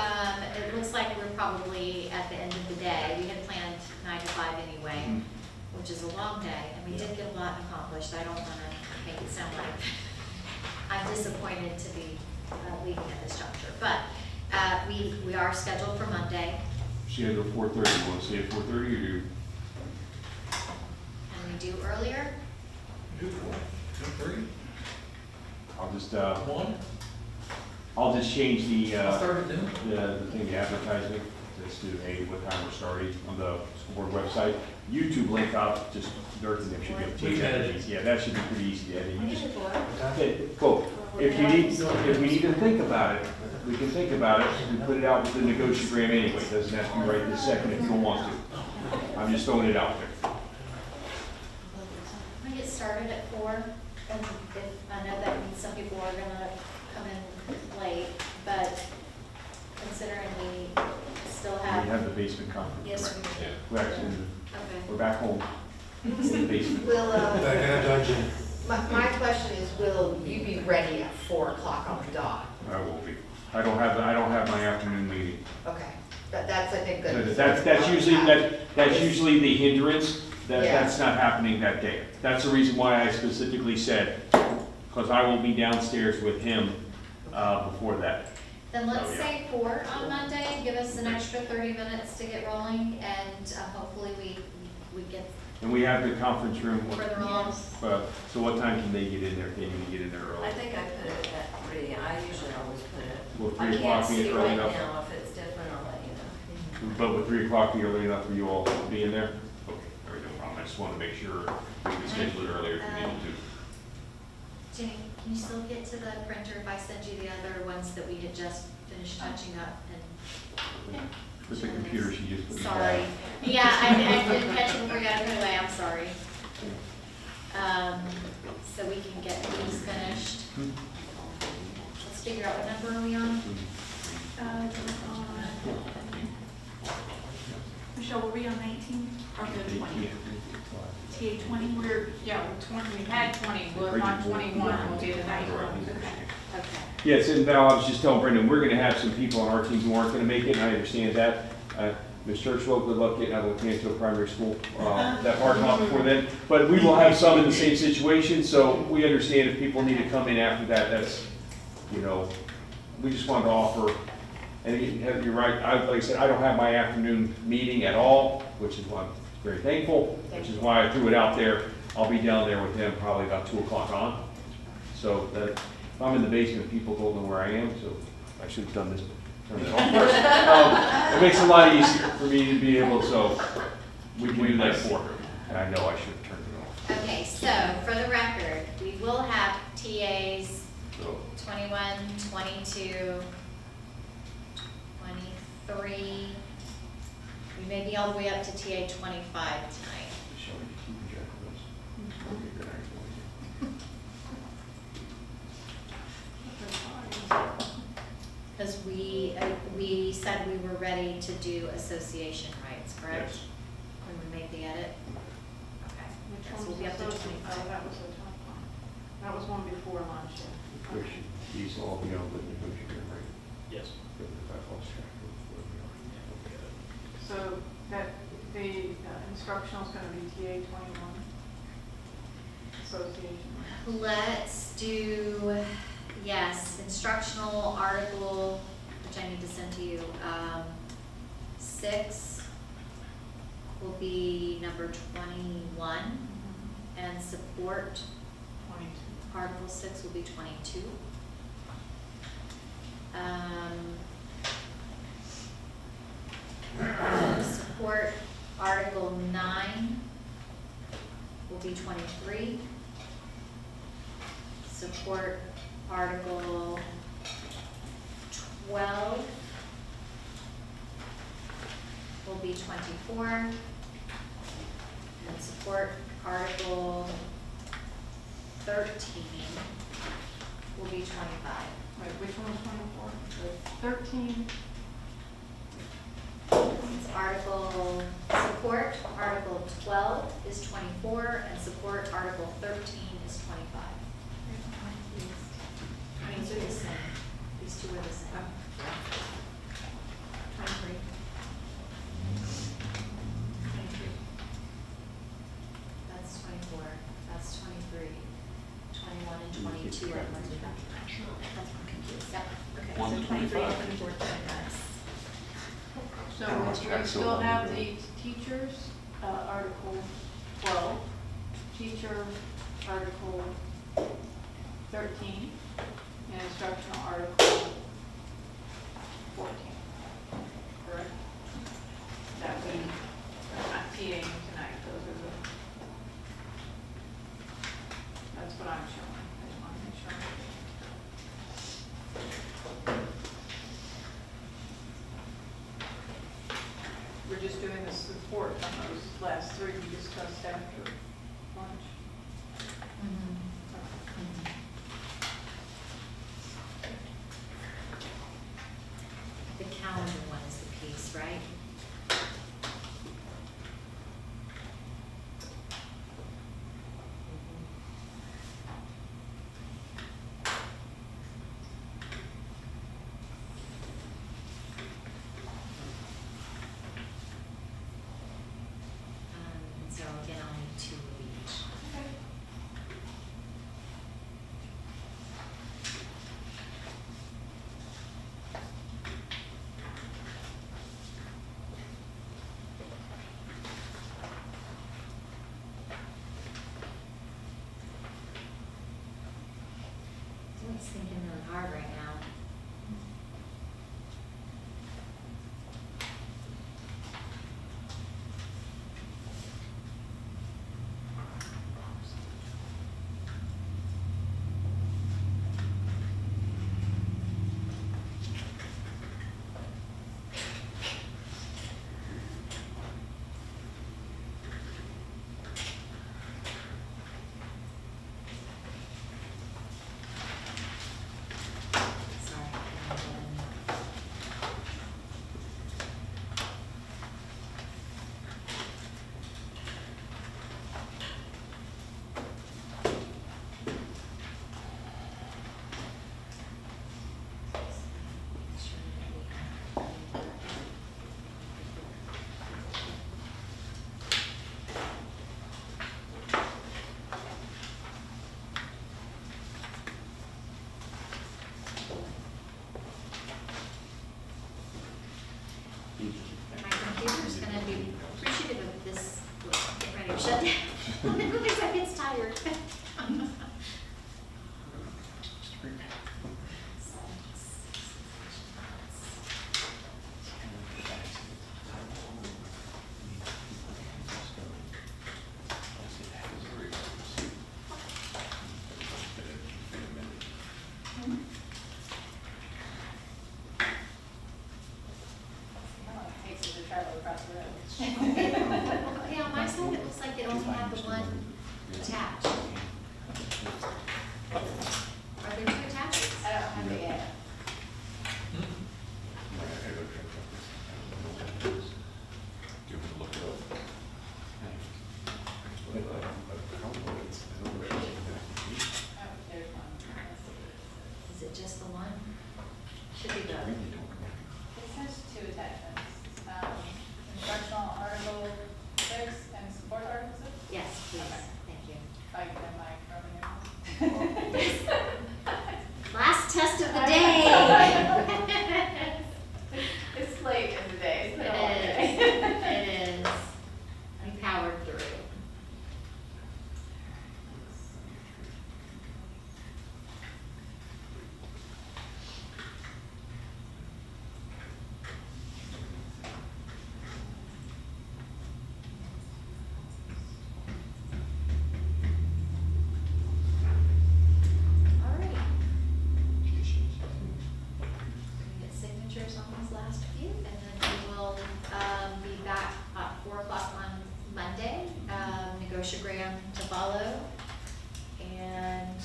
it looks like we're probably at the end of the day. We had planned 9 to 5 anyway, which is a long day, and we did get a lot accomplished. I don't want to make it sound like I'm disappointed to be leaving at this juncture. But we are scheduled for Monday, She had her 4:30, you want to stay at 4:30 or do? and we do earlier. Do what? 2:30? I'll just, 1? I'll just change the, I'll start at noon. the thing, the advertisement, just to, hey, what time we're starting on the school board website. YouTube link up, just dirt and it should be able to change that. Yeah, that should be pretty easy to edit. You just, okay, quote, if we need to think about it, we can think about it, we put it out with the negotiagram anyway, it doesn't have to be right this second if you don't want to. I'm just throwing it out there. We get started at 4, and if, I know that means some people are gonna come in late, but considering we still We have. have the basement conference, Yes, right? we do. We're actually, Okay. we're back home in the basement. Will, Back in a dungeon. my question is, will you be ready at 4 o'clock on the dot? I will be. I don't have my afternoon meeting. Okay, that's, I think, good. That's usually the hindrance, That's not happening that day. That's the reason why I specifically said, because I will be downstairs with him before that. Then let's Oh, yeah. say 4 on Monday, give us an extra 30 minutes to get rolling, and hopefully we get And we have the conference room. further along. So what time can they get in there? Can you get in there early? I think I put it at 3, I usually always put it. Will I 3 can't o'clock be see early right enough? now, if it's different, I'll let you know. But would 3 o'clock be early enough for you all to be in there? Okay, all right, no problem. I just want to make sure we can schedule it earlier if we needed to. Jenny, can you still get to the printer if I send you the other ones that we had just finished touching up and? With the computer, she just put it Sorry. down. Yeah, I didn't catch it before you got it away, I'm sorry. So we can get these finished. Let's figure out what number are we on? Michelle, were we on 19 or the 20? TA 20, we're 20, we had 20, we're on 21, we'll be the 91. Okay. Yes, and Val, I was just telling Brendan, we're gonna have some people on our team who aren't gonna make it, and I understand that. Ms. Churchwell, good luck getting out of Canto Primary School, that hard hump before then. But we will have some in the same situation, so we understand if people need to come in after that, that's, we just wanted to offer, and you're right, like I said, I don't have my afternoon meeting at all, which is why I'm very thankful, which is why I threw it out there. I'll be down there with him probably about 2 o'clock on. So that, if I'm in the basement, people don't know where I am, so I should have done this, turn it off first. It makes it a lot easier for me to be able, so we can do that at 4. And I know I should have turned it off. Okay, so for the record, we will have TAs So, 21, 22, 23. We may be all the way up to TA 25 tonight. Shall we keep track of those? Okay, good, all right. Because we said we were ready to do association rights, correct? Yes. When we made the edit? Okay. Which So one we'll was be up to associate? 25. Oh, that was the top one. That was one before lunch, yeah. Which, these all be on the negotiator, right? Yes. If I lost track of where we are. So that, the instructional is gonna be TA 21, association. Let's do, yes, instructional article, which I need to send to you. 6 will be number 21, and support, 22. article 6 will be 22. Support article 9 will be 23. Support article 12 will be 24. And support article 13 will be 25. Wait, which one was 24? The 13, It's article, support article 12 is 24, and support article 13 is 25. These are the same, these two are the same. 23. That's 24, that's 23, 21 and 22 are ones we got. That's one confused, yep, okay. One So to 23, 25. 24, 25. So I lost we track so still long have ago. the teachers, Article 12, teacher, Article 13, and instructional Article 14. Correct? That we are not TAing tonight, those are the, that's what I'm showing. I just want to make sure. We're just doing the support on those last 3 we discussed after lunch. The calendar one is the piece, right? And so again, It's thinking really hard right now. Sorry. My computer's gonna be appreciative of this, get ready to shut down. Because I get tired. Takes you to travel across the road. Yeah, my side, it looks like it only had the one attached. Are there two attachments? I don't have it yet. Give it a look up. Oh, there's one. Let's see. Is it just the one? Should be both. It says two attachments. Instructional article 6 and support article 6. Yes, please, Okay. thank you. If I get my from here. Last test of the day. It's late in the day. It's It been a long is, day. it is. We powered through. All right. Get signatures on these last few, and then we will be back at 4 o'clock on Monday, negotiagram to follow. And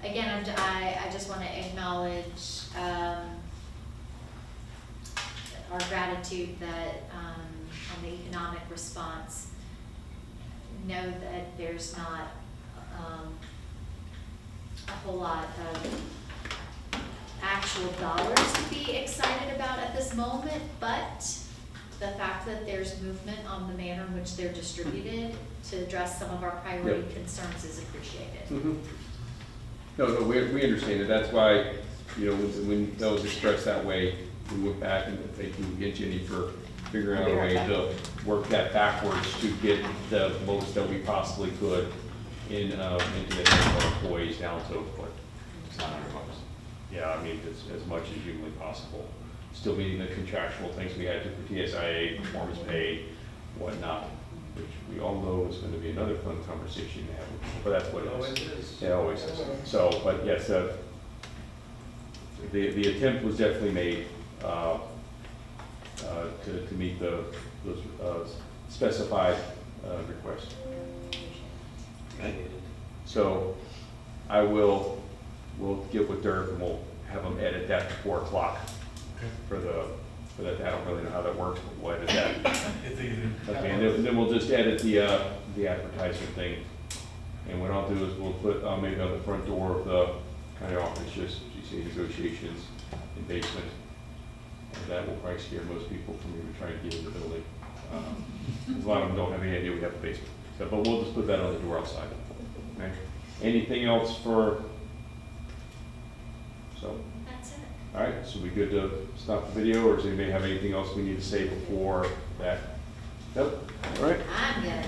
again, I just want to acknowledge our gratitude that on the economic response, know that there's not a whole lot of actual dollars to be excited about at this moment, but the fact that there's movement on the manner in which they're distributed to address some of our priority Yep. concerns is appreciated. No, we understand it. That's why, you know, when those expressed that way, we went back and thank you, Jenny, for figuring out a way to work that backwards to get the most that we possibly could into the hands of our employees down to what, $900. Yeah, I mean, as much as humanly possible. Still meeting the contractual things we had to for TSIA, performance pay, whatnot, which we all know is going to be another fun conversation to have, but that's what it is. Always is. It always is. So, but yes, the attempt was definitely made to meet those specified requests. So I we'll get with Dirk and we'll have them edit that to 4 o'clock for that. I don't really know how that works, but we'll edit that. It's easy. Okay, and then we'll just edit the advertisement thing. And what I'll do is we'll put maybe on the front door of the county office, just CCEA Negotiations in basement. And that will probably scare most people from even trying to get in the building. Because a lot of them don't have any idea we have a basement. So, but we'll just put that on the door outside. Okay. Anything else for, so, That's it. all right, so we good to stop the video, or does anybody have anything else we need to say before that? Nope, all right. I'm good.